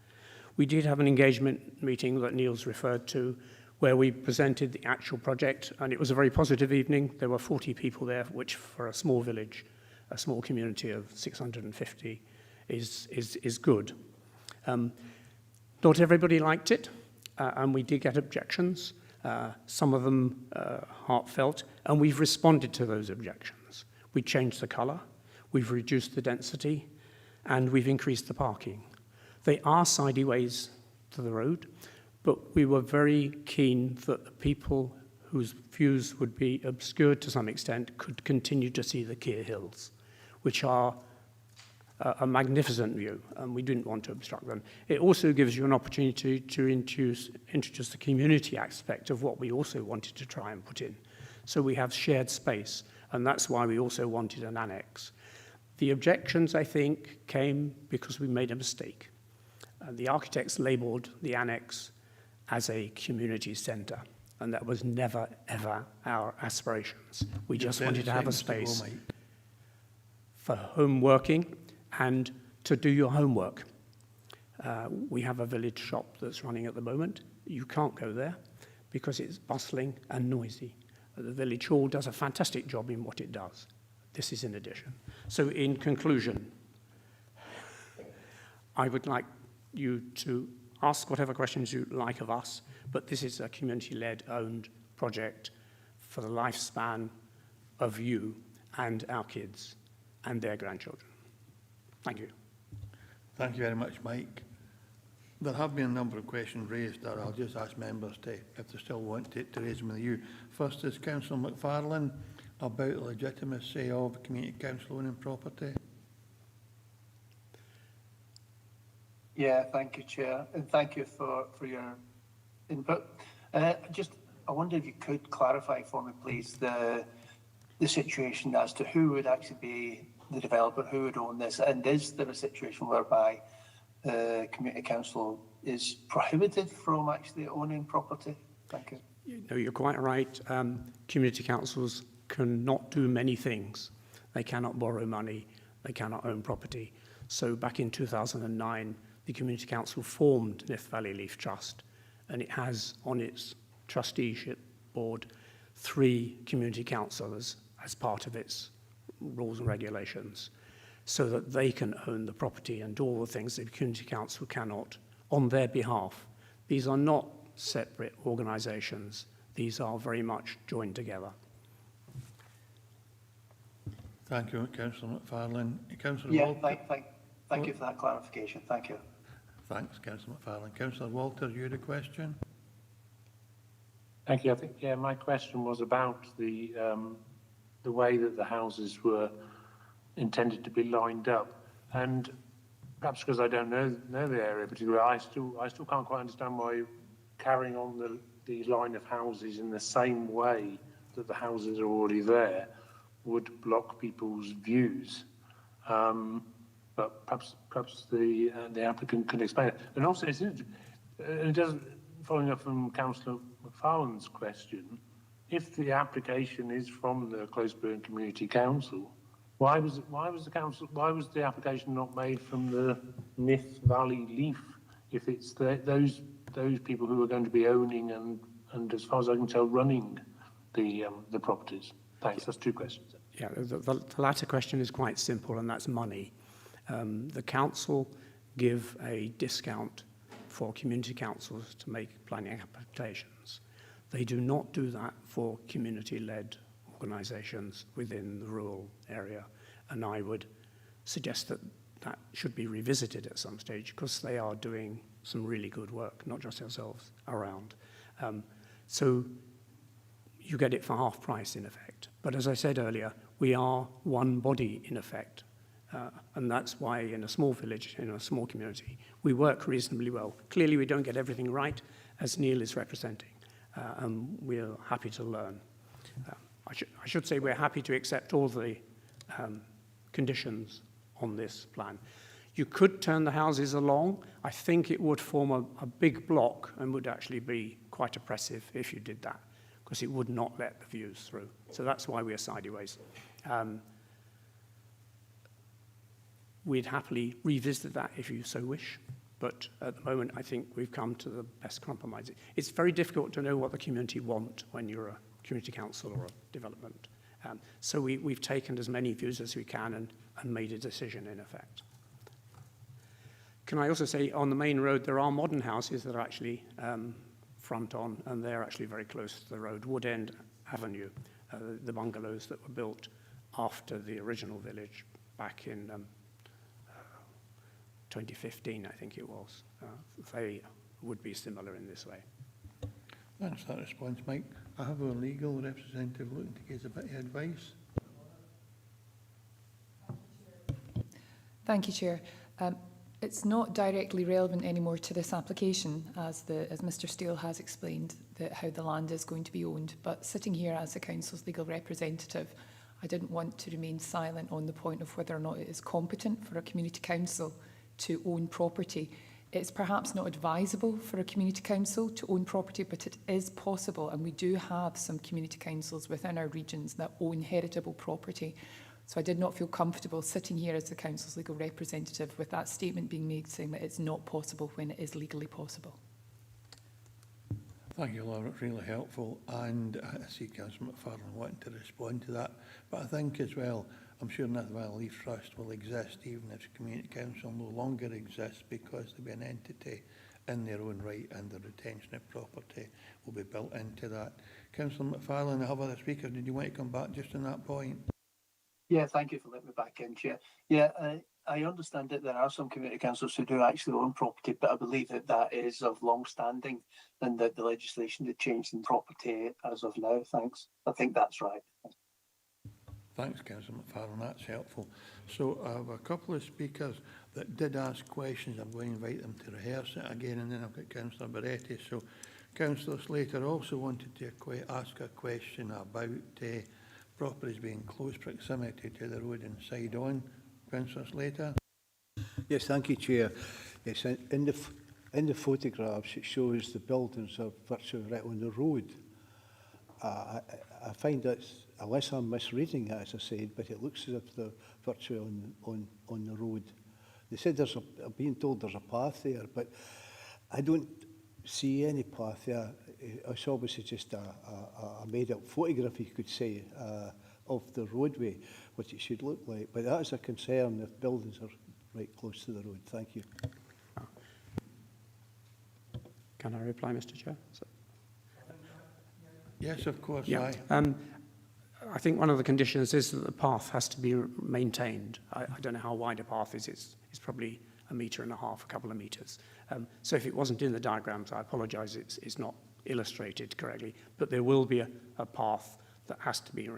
We did have an engagement meeting that Neil's referred to, where we presented the actual project, and it was a very positive evening. There were 40 people there, which for a small village, a small community of 650 is good. Not everybody liked it, and we did get objections, some of them heartfelt, and we've responded to those objections. We changed the colour, we've reduced the density, and we've increased the parking. They are sideways to the road, but we were very keen that the people whose views would be obscured to some extent could continue to see the Keir Hills, which are a magnificent view, and we didn't want to obstruct them. It also gives you an opportunity to introduce the community aspect of what we also wanted to try and put in. So we have shared space, and that's why we also wanted an annex. The objections, I think, came because we made a mistake. The architects labelled the annex as a community centre, and that was never, ever our aspirations. We just wanted to have a space for home working and to do your homework. We have a village shop that's running at the moment. You can't go there because it's bustling and noisy. The village hall does a fantastic job in what it does. This is in addition. So in conclusion, I would like you to ask whatever questions you like of us, but this is a community-led owned project for the lifespan of you and our kids and their grandchildren. Thank you. Thank you very much, Mike. There have been a number of questions raised that I'll just ask members to, if they still want to raise them with you. First is Councillor McFarlane about the legitimacy of community council owning property. Yeah, thank you, Chair, and thank you for your input. I wonder if you could clarify for me, please, the situation as to who would actually be the developer, who would own this, and is there a situation whereby the community council is prohibited from actually owning property? Thank you. No, you're quite right. Community councils cannot do many things. They cannot borrow money. They cannot own property. So back in 2009, the Community Council formed Nith Valley Leaf Trust, and it has on its trusteeship board 3 community councillors as part of its rules and regulations, so that they can own the property and do all the things the Community Council cannot on their behalf. These are not separate organisations. These are very much joined together. Thank you, Councillor McFarlane. Councillor Yeah, Walter. thank you for that clarification. Thank you. Thanks, Councillor McFarlane. Councillor Walter, you had a question? Thank you. I think, yeah, my question was about the way that the houses were intended to be lined up, and perhaps because I don't know the area particularly, I still can't quite understand why carrying on the line of houses in the same way that the houses are already there would block people's views. But perhaps the applicant can explain it. And also, it doesn't, following up from Councillor McFarlane's question, if the application is from the Closeburn Community Council, why was the application not made from the Nith Valley Leaf? If it's those people who are going to be owning and as far as I can tell, running the properties. Thanks. That's 2 questions. Yeah, the latter question is quite simple, and that's money. The council give a discount for community councils to make planning applications. They do not do that for community-led organisations within the rural area. And I would suggest that that should be revisited at some stage, because they are doing some really good work, not just ourselves, around. So you get it for half price, in effect. But as I said earlier, we are one body, in effect. And that's why in a small village, in a small community, we work reasonably well. Clearly, we don't get everything right, as Neil is representing, and we're happy to learn. I should say we're happy to accept all the conditions on this plan. You could turn the houses along. I think it would form a big block and would actually be quite oppressive if you did that, because it would not let the views through. So that's why we're sideways. We'd happily revisit that if you so wish, but at the moment I think we've come to the best compromise. It's very difficult to know what the community want when you're a community council or a development. So we've taken as many views as we can and made a decision in effect. Can I also say on the main road there are modern houses that are actually front on, and they're actually very close to the road. Wood End Avenue, the bungalows that were built after the original village back in 2015, I think it was. They would be similar in this way. Thanks for that response, Mike. I have a legal representative looking to give us a bit of advice. Thank you, Chair. It's not directly relevant anymore to this application, as Mr Steele has explained, how the land is going to be owned. But sitting here as the Council's legal representative, I didn't want to remain silent on the point of whether or not it is competent for a community council to own property. It's perhaps not advisable for a community council to own property, but it is possible, and we do have some community councils within our regions that own heritable property. So I did not feel comfortable sitting here as the council's legal representative with that statement being made saying that it's not possible when it is legally possible. Thank you, Laura. It's really helpful. And I see Councillor McFarlane wanting to respond to that. But I think as well, I'm sure North Valley Leaf Trust will exist even if the Community Council no longer exists, because there'll be an entity in their own right and the retention of property will be built into that. Councillor McFarlane, I have other speakers. Did you want to come back just on that point? Yeah, thank you for letting me back in, Chair. Yeah, I understand that there are some community councils who do actually own property, but I believe that that is of long standing and that the legislation that changed in property as of now. Thanks. I think that's right. Thanks, Councillor McFarlane. That's helpful. So I have a couple of speakers that did ask questions. I'm going to invite them to rehearse it again, and then I've got Councillor Baretti. So Councillor Slater also wanted to ask a question about properties being close proximity to the road and side on. Councillor Slater. Yes, thank you, Chair. Yes, in the photographs it shows the buildings are virtually right on the road. I find that, unless I'm misreading it, as I said, but it looks as if they're virtually on the road. They said I'm being told there's a path there, but I don't see any path there. It's obviously just a made-up photograph, you could say, of the roadway, what it should look like. But that is a concern if buildings are right close to the road. Thank you. Can I reply, Mr Chair? Yes, of course. Yeah. I think one of the conditions is that the path has to be maintained. I don't know how wide a path is. It's probably 1.5 meters, a couple of meters. So if it wasn't in the diagrams, I apologise, it's not illustrated correctly, but there will be a path that has to be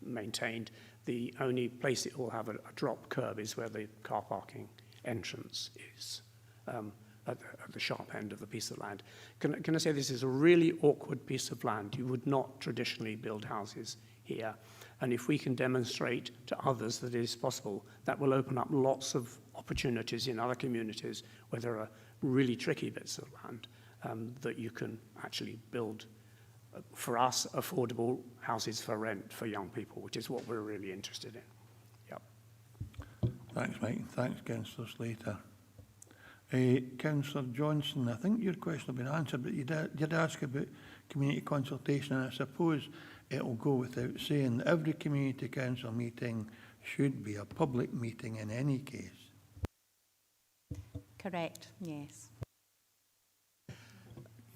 maintained. The only place it will have a drop curb is where the car parking entrance is, at the sharp end of the piece of land. Can I say this is a really awkward piece of land? You would not traditionally build houses here. And if we can demonstrate to others that it is possible, that will open up lots of opportunities in other communities where there are really tricky bits of land that you can actually build, for us, affordable houses for rent for young people, which is what we're really interested in. Yep. Thanks, Mike. Thanks, Councillor Slater. Councillor Johnson, I think your question has been answered, but you did ask about community consultation, and I suppose it will go without saying that every community council meeting should be a public meeting in any case. Correct, yes.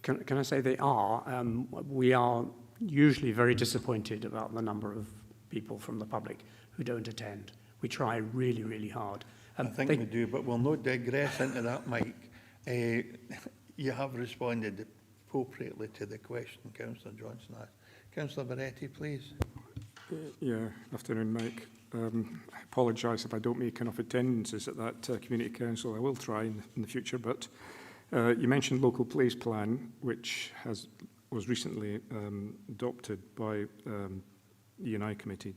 Can I say they are? We are usually very disappointed about the number of people from the public who don't attend. We try really, really hard. I think we do, but we'll not digress into that, Mike. You have responded appropriately to the question Councillor Johnson asked. Councillor Baretti, please. Yeah, afternoon, Mike. I apologise if I don't make enough attendances at that community council. I will try in the future, but you mentioned local place plan, which was recently adopted by E&I committee,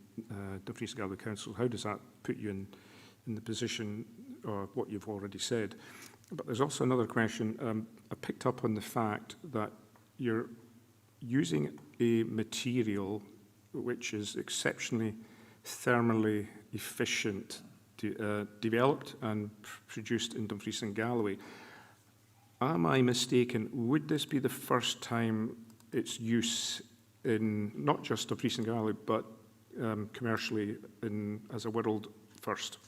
Dumfries and Galloway Council. How does that put you in the position or what you've already said? But there's also another question. I picked up on the fact that you're using a material which is exceptionally thermally efficient, developed and produced in Dumfries and Galloway. Am I mistaken? Would this be the first time its use in not just Dumfries and Galloway, but commercially as a world first?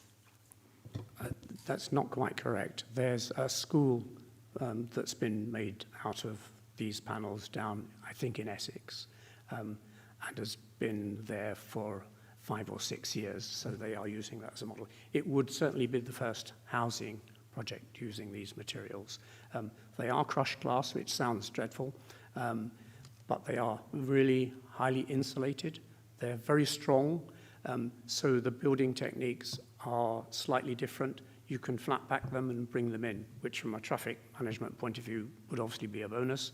That's not quite correct. There's a school that's been made out of these panels down, I think, in Essex, and has been there for 5 or 6 years, so they are using that as a model. It would certainly be the first housing project using these materials. They are crushed glass, which sounds dreadful, but they are really highly insulated. They're very strong, so the building techniques are slightly different. You can flat pack them and bring them in, which from a traffic management point of view would obviously be a bonus.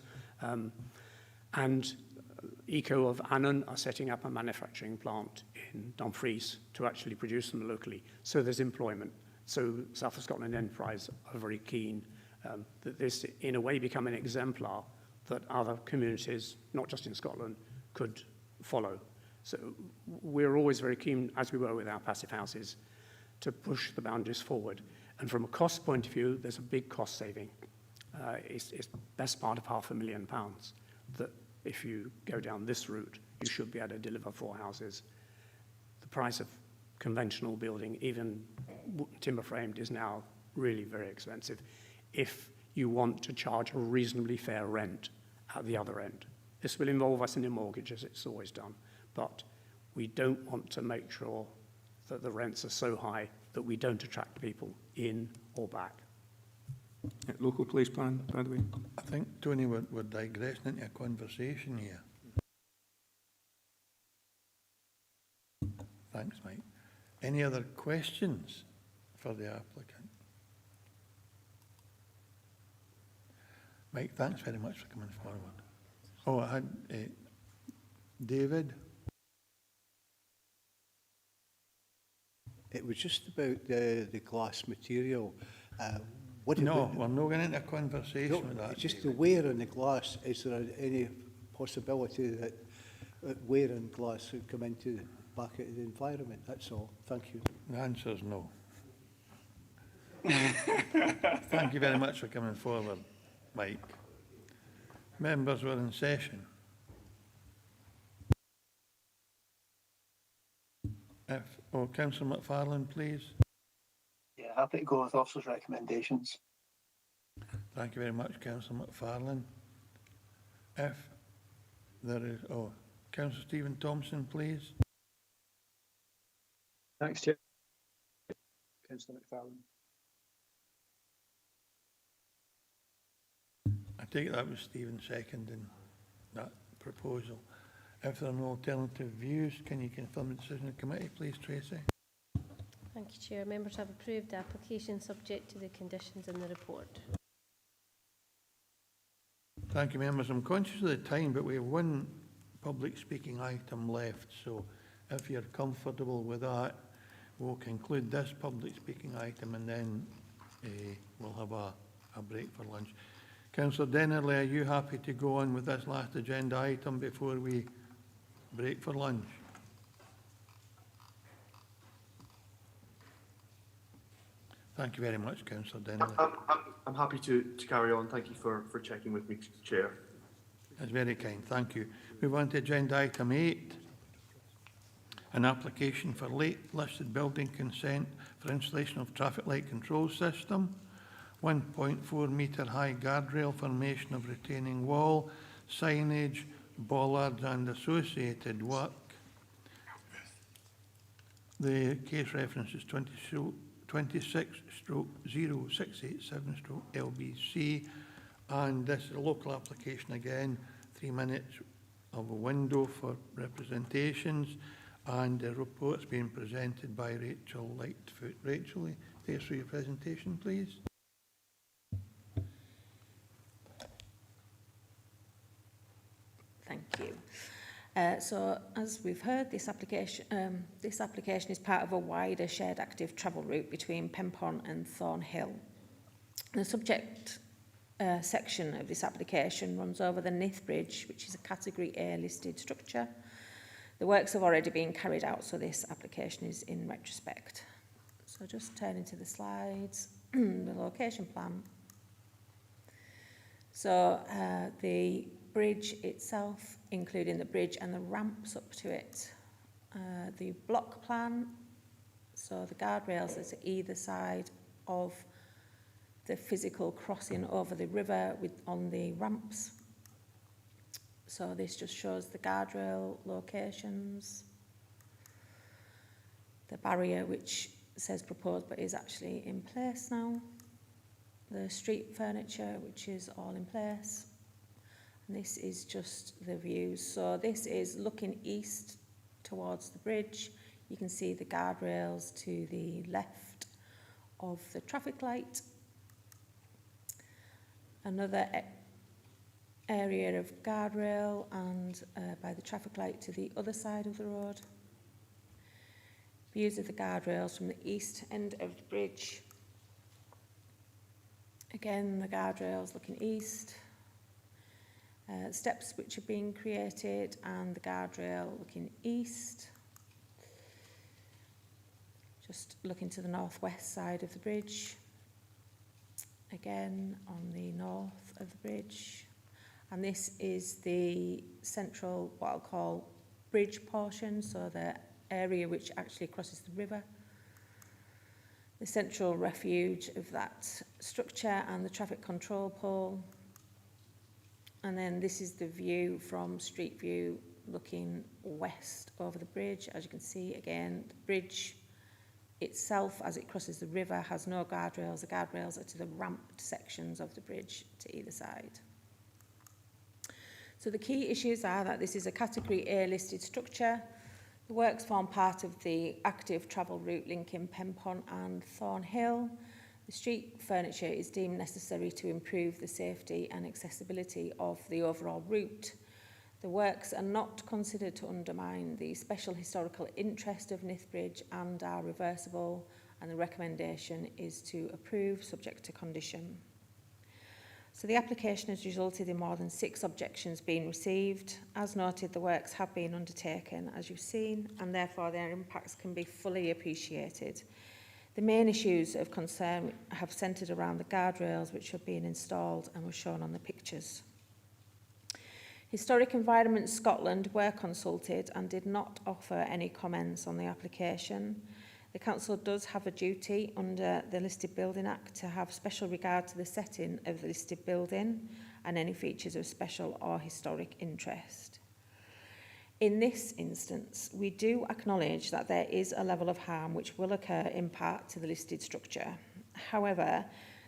And ECO of Annan are setting up a manufacturing plant in Dumfries to actually produce them locally. So there's employment. So South of Scotland Enterprise are very keen that this, in a way, become an exemplar that other communities, not just in Scotland, could follow. So we're always very keen, as we were with our passive houses, to push the boundaries forward. And from a cost point of view, there's a big cost saving. It's best part of £500,000 that if you go down this route, you should be able to deliver 4 houses. The price of conventional building, even timber framed, is now really very expensive if you want to charge a reasonably fair rent at the other end. This will involve us in a mortgage, as it's always done, but we don't want to make sure that the rents are so high that we don't attract people in or back. Local place plan, by the way. I think, Tony, we're digressing into a conversation here. Thanks, Mike. Any other questions for the applicant? Mike, thanks very much for coming forward. Oh, I had David. It was just about the glass material. We're not going into a conversation with that. It's just the wear on the glass. Is there any possibility that wear on glass would come into back into the environment? That's all. Thank you. The answer is no. Thank you very much for coming forward, Mike. Members, we're in session. Councillor McFarlane, please. Yeah, happy to go with officers' recommendations. Thank you very much, Councillor McFarlane. If there is, Councillor Stephen Thompson, please. Thanks, Chair. Councillor McFarlane. I take it that was Stephen seconding that proposal. If there are no alternative views, can you confirm the decision of the committee, please, Tracy? Thank you, Chair. Members have approved the application subject to the conditions in the report. Thank you, members. I'm conscious of the time, but we have one public speaking item left, so if you're comfortable with that, we'll conclude this public speaking item and then we'll have a break for lunch. Councillor Dennerley, are you happy to go on with this last agenda item before we break for lunch? Thank you very much, Councillor Dennerley. I'm happy to carry on. Thank you for checking with me, Chair. That's very kind. Thank you. Move on to agenda item 8. An application for late listed building consent for installation of traffic light control system. 1.4 metre high guardrail formation of retaining wall, signage, bollards and associated work. The case reference is 26/0687/LBC, and this is a local application again, 3 minutes of a window for representations, and the report's being presented by Rachel Lightfoot. Rachel, take us through your presentation, please. Thank you. So, as we've heard, this application is part of a wider shared active travel route between Pempon and Thornhill. The subject section of this application runs over the Nith Bridge, which is a Category A listed structure. The works have already been carried out, so this application is in retrospect. So just turning to the slides, the location plan. So the bridge itself, including the bridge and the ramps up to it. The block plan, so the guardrails at either side of the physical crossing over the river on the ramps. So this just shows the guardrail locations, the barrier which says proposed but is actually in place now, the street furniture which is all in place. And this is just the views. So this is looking east towards the bridge. You can see the guardrails to the left of the traffic light. Another area of guardrail and by the traffic light to the other side of the road. Views of the guardrails from the east end of the bridge. Again, the guardrails looking east. Steps which are being created and the guardrail looking east. Just looking to the northwest side of the bridge. Again on the north of the bridge. And this is the central, what I'll call bridge portion, so the area which actually crosses the river. The central refuge of that structure and the traffic control pole. And then this is the view from Street View looking west over the bridge. As you can see, again, the bridge itself, as it crosses the river, has no guardrails. The guardrails are to the ramped sections of the bridge to either side. So the key issues are that this is a Category A listed structure. The works form part of the active travel route linking Pempon and Thornhill. The street furniture is deemed necessary to improve the safety and accessibility of the overall route. The works are not considered to undermine the special historical interest of Nith Bridge and are reversible, and the recommendation is to approve subject to condition. So the application has resulted in more than 6 objections being received. As noted, the works have been undertaken, as you've seen, and therefore their impacts can be fully appreciated. The main issues of concern have centred around the guardrails which are being installed and were shown on the pictures. Historic Environment Scotland were consulted and did not offer any comments on the application. The Council does have a duty under the Listed Building Act to have special regard to the setting of the listed building and any features of special or historic interest. In this instance, we do acknowledge that there is a level of harm which will occur in part to the listed structure. However,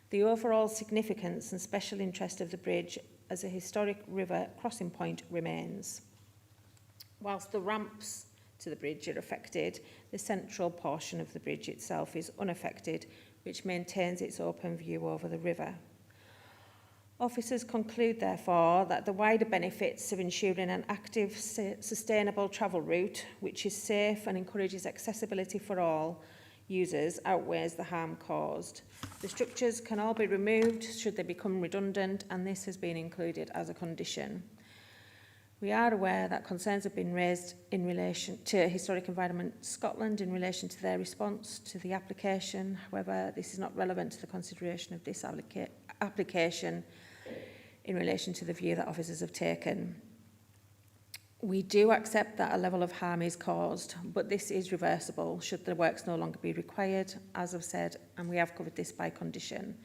the overall significance and special interest of the bridge as a historic river crossing point remains. Whilst the ramps to the bridge are affected, the central portion of the bridge itself is unaffected, which maintains its open view over the river. Officers conclude, therefore, that the wider benefits of ensuring an active, sustainable travel route, which is safe and encourages accessibility for all users, outweighs the harm caused. The structures can all be removed should they become redundant, and this has been included as a condition. We are aware that concerns have been raised in relation to Historic Environment Scotland in relation to their response to the application. However, this is not relevant to the consideration of this application in relation to the view that officers have taken. We do accept that a level of harm is caused, but this is reversible should the works no longer be required, as I've said, and we have covered this by condition.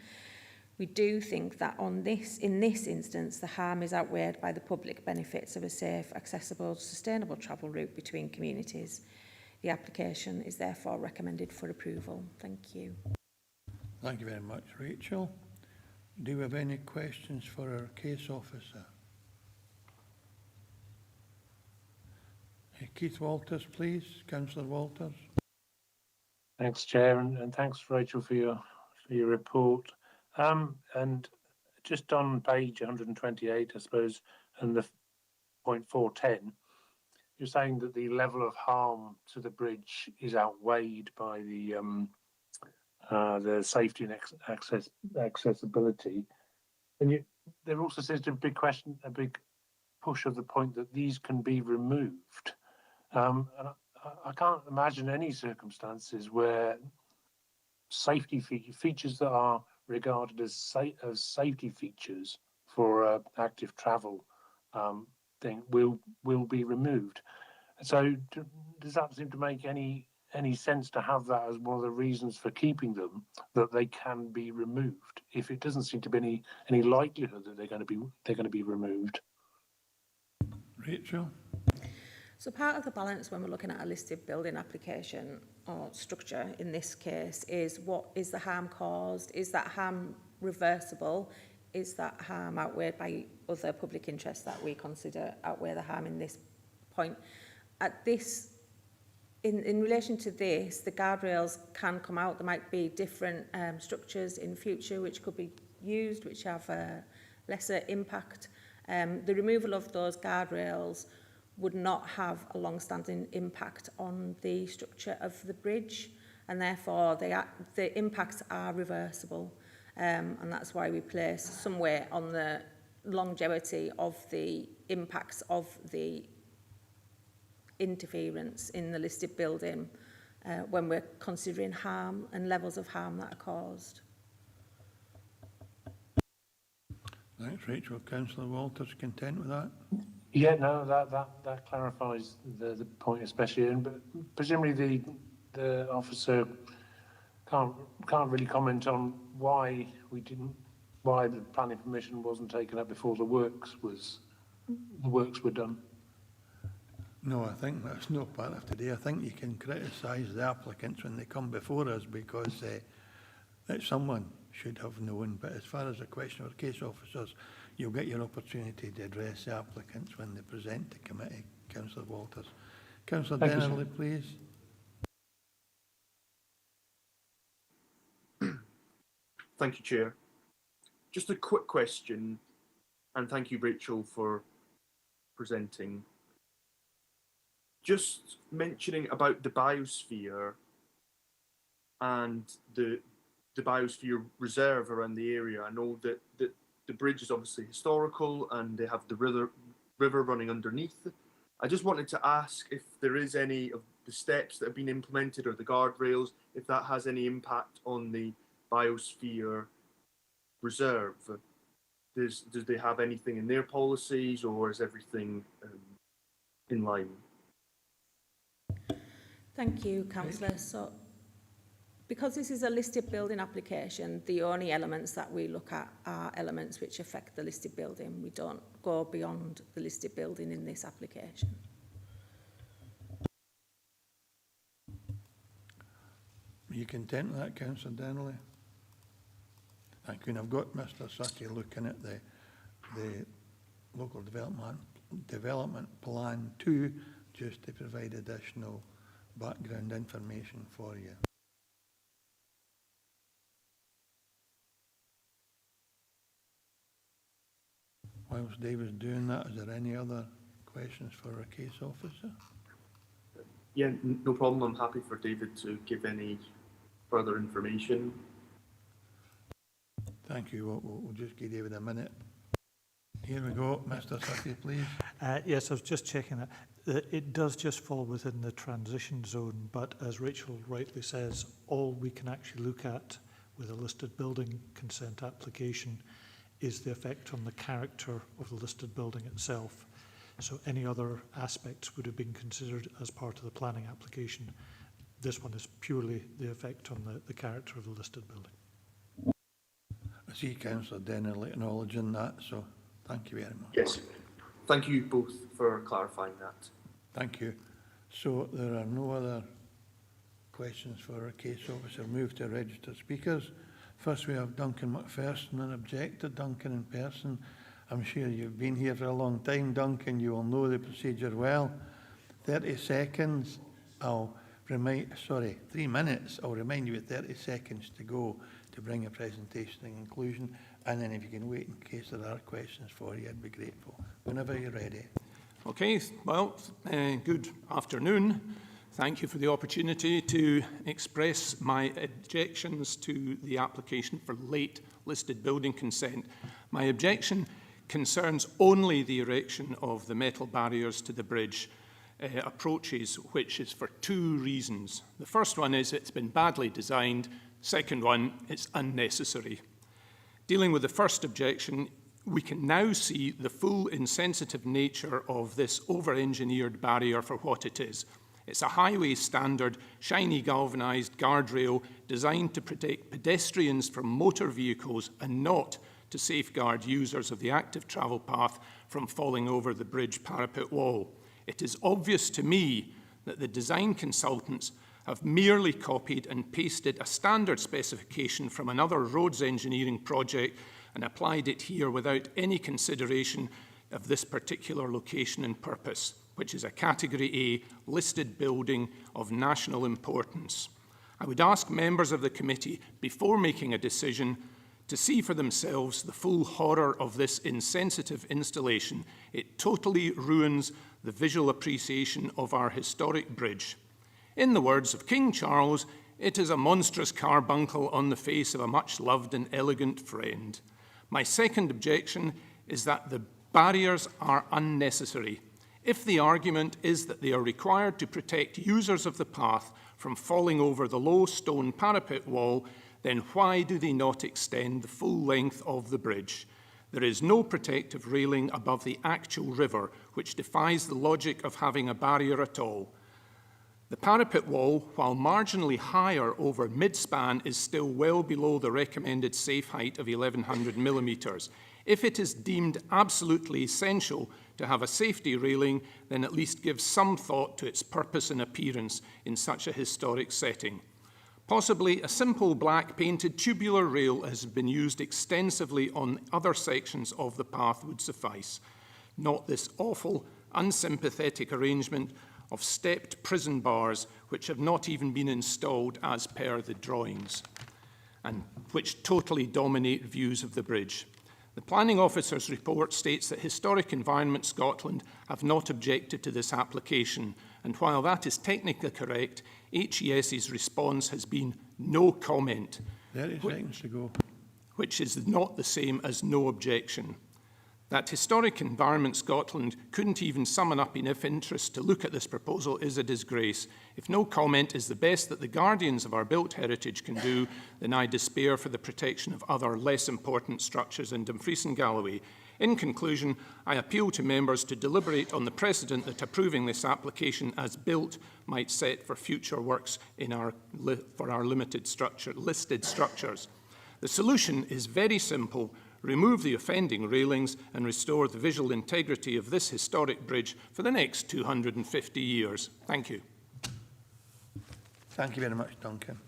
We do think that in this instance, the harm is outweighed by the public benefits of a safe, accessible, sustainable travel route between communities. The application is therefore recommended for approval. Thank you. Thank you very much, Rachel. Do we have any questions for our case officer? Keith Walters, please. Councillor Walters. Thanks, Chair, and thanks, Rachel, for your report. And just on page 128, I suppose, and the point 410, you're saying that the level of harm to the bridge is outweighed by the safety and accessibility. And there also seems to be a big push of the point that these can be removed. And I can't imagine any circumstances where safety features that are regarded as safety features for active travel thing will be removed. So does that seem to make any sense to have that as one of the reasons for keeping them, that they can be removed, if it doesn't seem to be any likelihood that they're going to be removed? Rachel. So part of the balance when we're looking at a listed building application or structure in this case is, what is the harm caused? Is that harm reversible? Is that harm outweighed by other public interests that we consider outweigh the harm in this point? At this, in relation to this, the guardrails can come out. There might be different structures in future which could be used, which have a lesser impact. The removal of those guardrails would not have a long-standing impact on the structure of the bridge, and therefore the impacts are reversible, and that's why we place somewhere on the longevity of the impacts of the interference in the listed building when we're considering harm and levels of harm that are caused. Thanks, Rachel. Councillor Walters, content with that? Yeah, no, that clarifies the point especially, but presumably the officer can't really comment on why the planning permission wasn't taken up before the works were done. No, I think that's no part of today. I think you can criticise the applicants when they come before us because that someone should have known. But as far as the question of case officers, you'll get your opportunity to address the applicants when they present to committee. Councillor Walters. Councillor Dennerley, please. Thank you, Chair. Just a quick question, and thank you, Rachel, for presenting. Just mentioning about the biosphere and the biosphere reserve around the area. I know that the bridge is obviously historical and they have the river running underneath. I just wanted to ask if there is any of the steps that have been implemented or the guardrails, if that has any impact on the biosphere reserve. Does they have anything in their policies, or is everything in line? Thank you, Councillor. So, because this is a listed building application, the only elements that we look at are elements which affect the listed building. We don't go beyond the listed building in this application. Are you content with that, Councillor Dennerley? Thank you. And I've got Mr. Sutty looking at the local development plan 2, just to provide additional background information for you. Whilst David's doing that, is there any other questions for our case officer? Yeah, no problem. I'm happy for David to give any further information. Thank you. We'll just give David a minute. Here we go. Mr. Sutty, please. Yes, I was just checking that. It does just fall within the transition zone, but as Rachel rightly says, all we can actually look at with a listed building consent application is the effect on the character of the listed building itself. So any other aspects would have been considered as part of the planning application. This one is purely the effect on the character of the listed building. I see Councillor Dennell acknowledging that, so thank you very much. Yes. Thank you both for clarifying that. Thank you. So there are no other questions for our case officer. Move to registered speakers. First we have Duncan McPherson, an objector. Duncan in person. I'm sure you've been here for a long time, Duncan. You will know the procedure well. 30 seconds. 3 minutes. I'll remind you with 30 seconds to go to bring a presentation to conclusion. And then if you can wait in case there are questions for you, I'd be grateful. Whenever you're ready. Okay, well, good afternoon. Thank you for the opportunity to express my objections to the application for late listed building consent. My objection concerns only the erection of the metal barriers to the bridge approaches, which is for 2 reasons. The first one is it's been badly designed. Second one, it's unnecessary. Dealing with the first objection, we can now see the full insensitive nature of this over-engineered barrier for what it is. It's a highway standard, shiny galvanised guardrail designed to protect pedestrians from motor vehicles and not to safeguard users of the active travel path from falling over the bridge parapet wall. It is obvious to me that the design consultants have merely copied and pasted a standard specification from another roads engineering project and applied it here without any consideration of this particular location and purpose, which is a Category A listed building of national importance. I would ask members of the committee, before making a decision, to see for themselves the full horror of this insensitive installation. It totally ruins the visual appreciation of our historic bridge. In the words of King Charles, it is a monstrous carbuncle on the face of a much-loved and elegant friend. My second objection is that the barriers are unnecessary. If the argument is that they are required to protect users of the path from falling over the low stone parapet wall, then why do they not extend the full length of the bridge? There is no protective railing above the actual river, which defies the logic of having a barrier at all. The parapet wall, while marginally higher over mid-span, is still well below the recommended safe height of 1100 millimetres. If it is deemed absolutely essential to have a safety railing, then at least give some thought to its purpose and appearance in such a historic setting. Possibly a simple black painted tubular rail has been used extensively on other sections of the path would suffice. Not this awful, unsympathetic arrangement of stepped prison bars which have not even been installed as per the drawings and which totally dominate views of the bridge. The Planning Officer's report states that Historic Environment Scotland have not objected to this application, and while that is technically correct, HES's response has been no comment, 30 seconds to go. which is not the same as no objection. That Historic Environment Scotland couldn't even summon up enough interest to look at this proposal is a disgrace. If no comment is the best that the guardians of our built heritage can do, then I despair for the protection of other less important structures in Dumfries and Galloway. In conclusion, I appeal to members to deliberate on the precedent that approving this application as built might set for future works in our listed structures. The solution is very simple. Remove the offending railings and restore the visual integrity of this historic bridge for the next 250 years. Thank you. Thank you very much, Duncan.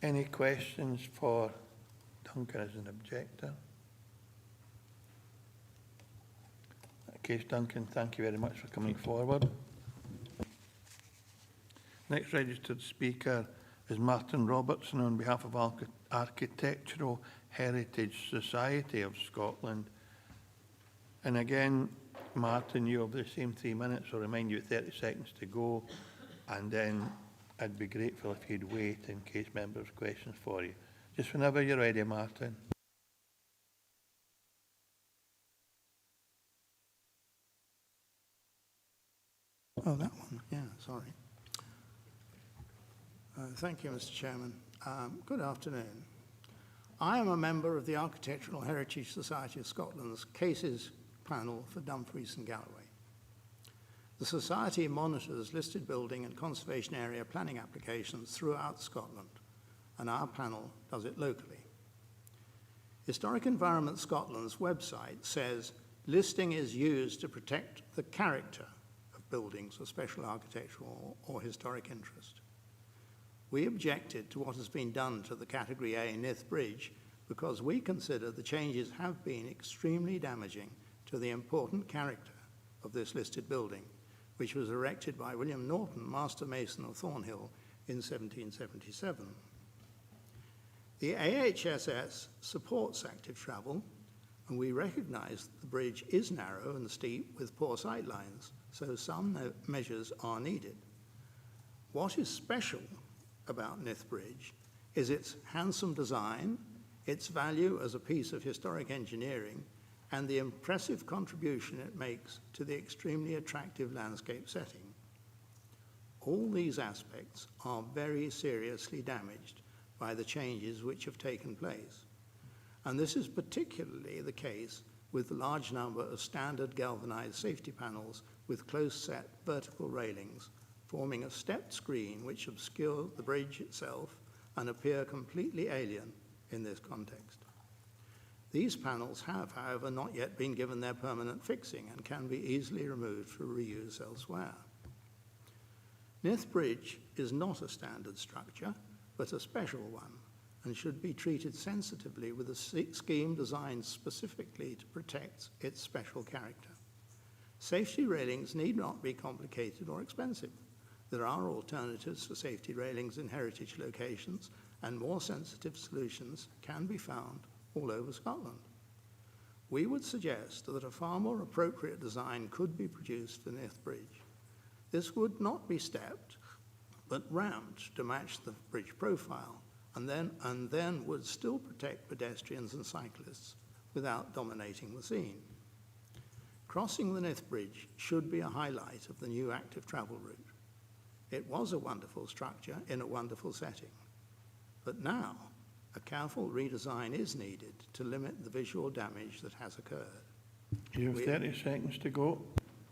Any questions for Duncan as an objector? In that case, Duncan, thank you very much for coming forward. Next registered speaker is Martin Robertson on behalf of Architectural Heritage Society of Scotland. And again, Martin, you have the same 3 minutes. I'll remind you 30 seconds to go, and then I'd be grateful if you'd wait in case members have questions for you. Just whenever you're ready, Martin. Oh, that one. Yeah, sorry. Thank you, Mr. Chairman. Good afternoon. I am a member of the Architectural Heritage Society of Scotland's Cases panel for Dumfries and Galloway. The Society monitors listed building and conservation area planning applications throughout Scotland, and our panel does it locally. Historic Environment Scotland's website says listing is used to protect the character of buildings of special architectural or historic interest. We objected to what has been done to the Category A Nith Bridge because we consider the changes have been extremely damaging to the important character of this listed building, which was erected by William Norton, Master Mason of Thornhill, in 1777. The AHSS supports active travel, and we recognise that the bridge is narrow and steep with poor sight lines, so some measures are needed. What is special about Nith Bridge is its handsome design, its value as a piece of historic engineering, and the impressive contribution it makes to the extremely attractive landscape setting. All these aspects are very seriously damaged by the changes which have taken place. And this is particularly the case with the large number of standard galvanized safety panels with close-set vertical railings, forming a stepped screen which obscure the bridge itself and appear completely alien in this context. These panels have, however, not yet been given their permanent fixing and can be easily removed for reuse elsewhere. Nith Bridge is not a standard structure, but a special one, and should be treated sensitively with a scheme designed specifically to protect its special character. Safety railings need not be complicated or expensive. There are alternatives for safety railings in heritage locations, and more sensitive solutions can be found all over Scotland. We would suggest that a far more appropriate design could be produced for Nith Bridge. This would not be stepped, but ramped to match the bridge profile, and then would still protect pedestrians and cyclists without dominating the scene. Crossing the Nith Bridge should be a highlight of the new active travel route. It was a wonderful structure in a wonderful setting, but now a careful redesign is needed to limit the visual damage that has occurred. You have 30 seconds to go.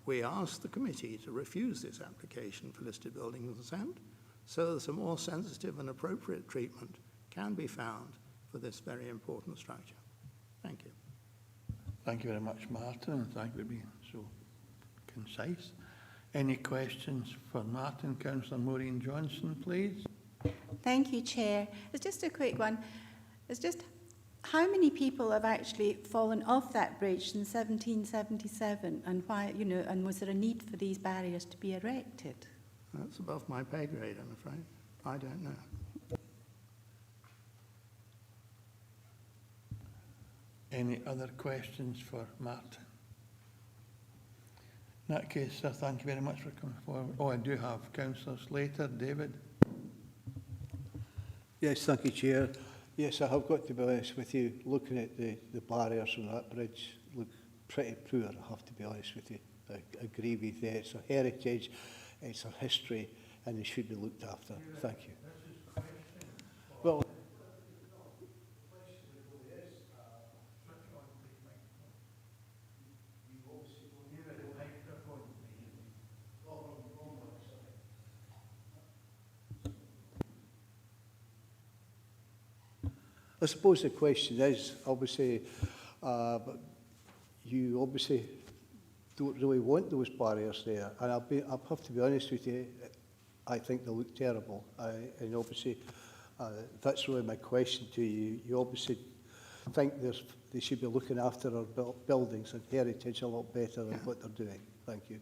We asked the committee to refuse this application for listed building consent so that a more sensitive and appropriate treatment can be found for this very important structure. Thank you. Thank you very much, Martin, and thank you for being so concise. Any questions for Martin? Councillor Maureen Johnson, please. Thank you, Chair. It's just a quick one. It's just how many people have actually fallen off that bridge in 1777, and why, you know, and was there a need for these barriers to be erected? That's above my pay grade, I'm afraid. I don't know. Any other questions for Martin? In that case, sir, thank you very much for coming forward. Oh, I do have Councillor Slater. David? Yes, thank you, Chair. Yes, I have got to be honest with you, looking at the barriers on that bridge look pretty poor, I have to be honest with you. I agree with you. It's a heritage, it's a history, and it should be looked after. Thank you. Well, I suppose the question is, obviously, you obviously don't really want those barriers there. And I'll have to be honest with you, I think they look terrible. And obviously, that's really my question to you. You obviously think they should be looking after our buildings and heritage a lot better than what they're doing. Thank you.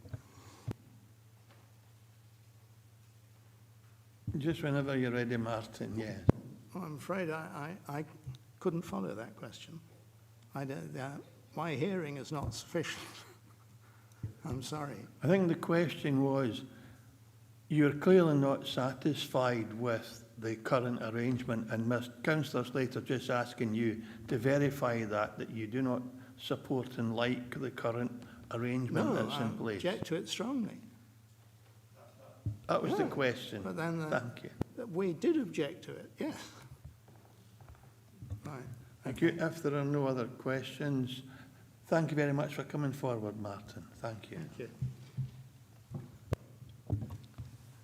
Just whenever you're ready, Martin, yes. Well, I'm afraid I couldn't follow that question. My hearing is not sufficient. I'm sorry. I think the question was, you're clearly not satisfied with the current arrangement, and Councillor Slater just asking you to verify that you do not support and like the current arrangement that's in place. No, I object to it strongly. That was the question. But then thank you. We did object to it, yes. Right. Thank you. If there are no other questions, thank you very much for coming forward, Martin. Thank you. Thank you.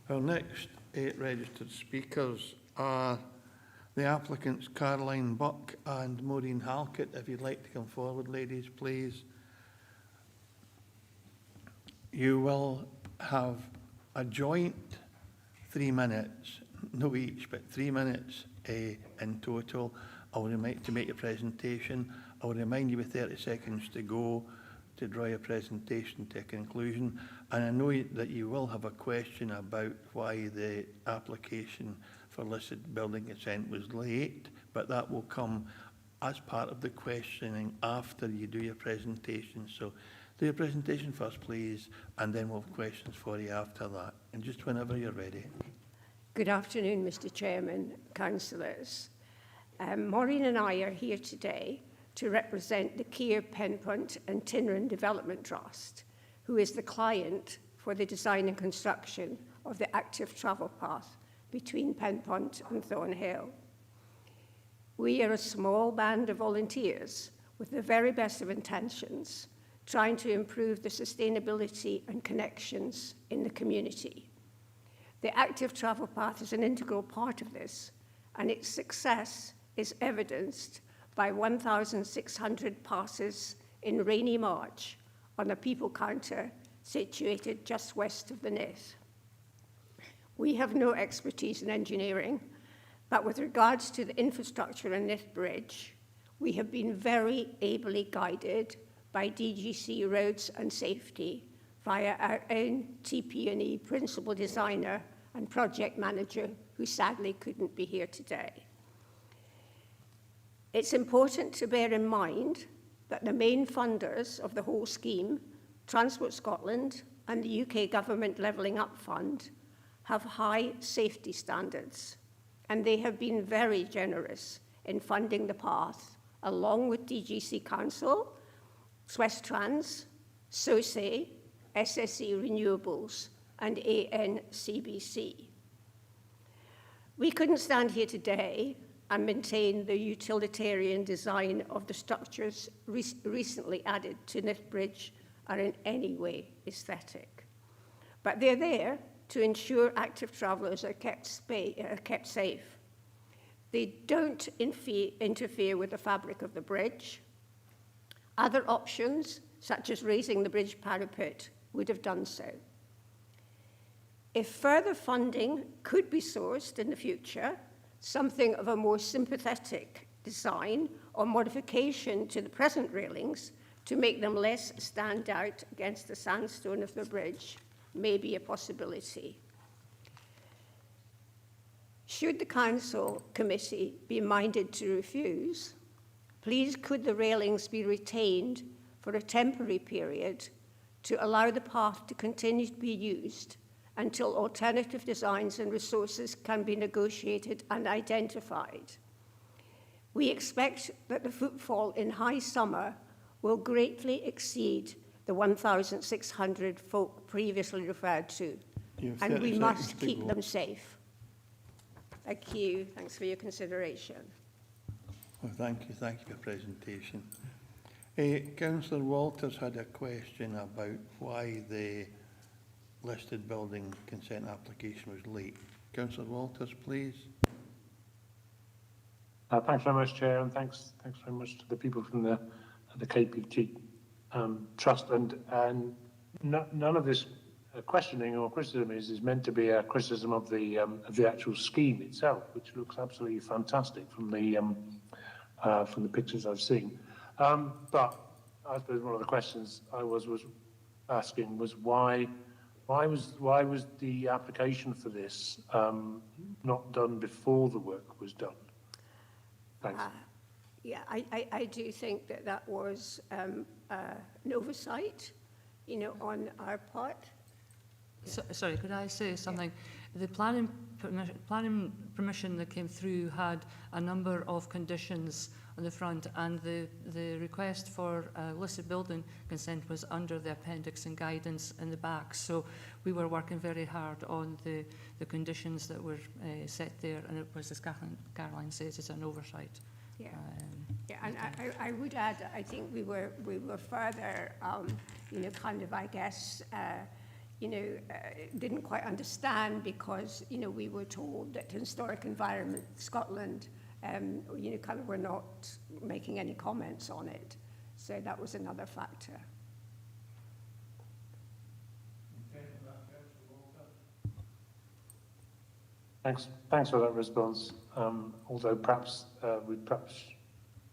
Our next 8 registered speakers are The applicants Caroline Buck and Maureen Halkett, if you'd like to come forward, ladies, please. You will have a joint 3 minutes, no each, but 3 minutes in total. I will remind to make your presentation. I will remind you with 30 seconds to go to draw your presentation to a conclusion. And I know that you will have a question about why the application for listed building consent was late, but that will come as part of the questioning after you do your presentation. So do your presentation first, please, and then we'll have questions for you after that. And just whenever you're ready. Good afternoon, Mr. Chairman, councillors. Maureen and I are here today to represent the Keir, Penpunt and Tinran Development Trust, who is the client for the design and construction of the active travel path between Penpunt and Thornhill. We are a small band of volunteers with the very best of intentions, trying to improve the sustainability and connections in the community. The active travel path is an integral part of this, and its success is evidenced by 1,600 passes in rainy March on a people counter situated just west of the Nith. We have no expertise in engineering, but with regards to the infrastructure in Nith Bridge, we have been very ably guided by DGC Roads and Safety via our own TP&E principal designer and project manager, who sadly couldn't be here today. It's important to bear in mind that the main funders of the whole scheme, Transport Scotland and the UK Government Levelling Up Fund, have high safety standards, and they have been very generous in funding the path, along with DGC Council, Swesttrans, SOSE, SSE Renewables, and ANCBC. We couldn't stand here today and maintain the utilitarian design of the structures recently added to Nith Bridge are in any way aesthetic. But they're there to ensure active travellers are kept safe. They don't interfere with the fabric of the bridge. Other options, such as raising the bridge parapet, would have done so. If further funding could be sourced in the future, something of a more sympathetic design or modification to the present railings to make them less stand out against the sandstone of the bridge may be a possibility. Should the Council Committee be minded to refuse, please could the railings be retained for a temporary period to allow the path to continue to be used until alternative designs and resources can be negotiated and identified. We expect that the footfall in high summer will greatly exceed the 1,600 folk previously referred to, and we must keep them safe. Thank you. Thanks for your consideration. Well, thank you for your presentation. Councillor Walters had a question about why the listed building consent application was late. Councillor Walters, please. Thanks very much, Chair, and thanks very much to the people from the KPT Trust. And none of this questioning or criticism is meant to be a criticism of the actual scheme itself, which looks absolutely fantastic from the pictures I've seen. But I suppose one of the questions I was asking was why was the application for this not done before the work was done? Thanks. Yeah, I do think that was an oversight, on our part. Sorry, could I say something? The planning permission that came through had a number of conditions on the front, and the request for listed building consent was under the appendix and guidance in the back. So we were working very hard on the conditions that were set there, and it was, as Caroline says, it's an oversight. Yeah, and I would add, I think we were further, kind of, I guess, didn't quite understand because, we were told that Historic Environment Scotland you know, kind of were not making any comments on it. So that was another factor. Thanks for that response. Although perhaps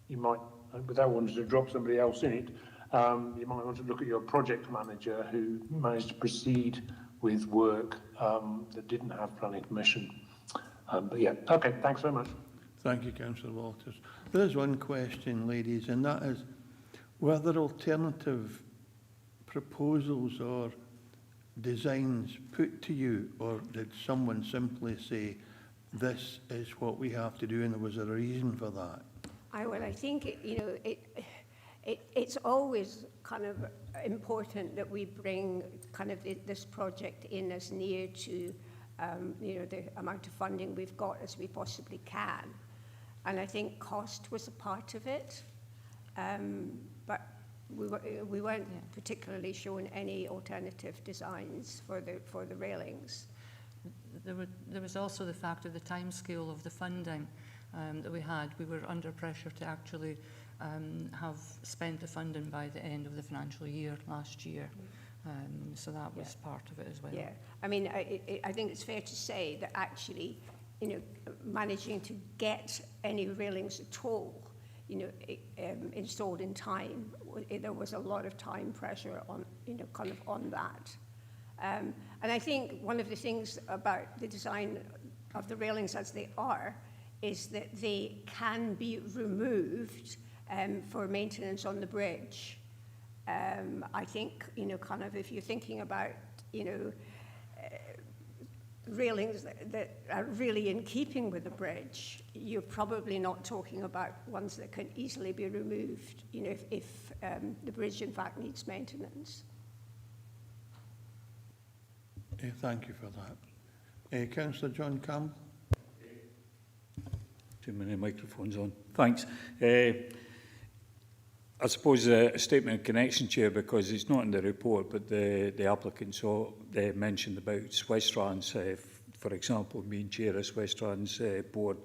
you might, without wanting to drop somebody else in it, you might want to look at your project manager who managed to proceed with work that didn't have planning permission. But yeah, okay, thanks very much. Thank you, Councillor Walters. There is one question, ladies, and that is, were there alternative proposals or designs put to you, or did someone simply say, this is what we have to do, and there was a reason for that? I think, you know, it's always kind of important that we bring kind of this project in as near to, you know, the amount of funding we've got as we possibly can. And I think cost was a part of it, but we weren't particularly shown any alternative designs for the railings. There was also the fact of the timescale of the funding that we had. We were under pressure to actually have spent the funding by the end of the financial year last year. So that was part of it as well. Yeah, I mean, I think it's fair to say that actually, you know, managing to get any railings at all, you know, installed in time, there was a lot of time pressure on, you know, kind of on that. And I think one of the things about the design of the railings as they are is that they can be removed for maintenance on the bridge. I think, you know, kind of if you're thinking about, you know, railings that are really in keeping with the bridge, you're probably not talking about ones that can easily be removed, you know, if the bridge in fact needs maintenance. Thank you for that. Councillor John Campbell. Too many microphones on. Thanks. I suppose a statement of connection, Chair, because it's not in the report, but the applicants they mentioned about Swisstrans, for example, being chair of Swisstrans board,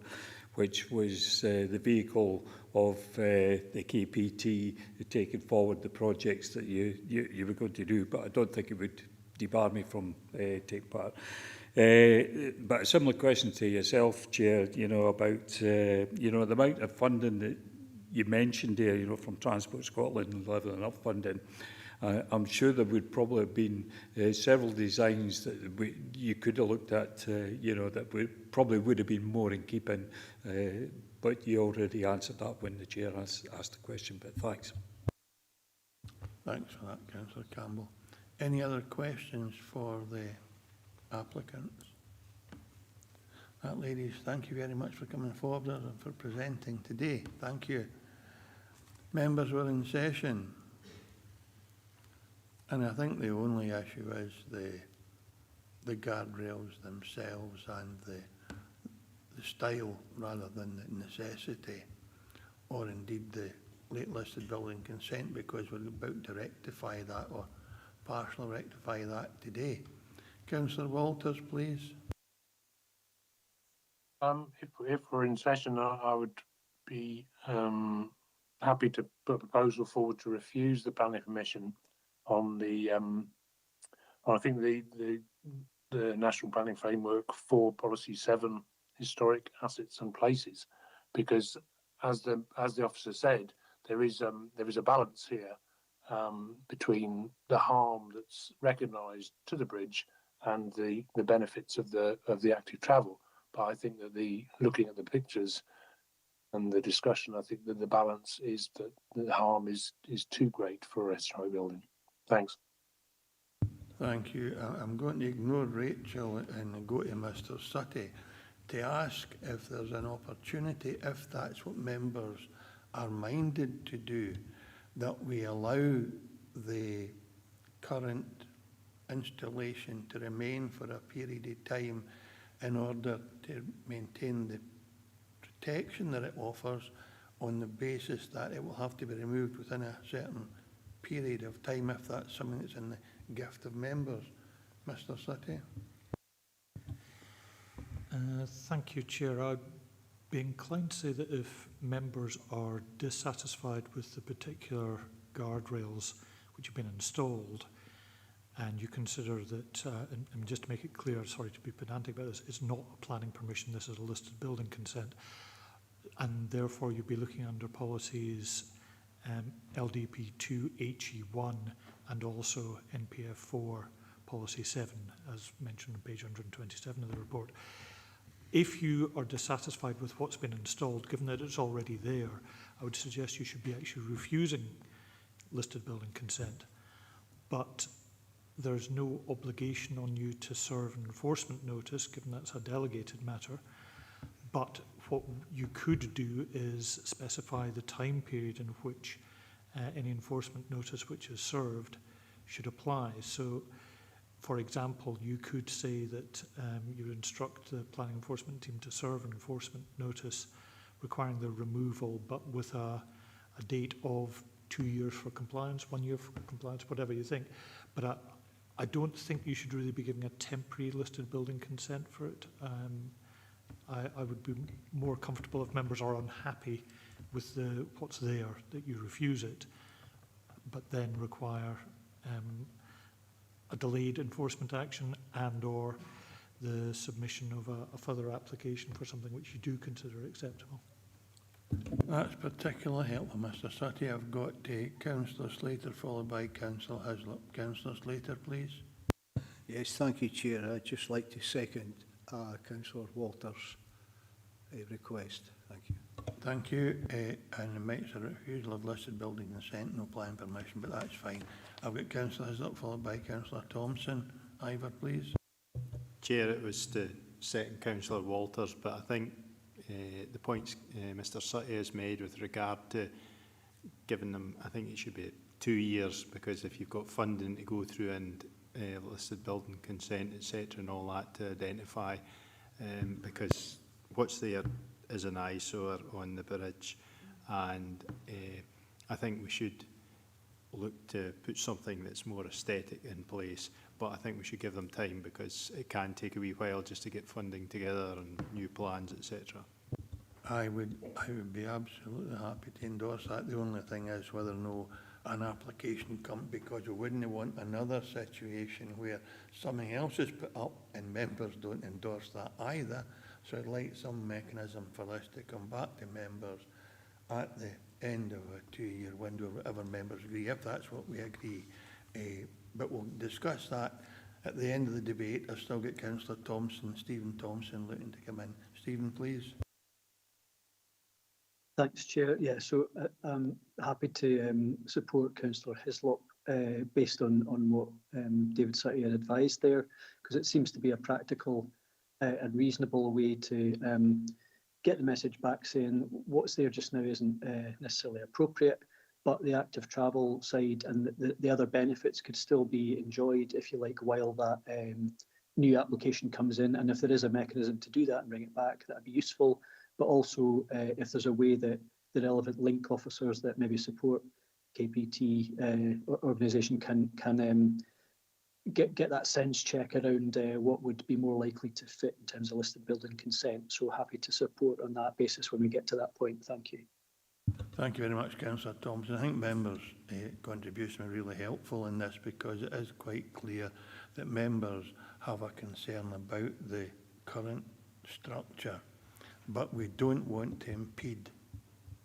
which was the vehicle of the KPT taking forward the projects that you were going to do, but I don't think it would debar me from taking part. But a similar question to yourself, Chair, you know, about you know, the amount of funding that you mentioned there, you know, from Transport Scotland and levelling up funding. I'm sure there would probably have been several designs that you could have looked at, you know, that probably would have been more in keeping, but you already answered that when the Chair asked the question, but thanks. Thanks for that, Councillor Campbell. Any other questions for the applicants? Ladies, thank you very much for coming forward and for presenting today. Thank you. Members, we're in session. And I think the only issue is the guardrails themselves and the style rather than the necessity, or indeed the late listed building consent, because we're about to rectify that or partially rectify that today. Councillor Walters, please. If we're in session, I would be happy to put a proposal forward to refuse the planning permission on the I think the National Planning Framework for Policy 7 historic assets and places, because as the officer said, there is a balance here between the harm that's recognised to the bridge and the benefits of the active travel. But I think that looking at the pictures and the discussion, I think that the balance is that the harm is too great for a historic building. Thanks. Thank you. I'm going to ignore Rachel and go to Mr. Sutty to ask if there's an opportunity, if that's what members are minded to do, that we allow the current installation to remain for a period of time in order to maintain the protection that it offers, on the basis that it will have to be removed within a certain period of time, if that's something that's in the gift of members. Mr. Sutty. Thank you, Chair. I'd be inclined to say that if members are dissatisfied with the particular guardrails which have been installed, and you consider that, and just to make it clear, sorry to be pedantic about this, it's not a planning permission, this is a listed building consent, and therefore you'd be looking under policies LDP 2 HE1 and also NPF 4 policy 7, as mentioned on page 127 of the report. If you are dissatisfied with what's been installed, given that it's already there, I would suggest you should be actually refusing listed building consent. But there's no obligation on you to serve an enforcement notice, given that's a delegated matter. But what you could do is specify the time period in which any enforcement notice which is served should apply. So, for example, you could say that you instruct the planning enforcement team to serve an enforcement notice requiring the removal, but with a date of 2 years for compliance, 1 year for compliance, whatever you think. But I don't think you should really be giving a temporary listed building consent for it. I would be more comfortable if members are unhappy with what's there, that you refuse it, but then require a delayed enforcement action and or the submission of a further application for something which you do consider acceptable. That's particularly helpful, Mr Sutty. I've got Councillor Slater followed by Councillor Hislop. Councillor Slater, please. Yes, thank you, Chair. I'd just like to second Councillor Walters' request. Thank you. Thank you. And it makes a refusal of listed building consent, no planning permission, but that's fine. I've got Councillor Hislop followed by Councillor Thompson. Ivor, please. Chair, it was to second Councillor Walters, but I think the points Mr Sutty has made with regard to giving them, I think it should be 2 years, because if you've got funding to go through and listed building consent, etc. and all that to identify, because what's there is an eyesore on the bridge, and I think we should look to put something that's more aesthetic in place, but I think we should give them time because it can take a wee while just to get funding together and new plans, etc. I would be absolutely happy to endorse that. The only thing is whether or no an application comes, because we wouldn't want another situation where something else is put up and members don't endorse that either. So I'd like some mechanism for this to come back to members at the end of a 2-year window, whatever members agree, if that's what we agree. But we'll discuss that at the end of the debate. I've still got Councillor Thompson, Stephen Thompson, looking to come in. Stephen, please. Thanks, Chair. Yeah, so I'm happy to support Councillor Hislop based on what David Sutty had advised there, because it seems to be a practical and reasonable way to get the message back saying what's there just now isn't necessarily appropriate, but the active travel side and the other benefits could still be enjoyed, if you like, while that new application comes in. And if there is a mechanism to do that and bring it back, that'd be useful. But also, if there's a way that the relevant link officers that maybe support KPT organisation can get that sense check around what would be more likely to fit in terms of listed building consent. So happy to support on that basis when we get to that point. Thank you. Thank you very much, Councillor Thompson. I think members' contribution are really helpful in this, because it is quite clear that members have a concern about the current structure, but we don't want to impede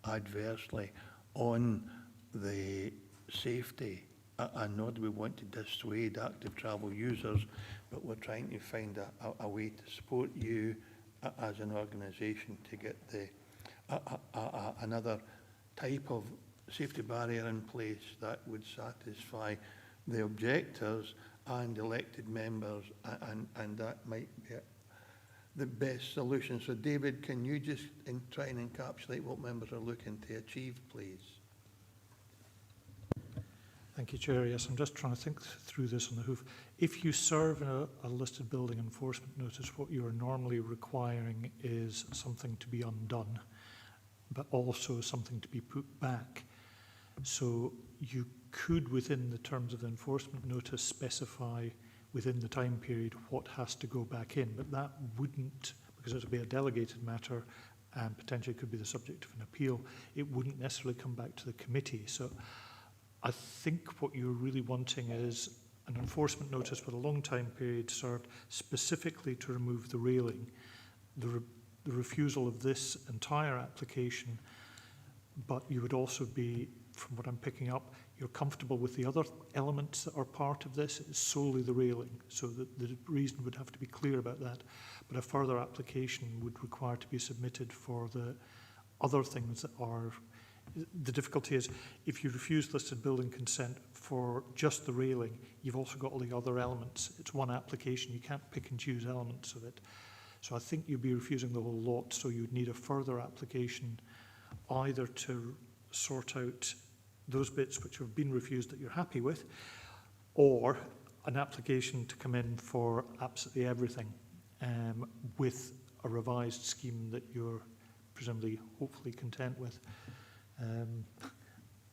adversely on the safety, and nor do we want to dissuade active travel users, but we're trying to find a way to support you as an organisation to get another type of safety barrier in place that would satisfy the objectors and elected members, and that might be the best solution. So David, can you just try and encapsulate what members are looking to achieve, please? Thank you, Chair. Yes, I'm just trying to think through this on the hoof. If you serve a listed building enforcement notice, what you are normally requiring is something to be undone, but also something to be put back. So you could, within the terms of the enforcement notice, specify within the time period what has to go back in, but that wouldn't, because it would be a delegated matter, and potentially could be the subject of an appeal, it wouldn't necessarily come back to the committee. So I think what you're really wanting is an enforcement notice with a long time period served specifically to remove the railing, the refusal of this entire application, but you would also be, from what I'm picking up, you're comfortable with the other elements that are part of this. It's solely the railing, so that the reason would have to be clear about that. But a further application would require to be submitted for the other things that are. The difficulty is, if you refuse listed building consent for just the railing, you've also got all the other elements. It's one application, you can't pick and choose elements of it. So I think you'd be refusing the whole lot, so you'd need a further application either to sort out those bits which have been refused that you're happy with, or an application to come in for absolutely everything with a revised scheme that you're presumably, hopefully content with.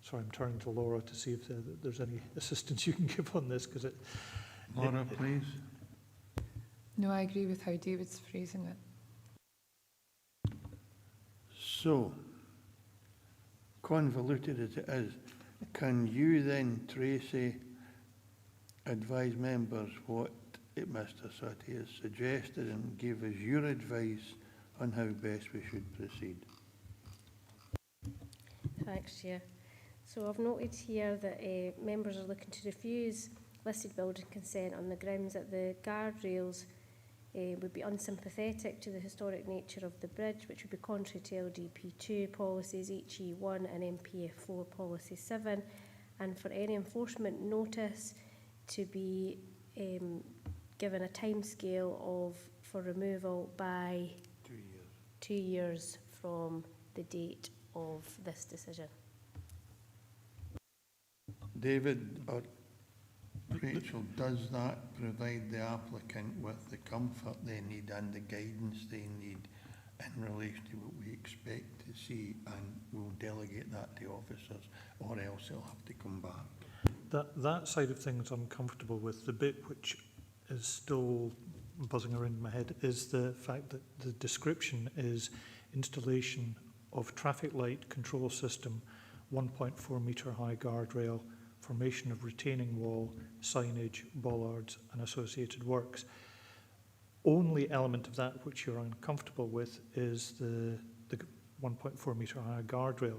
Sorry, I'm turning to Laura to see if there's any assistance you can give on this, because Laura, please. No, I agree with how David's phrasing it. So, convoluted as it is, can you then, Tracy, advise members what Mr. Sutty has suggested and give us your advice on how best we should proceed? Thanks, Chair. So I've noted here that members are looking to refuse listed building consent on the grounds that the guardrails would be unsympathetic to the historic nature of the bridge, which would be contrary to LDP2 policies, HE1 and MPF4 policy 7, and for any enforcement notice to be given a timescale for removal by 2 years from the date of this decision. David or Rachel, does that provide the applicant with the comfort they need and the guidance they need in relation to what we expect to see, and we'll delegate that to officers, or else they'll have to come back? That side of things I'm comfortable with. The bit which is still buzzing around in my head is the fact that the description is installation of traffic light control system, 1.4 metre high guardrail, formation of retaining wall, signage, bollards and associated works. Only element of that which you're uncomfortable with is the 1.4 metre high guardrail.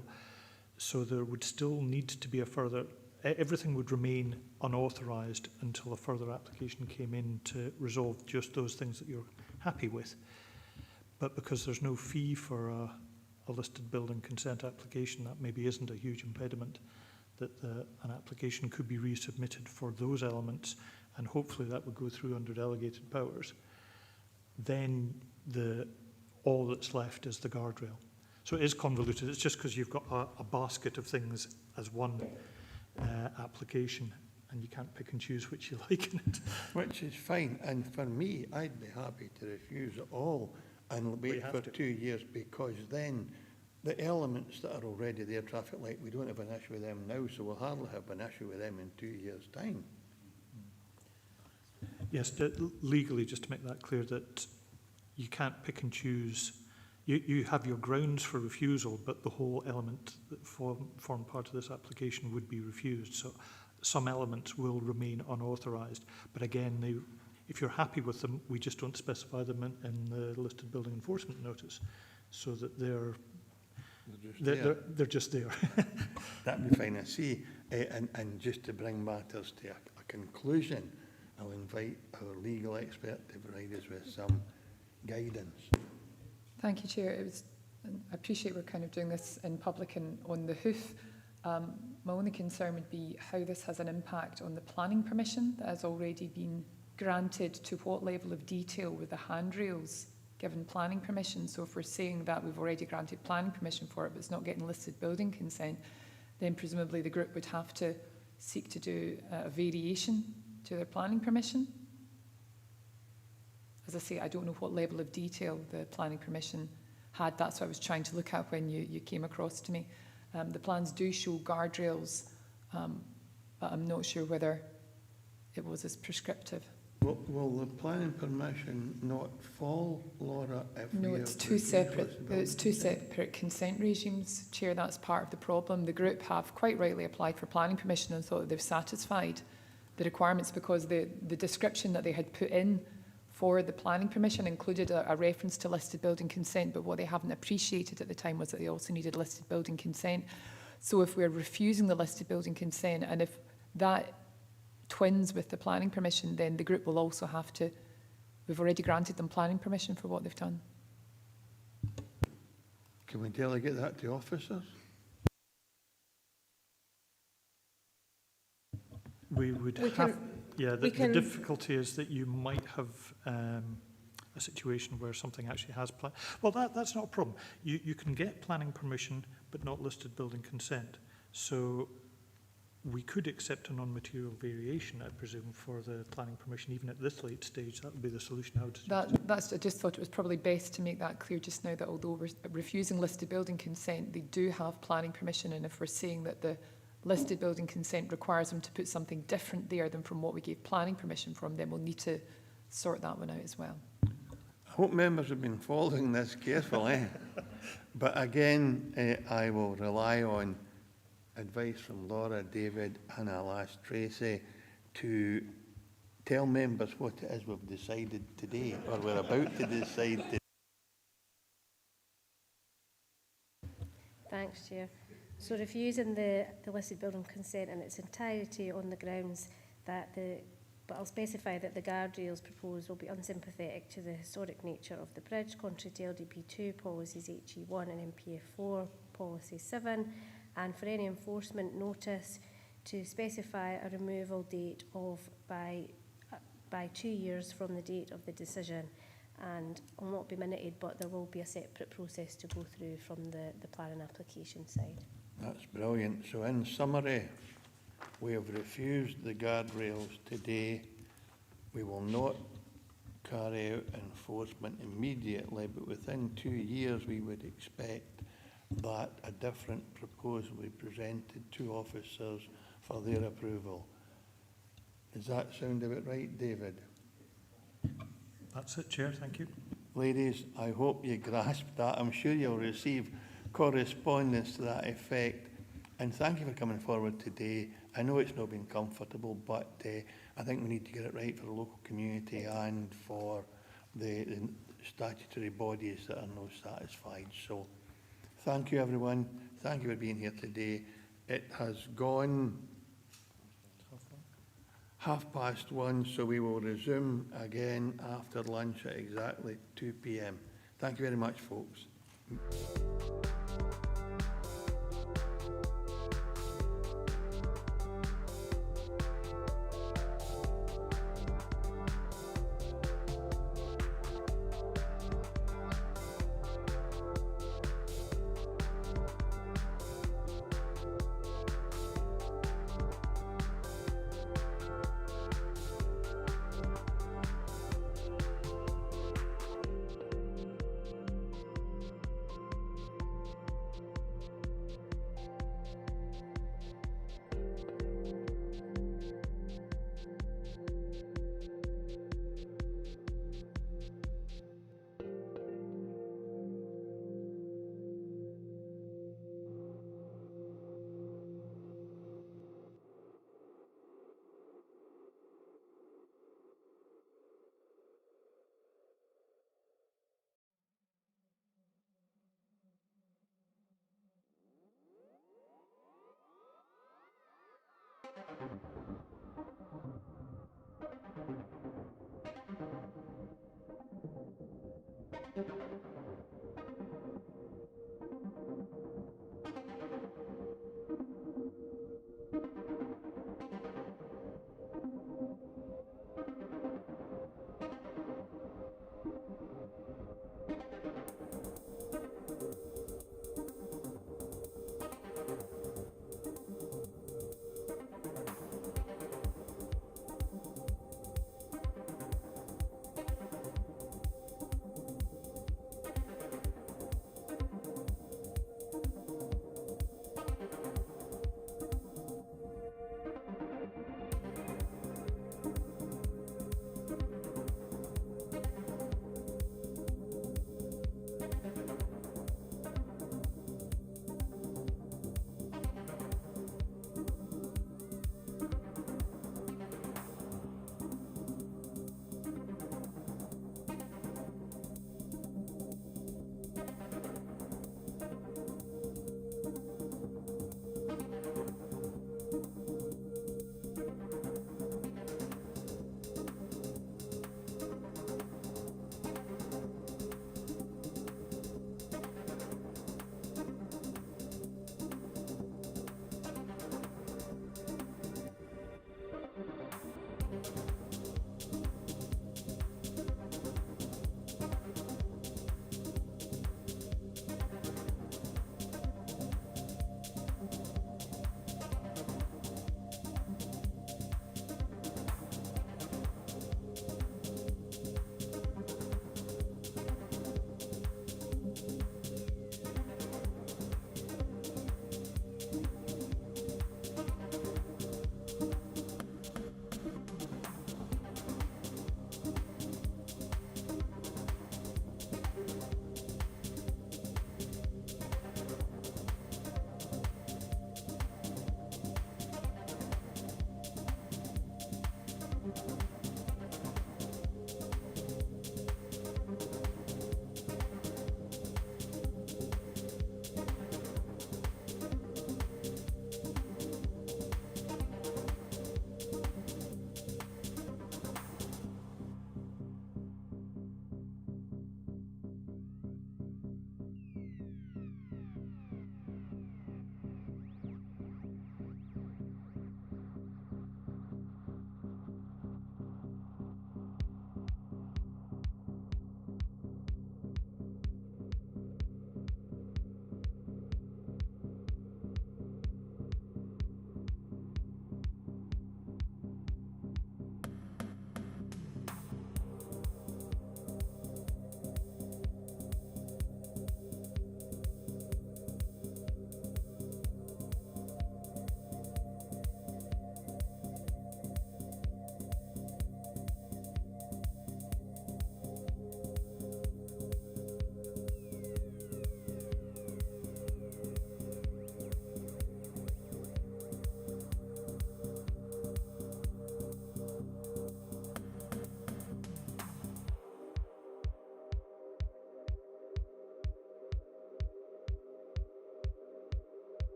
So there would still need to be a further, everything would remain unauthorised until a further application came in to resolve just those things that you're happy with. But because there's no fee for a listed building consent application, that maybe isn't a huge impediment, that an application could be resubmitted for those elements, and hopefully that would go through under delegated powers. Then all that's left is the guardrail. So it is convoluted. It's just because you've got a basket of things as one application, and you can't pick and choose which you like in it. Which is fine, and for me, I'd be happy to refuse it all and wait for 2 years, because then the elements that are already there, traffic light, we don't have an issue with them now, so we'll hardly have an issue with them in 2 years' time. Yes, legally, just to make that clear, that you can't pick and choose. You have your grounds for refusal, but the whole element that form part of this application would be refused. So some elements will remain unauthorised. But again, if you're happy with them, we just don't specify them in the listed building enforcement notice, so that they're just there. That'd be fine. I see. And just to bring matters to a conclusion, I'll invite our legal expert to provide us with some guidance. Thank you, Chair. I appreciate we're kind of doing this in public and on the hoof. My only concern would be how this has an impact on the planning permission that has already been granted. To what level of detail with the handrails given planning permission? So if we're saying that we've already granted planning permission for it, but it's not getting listed building consent, then presumably the group would have to seek to do a variation to their planning permission. As I say, I don't know what level of detail the planning permission had. That's what I was trying to look at when you came across to me. The plans do show guardrails, but I'm not sure whether it was as prescriptive. Will the planning permission not fall, Laura, if No, we it's have two refused separate. listed It's two building consent? separate consent regimes, Chair. That's part of the problem. The group have quite rightly applied for planning permission and thought that they've satisfied the requirements because the description that they had put in for the planning permission included a reference to listed building consent, but what they haven't appreciated at the time was that they also needed listed building consent. So if we're refusing the listed building consent, and if that twins with the planning permission, then the group will also have to, we've already granted them planning permission for what they've done. Can we delegate that to officers? We would We have, can- yeah, we the can- difficulty is that you might have a situation where something actually has, well, that's not a problem. You can get planning permission, but not listed building consent. So we could accept a non-material variation, I presume, for the planning permission, even at this late stage. That would be the solution I would suggest. I just thought it was probably best to make that clear just now that although we're refusing listed building consent, they do have planning permission, and if we're saying that the listed building consent requires them to put something different there than from what we gave planning permission from, then we'll need to sort that one out as well. I hope members have been following this carefully. But again, I will rely on advice from Laura, David, and I'll ask Tracy to tell members what it is we've decided today, or we're about to decide today. Thanks, Chair. So refusing the listed building consent in its entirety on the grounds that but I'll specify that the guardrails proposed will be unsympathetic to the historic nature of the bridge, contrary to LDP2 policies HE1 and MPF4 policy 7, and for any enforcement notice to specify a removal date of by 2 years from the date of the decision, and will not be minuted, but there will be a separate process to go through from the planning application side. That's brilliant. So in summary, we have refused the guardrails today. We will not carry out enforcement immediately, but within 2 years we would expect that a different proposal will be presented to officers for their approval. Does that sound about right, David? That's it, Chair. Thank you. Ladies, I hope you grasp that. I'm sure you'll receive correspondence to that effect. And thank you for coming forward today. I know it's not been comfortable, but I think we need to get it right for the local community and for the statutory bodies that are not satisfied. So thank you, everyone. Thank you for being here today. It has gone 1:30, so we will resume again after lunch at exactly 2 p.m. Thank you very much, folks.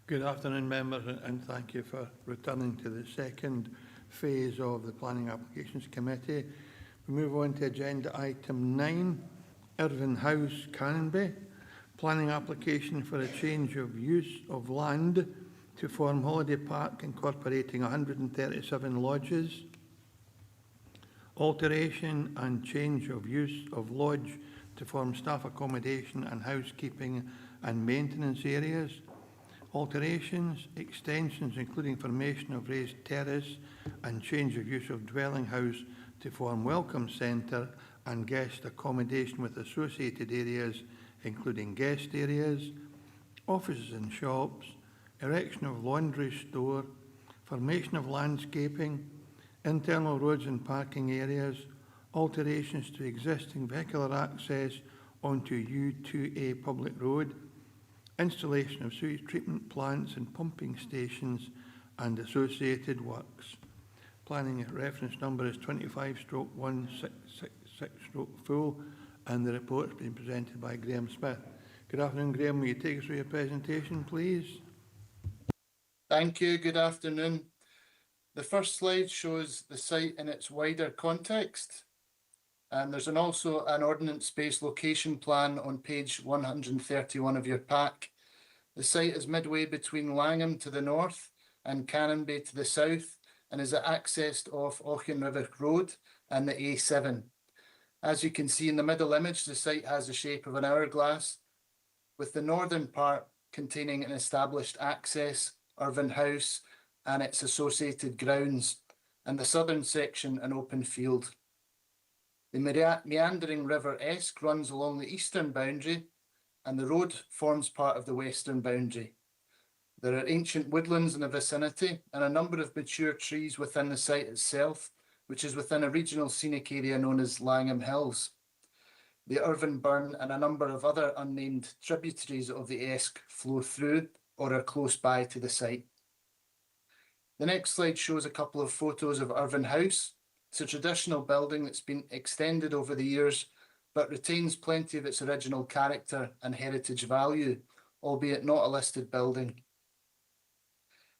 Good afternoon, members, and thank you for returning to the second phase of the Planning Applications Committee. We move on to agenda item 9, Irvine House, Canonby. Planning application for a change of use of land to form holiday park incorporating 137 lodges. Alteration and change of use of lodge to form staff accommodation and housekeeping and maintenance areas. Alterations, extensions including formation of raised terrace and change of use of dwelling house to form welcome centre and guest accommodation with associated areas including guest areas, offices and shops, erection of laundry store, formation of landscaping, internal roads and parking areas, alterations to existing vehicular access onto U2A public road, installation of sewage treatment plants and pumping stations and associated works. Planning reference number is 25/1666/full, and the report has been presented by Graham Smith. Good afternoon, Graham. Will you take us through your presentation, please? Thank you. Good afternoon. The first slide shows the site in its wider context. And there's also an ordnance-based location plan on page 131 of your pack. The site is midway between Langham to the north and Canonbay to the south, and is accessed off Auchenrivic Road and the A7. As you can see in the middle image, the site has the shape of an hourglass, with the northern part containing an established access, Irvine House, and its associated grounds, and the southern section an open field. The meandering River Esk runs along the eastern boundary, and the road forms part of the western boundary. There are ancient woodlands in the vicinity and a number of mature trees within the site itself, which is within a regional scenic area known as Langham Hills. The Irvine Burn and a number of other unnamed tributaries of the Esk flow through or are close by to the site. The next slide shows a couple of photos of Irvine House. It's a traditional building that's been extended over the years, but retains plenty of its original character and heritage value, albeit not a listed building.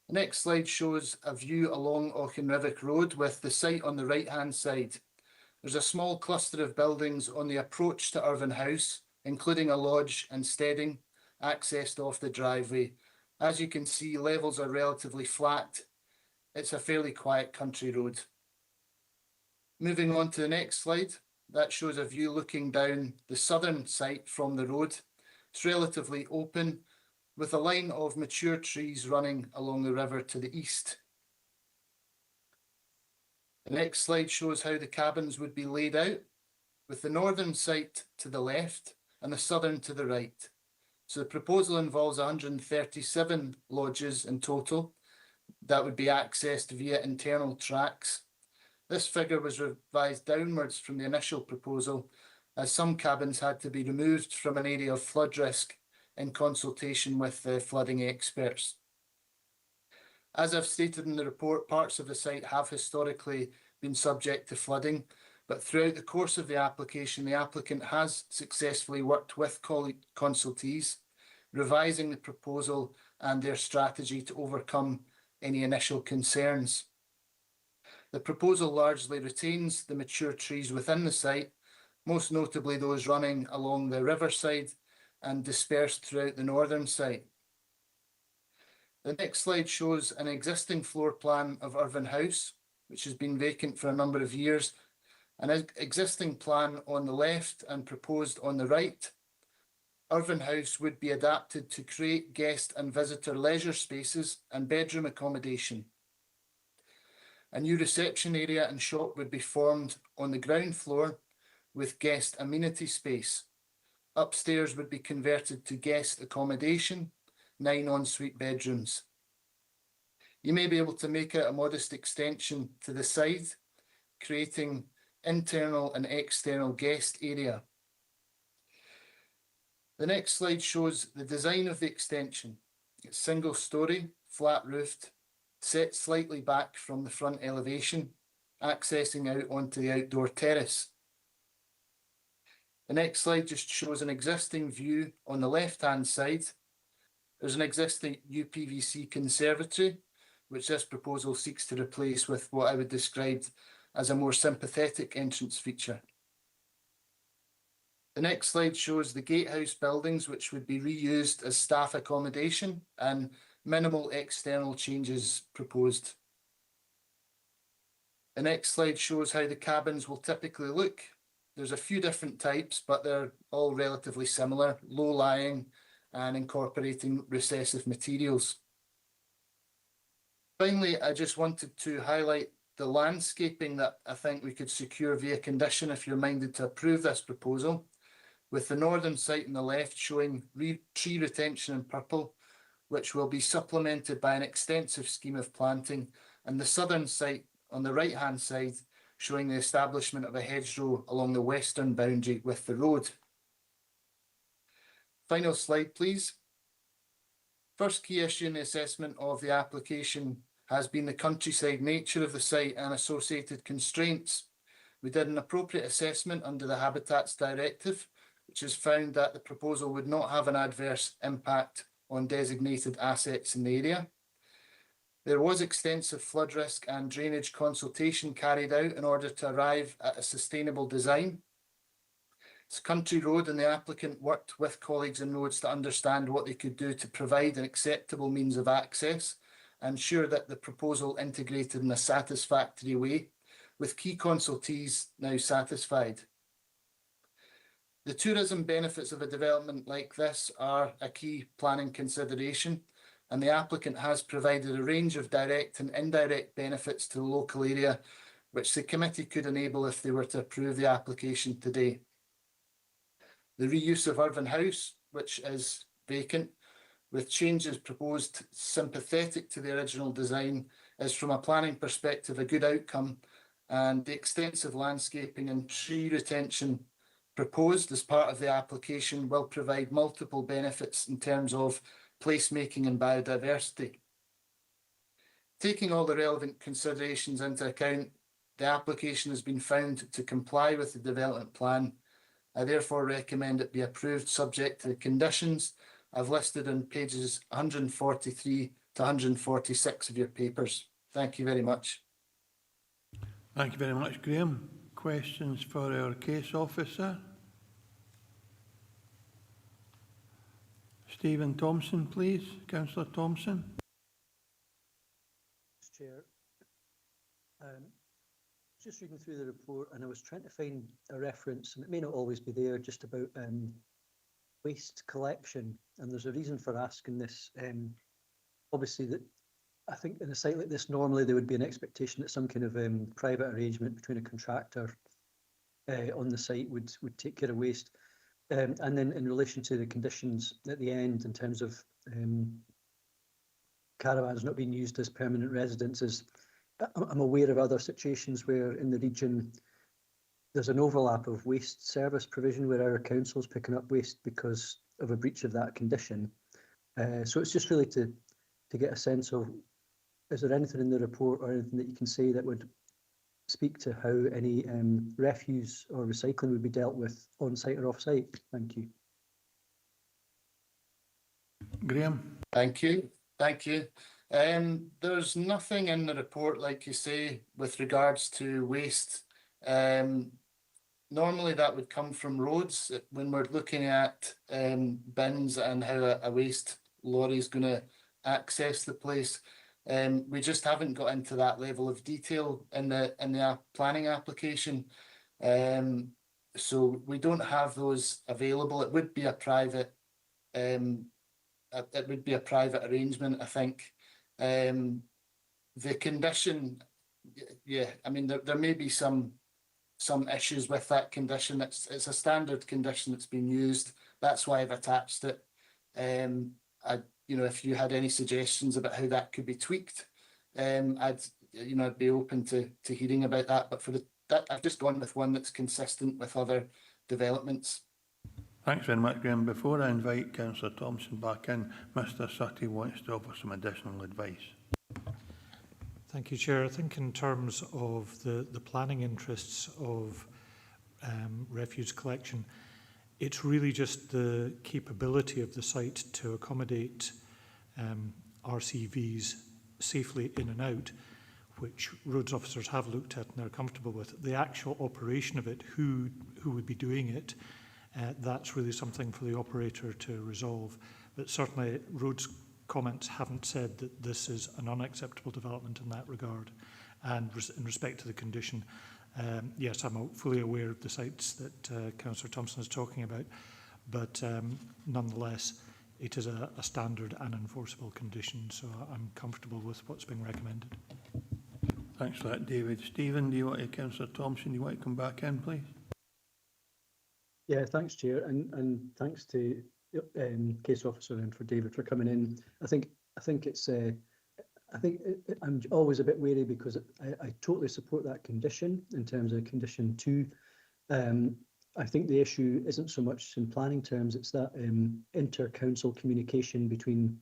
The next slide shows a view along Auchenrivic Road with the site on the right-hand side. There's a small cluster of buildings on the approach to Irvine House, including a lodge and steading, accessed off the driveway. As you can see, levels are relatively flat. It's a fairly quiet country road. Moving on to the next slide, that shows a view looking down the southern site from the road. It's relatively open, with a line of mature trees running along the river to the east. The next slide shows how the cabins would be laid out, with the northern site to the left and the southern to the right. So the proposal involves 137 lodges in total that would be accessed via internal tracks. This figure was revised downwards from the initial proposal, as some cabins had to be removed from an area of flood risk in consultation with the flooding experts. As I've stated in the report, parts of the site have historically been subject to flooding, but throughout the course of the application, the applicant has successfully worked with consultees, revising the proposal and their strategy to overcome any initial concerns. The proposal largely retains the mature trees within the site, most notably those running along the riverside and dispersed throughout the northern site. The next slide shows an existing floor plan of Irvine House, which has been vacant for a number of years. An existing plan on the left and proposed on the right. Irvine House would be adapted to create guest and visitor leisure spaces and bedroom accommodation. A new reception area and shop would be formed on the ground floor with guest amenity space. Upstairs would be converted to guest accommodation, 9 ensuite bedrooms. You may be able to make out a modest extension to the side, creating internal and external guest area. The next slide shows the design of the extension. It's single story, flat roofed, set slightly back from the front elevation, accessing out onto the outdoor terrace. The next slide just shows an existing view on the left-hand side. There's an existing UPVC conservatory, which this proposal seeks to replace with what I would describe as a more sympathetic entrance feature. The next slide shows the gatehouse buildings, which would be reused as staff accommodation, and minimal external changes proposed. The next slide shows how the cabins will typically look. There's a few different types, but they're all relatively similar, low-lying and incorporating recessive materials. Finally, I just wanted to highlight the landscaping that I think we could secure via condition if you're minded to approve this proposal, with the northern site on the left showing tree retention in purple, which will be supplemented by an extensive scheme of planting, and the southern site on the right-hand side showing the establishment of a hedgerow along the western boundary with the road. Final slide, please. First key issue in the assessment of the application has been the countryside nature of the site and associated constraints. We did an appropriate assessment under the Habitats Directive, which has found that the proposal would not have an adverse impact on designated assets in the area. There was extensive flood risk and drainage consultation carried out in order to arrive at a sustainable design. It's a country road, and the applicant worked with colleagues in roads to understand what they could do to provide an acceptable means of access and ensure that the proposal integrated in a satisfactory way, with key consultees now satisfied. The tourism benefits of a development like this are a key planning consideration, and the applicant has provided a range of direct and indirect benefits to the local area, which the committee could enable if they were to approve the application today. The reuse of Irvine House, which is vacant, with changes proposed sympathetic to the original design, is from a planning perspective a good outcome, and the extensive landscaping and tree retention proposed as part of the application will provide multiple benefits in terms of placemaking and biodiversity. Taking all the relevant considerations into account, the application has been found to comply with the development plan. I therefore recommend it be approved subject to the conditions I've listed on pages 143 to 146 of your papers. Thank you very much. Thank you very much, Graham. Questions for our case officer? Stephen Thompson, please. Councillor Thompson. Chair, just reading through the report, and I was trying to find a reference, and it may not always be there, just about waste collection. And there's a reason for asking this. Obviously, that I think in a site like this, normally there would be an expectation that some kind of private arrangement between a contractor on the site would take care of waste. And then in relation to the conditions at the end, in terms of caravans not being used as permanent residences, I'm aware of other situations where in the region there's an overlap of waste service provision where our council's picking up waste because of a breach of that condition. So it's just really to get a sense of, is there anything in the report or anything that you can say that would speak to how any refuse or recycling would be dealt with on-site or off-site? Thank you. Graham. Thank you. Thank you. There's nothing in the report, like you say, with regards to waste. Normally that would come from roads when we're looking at bins and how a waste lorry is going to access the place. We just haven't got into that level of detail in the planning application. So we don't have those available. It would be a private arrangement, I think. The condition, yeah, I mean, there may be some issues with that condition. It's a standard condition that's been used. That's why I've attached it. If you had any suggestions about how that could be tweaked, I'd be open to hearing about that. But I've just gone with one that's consistent with other developments. Thanks very much, Graham. Before I invite Councillor Thompson back in, Mr Sutty wants to offer some additional advice. Thank you, Chair. I think in terms of the planning interests of refuse collection, it's really just the capability of the site to accommodate RCVs safely in and out, which roads officers have looked at and are comfortable with. The actual operation of it, who would be doing it, that's really something for the operator to resolve. But certainly roads comments haven't said that this is an unacceptable development in that regard. And in respect to the condition, yes, I'm fully aware of the sites that Councillor Thompson is talking about, but nonetheless, it is a standard and enforceable condition, so I'm comfortable with what's being recommended. Thanks for that, David. Stephen, do you want to, Councillor Thompson, do you want to come back in, please? Yeah, thanks, Chair, and thanks to Case Officer and for David for coming in. I think it's I'm always a bit wary because I totally support that condition in terms of condition 2. I think the issue isn't so much in planning terms; it's that inter-council communication between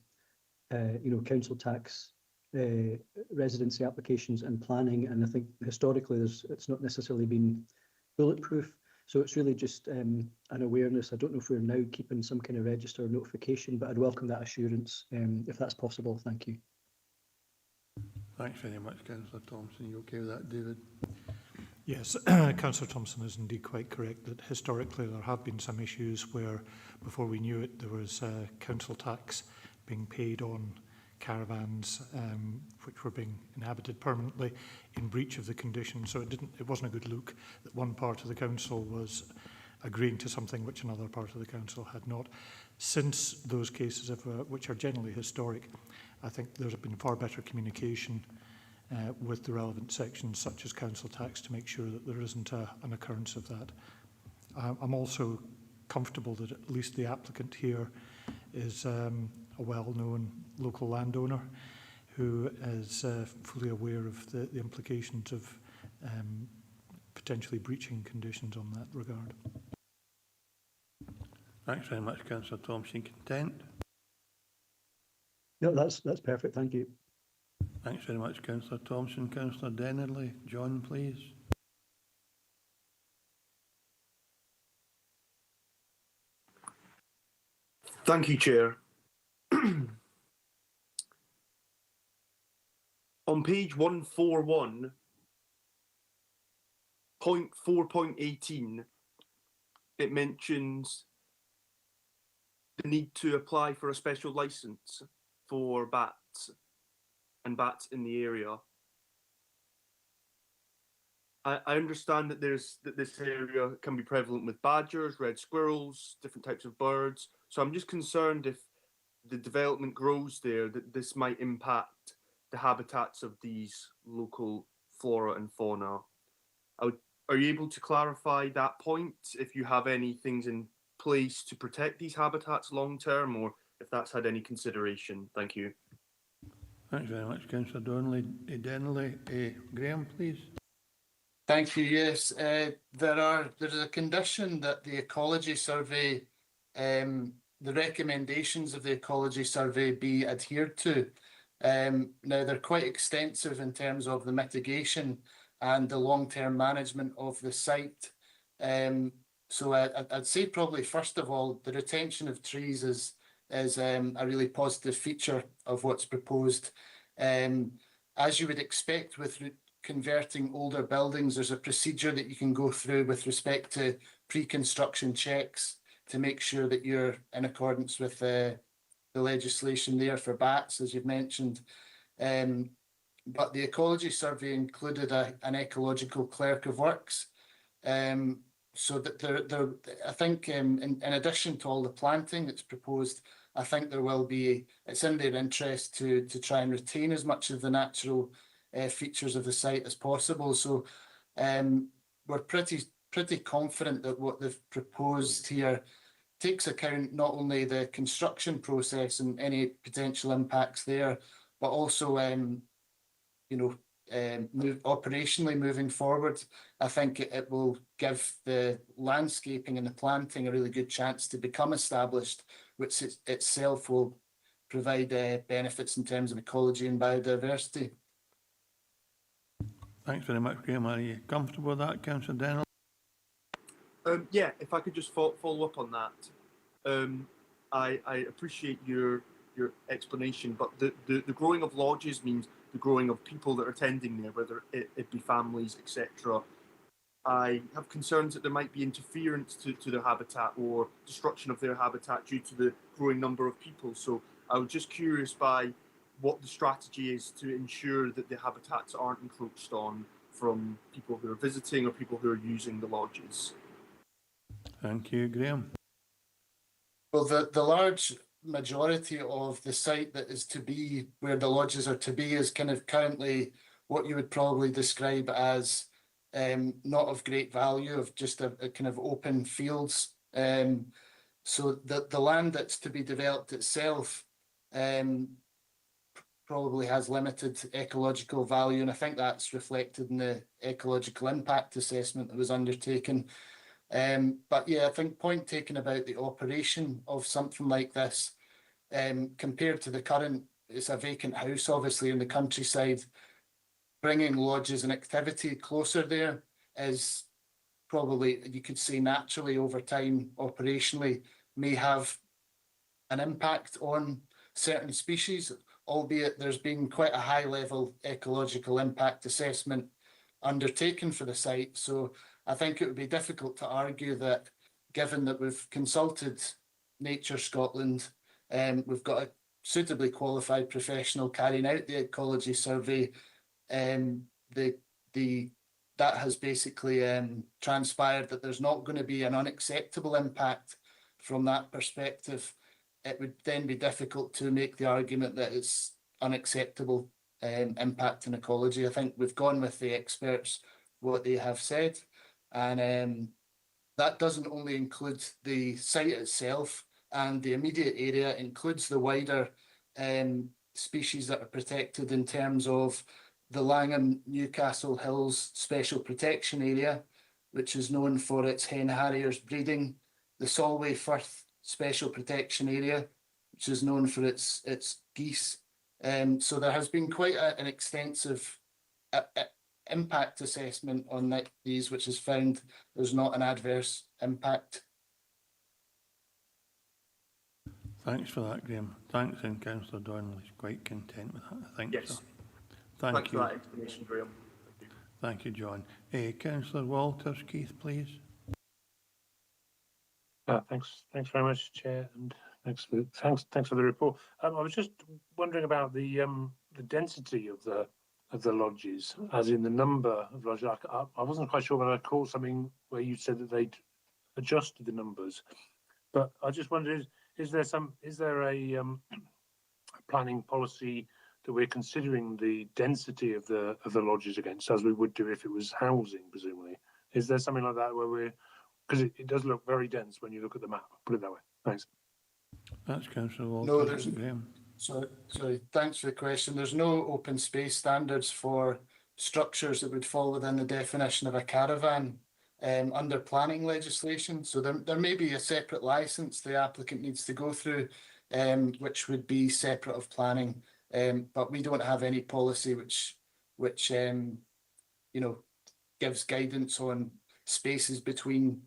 council tax, residency applications, and planning. And I think historically, it's not necessarily been bulletproof. So it's really just an awareness. I don't know if we're now keeping some kind of register or notification, but I'd welcome that assurance if that's possible. Thank you. Thanks very much, Councillor Thompson. You okay with that, David? Yes, Councillor Thompson is indeed quite correct that historically there have been some issues where, before we knew it, there was council tax being paid on caravans which were being inhabited permanently in breach of the condition. So it wasn't a good look that one part of the council was agreeing to something which another part of the council had not. Since those cases, which are generally historic, I think there's been far better communication with the relevant sections, such as council tax, to make sure that there isn't an occurrence of that. I'm also comfortable that at least the applicant here is a well-known local landowner who is fully aware of the implications of potentially breaching conditions on that regard. Thanks very much, Councillor Thompson. Content? No, that's perfect. Thank you. Thanks very much, Councillor Thompson. Councillor Dennerley. John, please. Thank you, Chair. On page 141, point 4.18, it mentions the need to apply for a special licence for bats and bats in the area. I understand that this area can be prevalent with badgers, red squirrels, different types of birds. So I'm just concerned if the development grows there, that this might impact the habitats of these local flora and fauna. Are you able to clarify that point, if you have any things in place to protect these habitats long term, or if that's had any consideration? Thank you. Thanks very much, Councillor Dennerley. Graham, please. Thank you. Yes, there is a condition that the ecology survey, the recommendations of the ecology survey be adhered to. Now, they're quite extensive in terms of the mitigation and the long-term management of the site. So I'd say probably, first of all, the retention of trees is a really positive feature of what's proposed. As you would expect with converting older buildings, there's a procedure that you can go through with respect to pre-construction checks to make sure that you're in accordance with the legislation there for bats, as you've mentioned. But the ecology survey included an ecological clerk of works. So that I think in addition to all the planting that's proposed, I think there will be, it's in their interest to try and retain as much of the natural features of the site as possible. So we're pretty confident that what they've proposed here takes account not only the construction process and any potential impacts there, but also operationally moving forward. I think it will give the landscaping and the planting a really good chance to become established, which itself will provide benefits in terms of ecology and biodiversity. Thanks very much, Graham. Are you comfortable with that, Councillor Dennerley? Yeah, if I could just follow up on that. I appreciate your explanation, but the growing of lodges means the growing of people that are attending there, whether it be families, etc. I have concerns that there might be interference to their habitat or destruction of their habitat due to the growing number of people. So I was just curious by what the strategy is to ensure that the habitats aren't encroached on from people who are visiting or people who are using the lodges. Thank you, Graham. Well, the large majority of the site that is to be, where the lodges are to be, is kind of currently what you would probably describe as not of great value, of just a kind of open fields. So the land that's to be developed itself probably has limited ecological value, and I think that's reflected in the ecological impact assessment that was undertaken. But yeah, I think point taken about the operation of something like this, compared to the current, it's a vacant house, obviously, in the countryside. Bringing lodges and activity closer there is probably, you could say, naturally over time, operationally, may have an impact on certain species, albeit there's been quite a high level ecological impact assessment undertaken for the site. So I think it would be difficult to argue that, given that we've consulted Nature Scotland, we've got a suitably qualified professional carrying out the ecology survey, that has basically transpired that there's not going to be an unacceptable impact from that perspective. It would then be difficult to make the argument that it's unacceptable impact in ecology. I think we've gone with the experts, what they have said, and that doesn't only include the site itself and the immediate area, it includes the wider species that are protected in terms of the Langham Newcastle Hills Special Protection Area, which is known for its hen harriers breeding, the Solway Firth Special Protection Area, which is known for its geese. So there has been quite an extensive impact assessment on these, which has found there's not an adverse impact. Thanks for that, Graham. Thanks, and Councillor Donnelly's quite content with that, I think. Yes. So. Thank For you. that explanation, Graham. Thank you, John. Councillor Walters, Keith, please. Thanks very much, Chair, and thanks for the report. I was just wondering about the density of the lodges, as in the number of lodges. I wasn't quite sure when I caught something where you said that they'd adjusted the numbers, but I just wondered, is there a planning policy that we're considering the density of the lodges against, as we would do if it was housing, presumably? Is there something like that where we're, because it does look very dense when you look at the map, put it that way. Thanks. That's Councillor Walters. No, there's Graham. Sorry, thanks for the question. There's no open space standards for structures that would fall within the definition of a caravan under planning legislation. So there may be a separate licence the applicant needs to go through, which would be separate of planning. But we don't have any policy which gives guidance on spaces between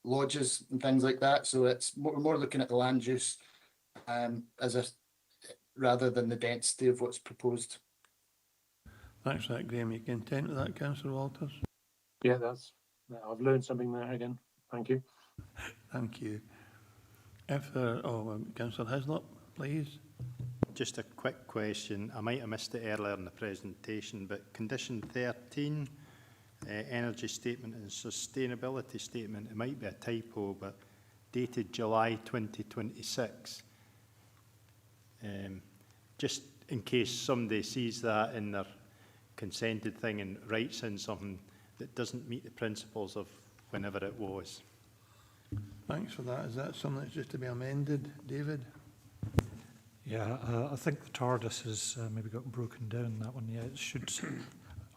lodges and things like that. So it's more looking at the land use rather than the density of what's proposed. Thanks for that, Graham. You content with that, Councillor Walters? Yeah, I've learned something there again. Thank you. Thank you. Councillor Hislop, please. Just a quick question. I might have missed it earlier in the presentation, but condition 13, energy statement and sustainability statement, it might be a typo, but dated July 2026. Just in case somebody sees that in their consented thing and writes in something that doesn't meet the principles of whenever it was. Thanks for that. Is that something that's just to be amended, David? Yeah, I think the TARDIS has maybe got broken down, that one. Yeah, it should.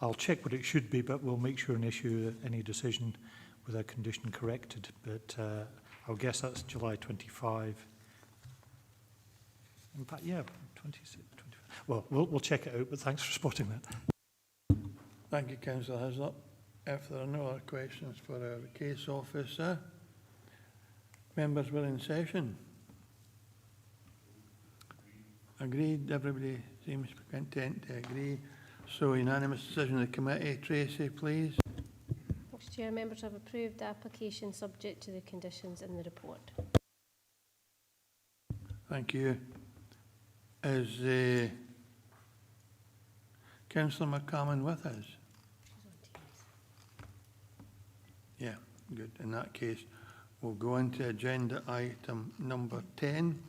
I'll check what it should be, but we'll make sure and issue any decision with a condition corrected. But I'll guess that's July 25. In fact, yeah, 26, 25. Well, we'll check it out, but thanks for spotting that. Thank you, Councillor Hislop. If there are no other questions for our case officer, members, we're in session. Agreed. Everybody seems content to agree. So unanimous decision of the committee. Tracy, please. Chair, members have approved the application subject to the conditions in the report. Thank you. Is Councillor McCommon with us? Yeah, good. In that case, we'll go into agenda item number 10.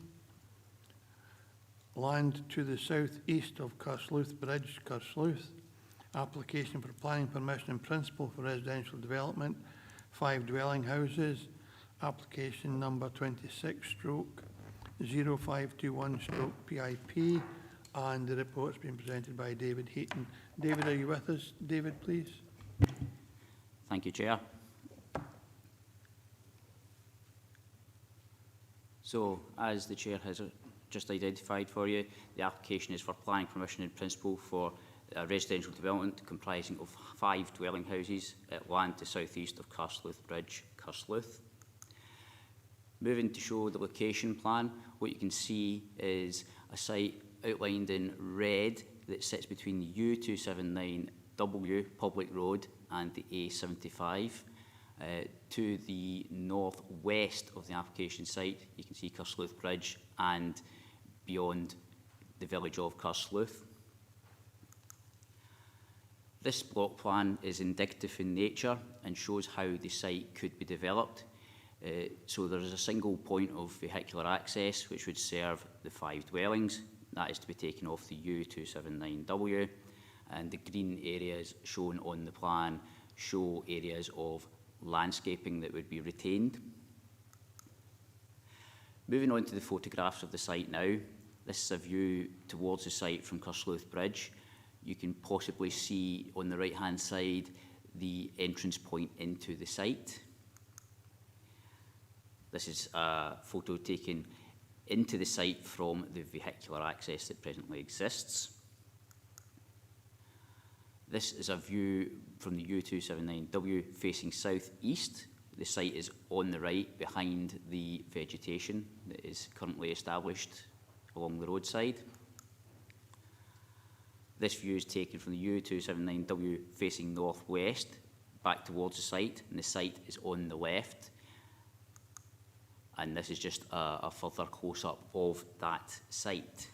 Land to the south-east of Carsleuth Bridge, Carsleuth. Application for planning permission in principle for residential development, 5 dwelling houses. Application number 26/0521/PIP, and the report's been presented by David Heaton. David, are you with us? David, please. Thank you, Chair. So, as the Chair has just identified for you, the application is for planning permission in principle for a residential development comprising of 5 dwelling houses at land to south-east of Carsleuth Bridge, Carsleuth. Moving to show the location plan, what you can see is a site outlined in red that sits between the U279W Public Road and the A75. To the northwest of the application site, you can see Carsleuth Bridge and beyond the village of Carsleuth. This block plan is indicative in nature and shows how the site could be developed. So there is a single point of vehicular access which would serve the 5 dwellings. That is to be taken off the U279W, and the green areas shown on the plan show areas of landscaping that would be retained. Moving on to the photographs of the site now. This is a view towards the site from Carsleuth Bridge. You can possibly see on the right-hand side the entrance point into the site. This is a photo taken into the site from the vehicular access that presently exists. This is a view from the U279W facing south-east. The site is on the right behind the vegetation that is currently established along the roadside. This view is taken from the U279W facing northwest back towards the site, and the site is on the left. And this is just a further close-up of that site.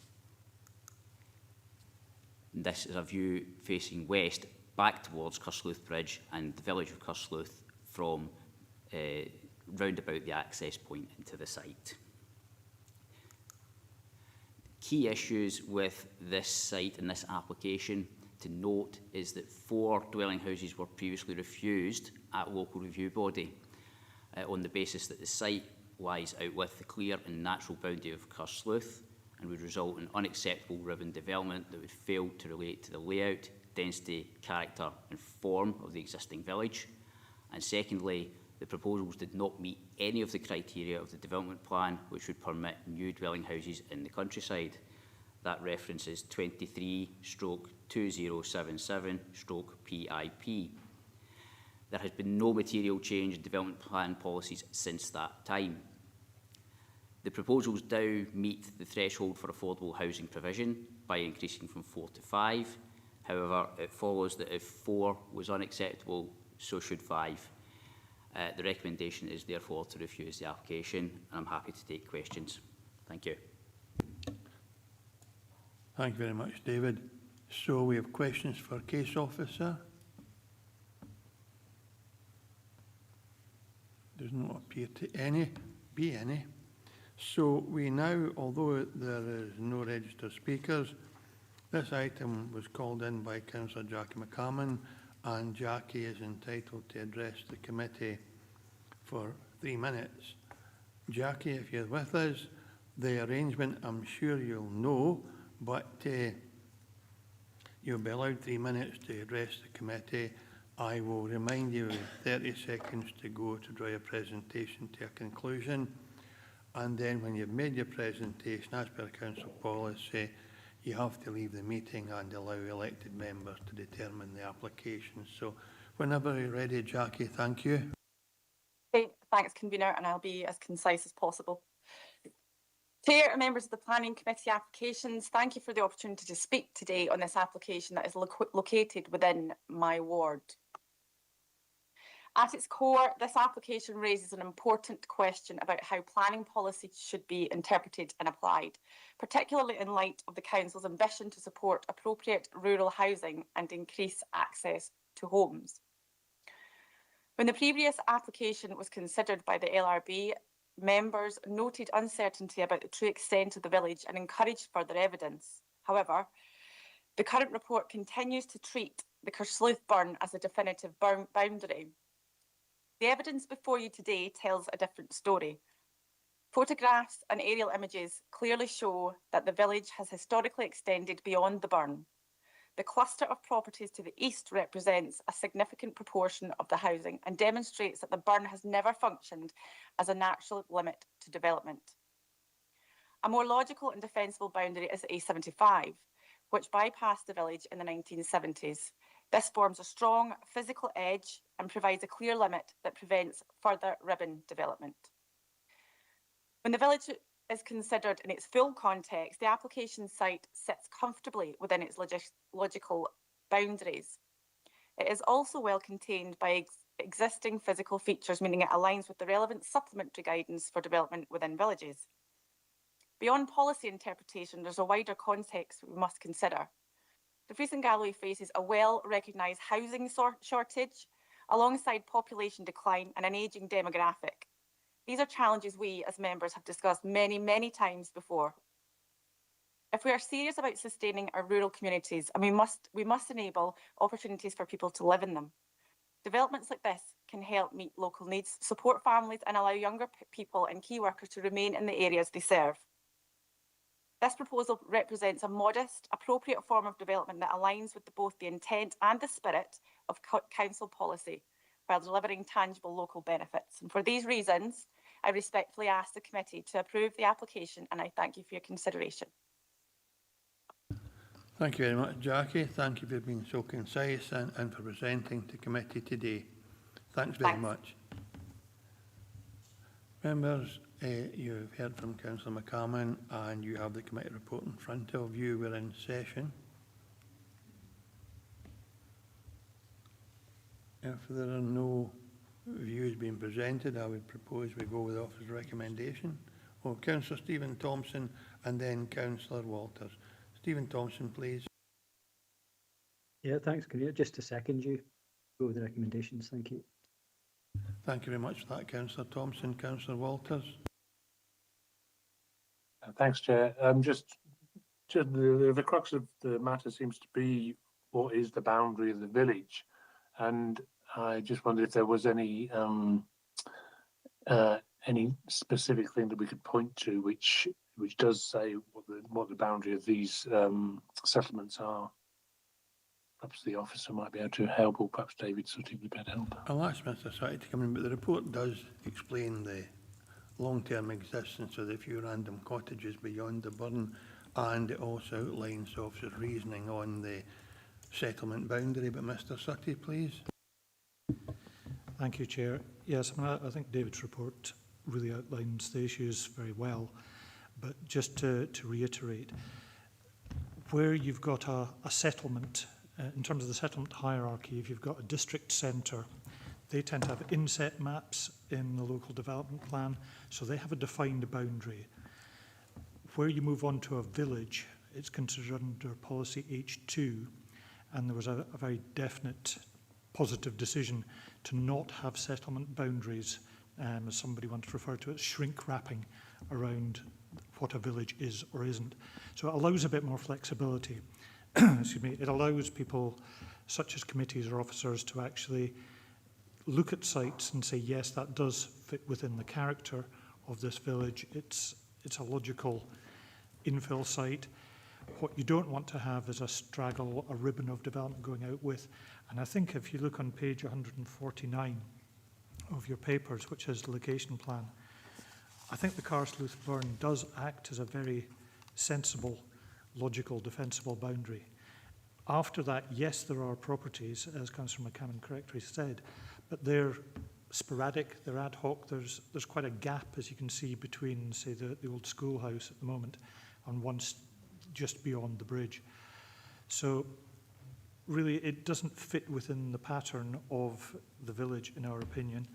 This is a view facing west back towards Carsleuth Bridge and the village of Carsleuth from round about the access point into the site. Key issues with this site and this application to note is that 4 dwelling houses were previously refused at local review body on the basis that the site lies out with the clear and natural boundary of Carsleuth and would result in unacceptable ribbon development that would fail to relate to the layout, density, character and form of the existing village. And secondly, the proposals did not meet any of the criteria of the development plan which would permit new dwelling houses in the countryside. That reference is 23/2077/PIP. There has been no material change in development plan policies since that time. The proposals now meet the threshold for affordable housing provision by increasing from 4 to 5. However, it follows that if 4 was unacceptable, so should 5. The recommendation is therefore to refuse the application, and I'm happy to take questions. Thank you. Thank you very much, David. So we have questions for Case Officer. Does not appear to be any. So we now, although there is no registered speakers, this item was called in by Councillor Jackie McCommon, and Jackie is entitled to address the committee for 3 minutes. Jackie, if you're with us, the arrangement I'm sure you'll know, but you'll be allowed 3 minutes to address the committee. I will remind you 30 seconds to go to draw your presentation to a conclusion. And then when you've made your presentation, as per council policy, you have to leave the meeting and allow elected members to determine the application. So whenever you're ready, Jackie, thank you. Okay, thanks, Convener, and I'll be as concise as possible. Chair and members of the Planning Committee applications, thank you for the opportunity to speak today on this application that is located within my ward. At its core, this application raises an important question about how planning policy should be interpreted and applied, particularly in light of the Council's ambition to support appropriate rural housing and increase access to homes. When the previous application was considered by the LRB, members noted uncertainty about the true extent of the village and encouraged further evidence. However, the current report continues to treat the Kersleuth burn as a definitive boundary. The evidence before you today tells a different story. Photographs and aerial images clearly show that the village has historically extended beyond the burn. The cluster of properties to the east represents a significant proportion of the housing and demonstrates that the burn has never functioned as a natural limit to development. A more logical and defensible boundary is the A75, which bypassed the village in the 1970s. This forms a strong physical edge and provides a clear limit that prevents further ribbon development. When the village is considered in its full context, the application site sits comfortably within its logical boundaries. It is also well contained by existing physical features, meaning it aligns with the relevant supplementary guidance for development within villages. Beyond policy interpretation, there's a wider context we must consider. Dumfries and Galloway faces a well-recognised housing shortage, alongside population decline and an ageing demographic. These are challenges we, as members, have discussed many, many times before. If we are serious about sustaining our rural communities, and we must enable opportunities for people to live in them. Developments like this can help meet local needs, support families, and allow younger people and key workers to remain in the areas they serve. This proposal represents a modest, appropriate form of development that aligns with both the intent and the spirit of council policy, while delivering tangible local benefits. And for these reasons, I respectfully ask the committee to approve the application, and I thank you for your consideration. Thank you very much, Jackie. Thank you for being so concise and for presenting to committee today. Thanks very much. Members, you've heard from Councillor McCalman and you have the committee report in front of you. We're in session. If there are no views being presented, I would propose we go with the officer's recommendation. Well, Councillor Stephen Thompson and then Councillor Walters. Stephen Thompson, please. Yeah, thanks, Convener. Just to second you, go with the recommendations. Thank you. Thank you very much for that, Councillor Thompson. Councillor Walters. Thanks, Chair. Just the crux of the matter seems to be what is the boundary of the village, and I just wondered if there was any specific thing that we could point to which does say what the boundary of these settlements are. Perhaps the officer might be able to help, or perhaps David Suttie would be able to help. I'll ask Mr. Suttie to come in, but the report does explain the long-term existence of the few random cottages beyond the burn, and it also outlines the officer's reasoning on the settlement boundary. But Mr. Suttie, please. Thank you, Chair. Yes, I think David's report really outlines the issues very well, but just to reiterate, where you've got a settlement, in terms of the settlement hierarchy, if you've got a district centre, they tend to have inset maps in the local development plan, so they have a defined boundary. Where you move on to a village, it's considered under policy H2, and there was a very definite positive decision to not have settlement boundaries, as somebody once referred to it, shrink wrapping around what a village is or isn't. So it allows a bit more flexibility. Excuse me. It allows people, such as committees or officers, to actually look at sites and say, yes, that does fit within the character of this village. It's a logical infill site. What you don't want to have is a straggle, a ribbon of development going out with. And I think if you look on page 149 of your papers, which is the location plan, I think the Kersleuth burn does act as a very sensible, logical, defensible boundary. After that, yes, there are properties, as Councillor McCammon correctly said, but they're sporadic, they're ad hoc. There's quite a gap, as you can see, between, say, the old schoolhouse at the moment and once just beyond the bridge. So really, it doesn't fit within the pattern of the village, in our opinion.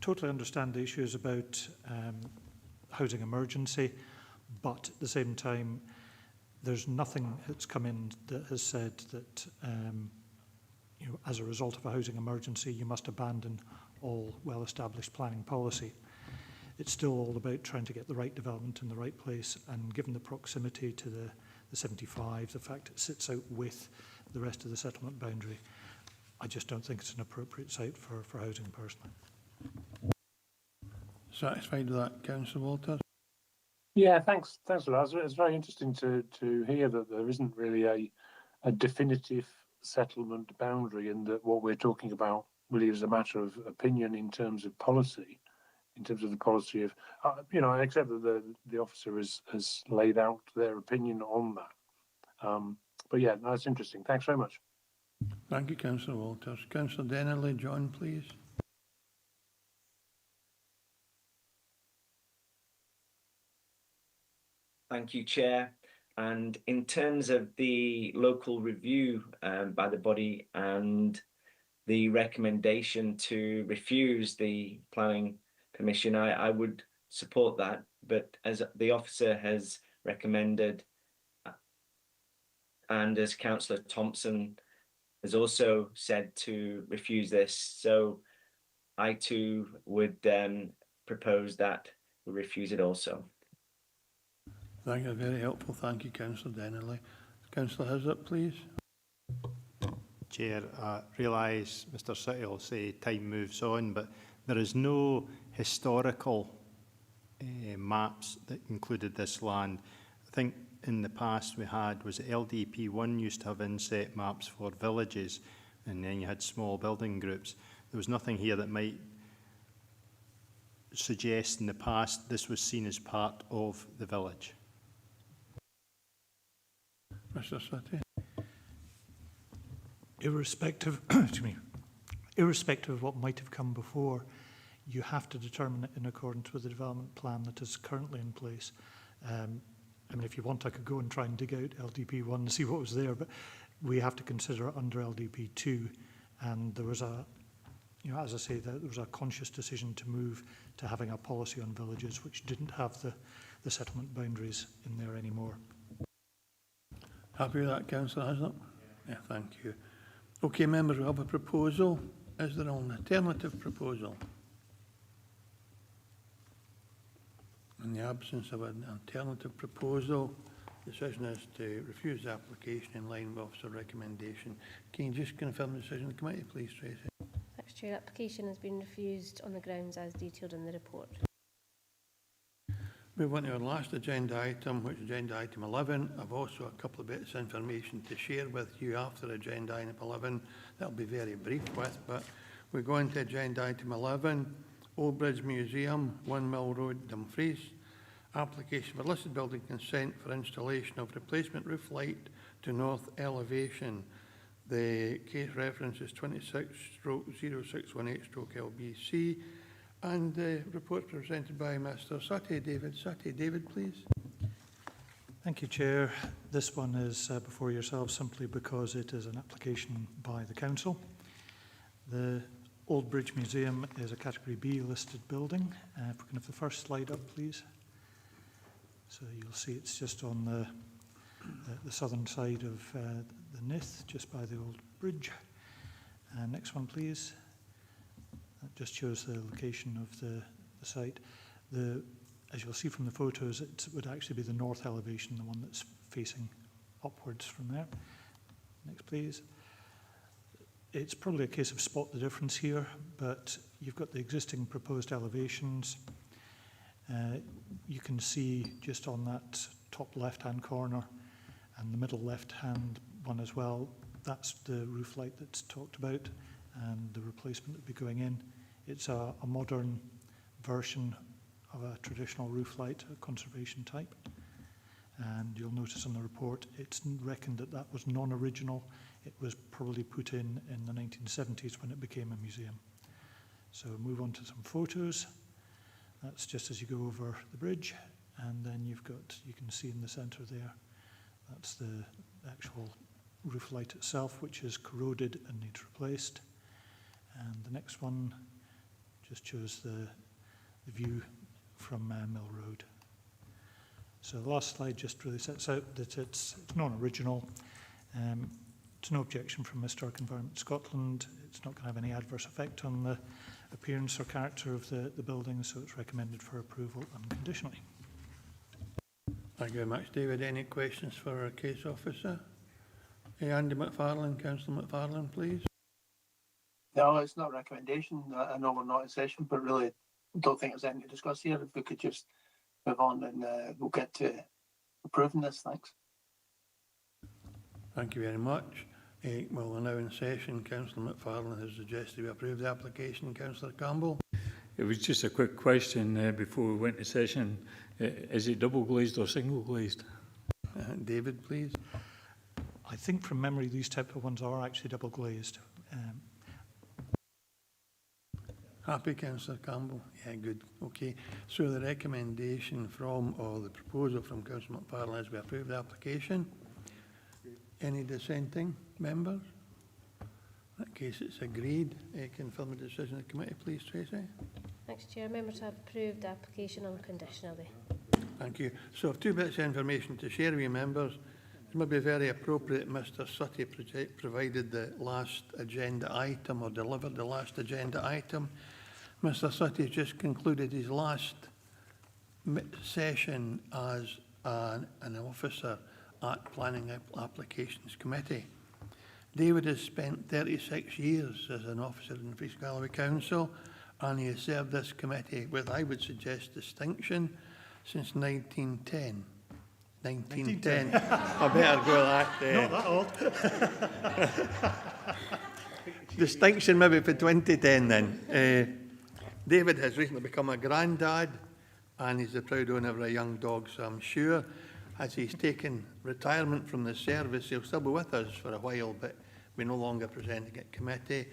Totally understand the issues about housing emergency, but at the same time, there's nothing that's come in that has said that as a result of a housing emergency, you must abandon all well-established planning policy. It's still all about trying to get the right development in the right place, and given the proximity to the 75, the fact it sits out with the rest of the settlement boundary, I just don't think it's an appropriate site for housing personally. Satisfied with that, Councillor Walters? Yeah, thanks for that. It's very interesting to hear that there isn't really a definitive settlement boundary, and that what we're talking about really is a matter of opinion in terms of policy, in terms of the policy of, I accept that the officer has laid out their opinion on that. But yeah, that's interesting. Thanks very much. Thank you, Councillor Walters. Councillor Dennerley, John, please. Thank you, Chair. And in terms of the local review by the body and the recommendation to refuse the planning permission, I would support that. But as the officer has recommended, and as Councillor Thompson has also said to refuse this, so I too would propose that we refuse it also. Thank you, very helpful. Thank you, Councillor Dennerley. Councillor Hizzock, please. Chair, I realise Mr City will say time moves on, but there is no historical maps that included this land. I think in the past we had, was it LDP1 used to have inset maps for villages, and then you had small building groups. There was nothing here that might suggest in the past this was seen as part of the village. Mr City. Irrespective, irrespective of what might have come before, you have to determine it in accordance with the development plan that is currently in place. I mean, if you want, I could go and try and dig out LDP1 and see what was there, but we have to consider it under LDP2. And there was a, as I say, there was a conscious decision to move to having a policy on villages which didn't have the settlement boundaries in there anymore. Happy with that, Councillor Hizzock? Yeah, thank you. Okay, members, we have a proposal. Is there an alternative proposal? In the absence of an alternative proposal, the decision is to refuse the application in line with officer recommendation. Can you just confirm the decision of the committee, please, Tracy? Thanks, Chair. Application has been refused on the grounds as detailed in the report. Move on to our last agenda item, which is agenda item 11. I've also a couple of bits of information to share with you after agenda item 11. That'll be very brief with, but we go into agenda item 11, Old Bridge Museum, 1 Mill Road, Dumfries. Application for listed building consent for installation of replacement roof light to north elevation. The case reference is 26/0618/LBC. And the report presented by Mr Sati David. Sati David, please. Thank you, Chair. This one is before yourselves simply because it is an application by the Council. The Old Bridge Museum is a Category B listed building. If we can have the first slide up, please. So you'll see it's just on the southern side of the Nith, just by the Old Bridge. Next one, please. That just shows the location of the site. As you'll see from the photos, it would actually be the north elevation, the one that's facing upwards from there. Next, please. It's probably a case of spot the difference here, but you've got the existing proposed elevations. You can see just on that top left-hand corner and the middle left-hand one as well, that's the roof light that's talked about and the replacement that would be going in. It's a modern version of a traditional roof light, a conservation type. And you'll notice on the report, it's reckoned that that was non-original. It was probably put in the 1970s when it became a museum. So move on to some photos. That's just as you go over the bridge. And then you can see in the centre there, that's the actual roof light itself, which is corroded and needs replaced. And the next one just shows the view from Mill Road. So the last slide just really sets out that it's non-original. It's no objection from Historic Environment Scotland. It's not going to have any adverse effect on the appearance or character of the building, so it's recommended for approval unconditionally. Thank you very much, David. Any questions for our case officer? Andy McFarlane, Councillor McFarlane, please. No, it's not a recommendation. I know we're not in session, but really don't think there's anything to discuss here. If we could just move on and we'll get to approving this. Thanks. Thank you very much. Well, we're now in session. Councillor McFarlane has suggested we approve the application. Councillor Campbell. It was just a quick question before we went to session. Is it double glazed or single glazed? David, please. I think from memory these type of ones are actually double glazed. Happy, Councillor Campbell? Yeah, good. Okay. So the recommendation from, or the proposal from Councillor McFarlane is we approve the application. Any dissenting members? In that case, it's agreed. Confirm the decision of the committee, please, Tracy. Thanks, Chair. Members have approved the application unconditionally. Thank you. So I have 2 bits of information to share with you, members. It may be very appropriate Mr Sutty provided the last agenda item or delivered the last agenda item. Mr Sutty has just concluded his last session as an officer at Planning Applications Committee. David has spent 36 years as an officer in the Fleece Galloway Council, and he has served this committee with, I would suggest, distinction since 1910. 1910. I better go that. Not that old. Distinction maybe for 2010 then. David has recently become a granddad, and he's the proud owner of a young dog, so I'm sure as he's taken retirement from the service, he'll still be with us for a while, but we're no longer presenting at committee.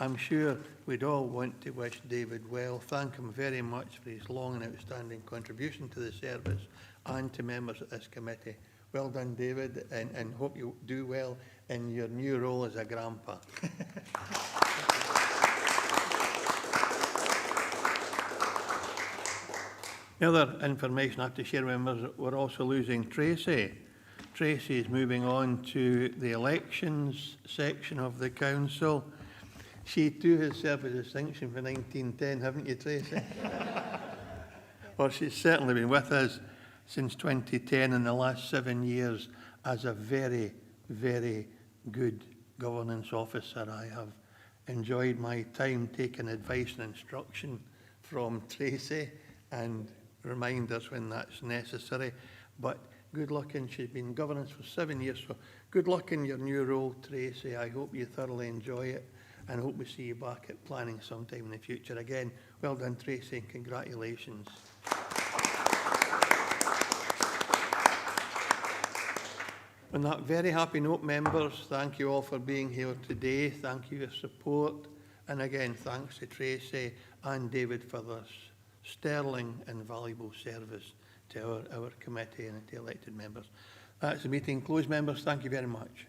I'm sure we'd all want to wish David well, thank him very much for his long and outstanding contribution to the service and to members of this committee. Well done, David, and hope you do well in your new role as a grandpa. The other information I have to share with members, we're also losing Tracy. Tracy is moving on to the elections section of the council. She too has served with distinction for 1910, haven't you, Tracy? Well, she's certainly been with us since 2010 in the last 7 years as a very, very good governance officer. I have enjoyed my time taking advice and instruction from Tracy and remind us when that's necessary. But good luck, and she's been in governance for 7 years, so good luck in your new role, Tracy. I hope you thoroughly enjoy it, and hope we see you back at planning sometime in the future. Again, well done, Tracy, and congratulations. On that very happy note, members, thank you all for being here today. Thank you for your support, and again, thanks to Tracy and David for this sterling and valuable service to our committee and to elected members. That's the meeting closed, members. Thank you very much.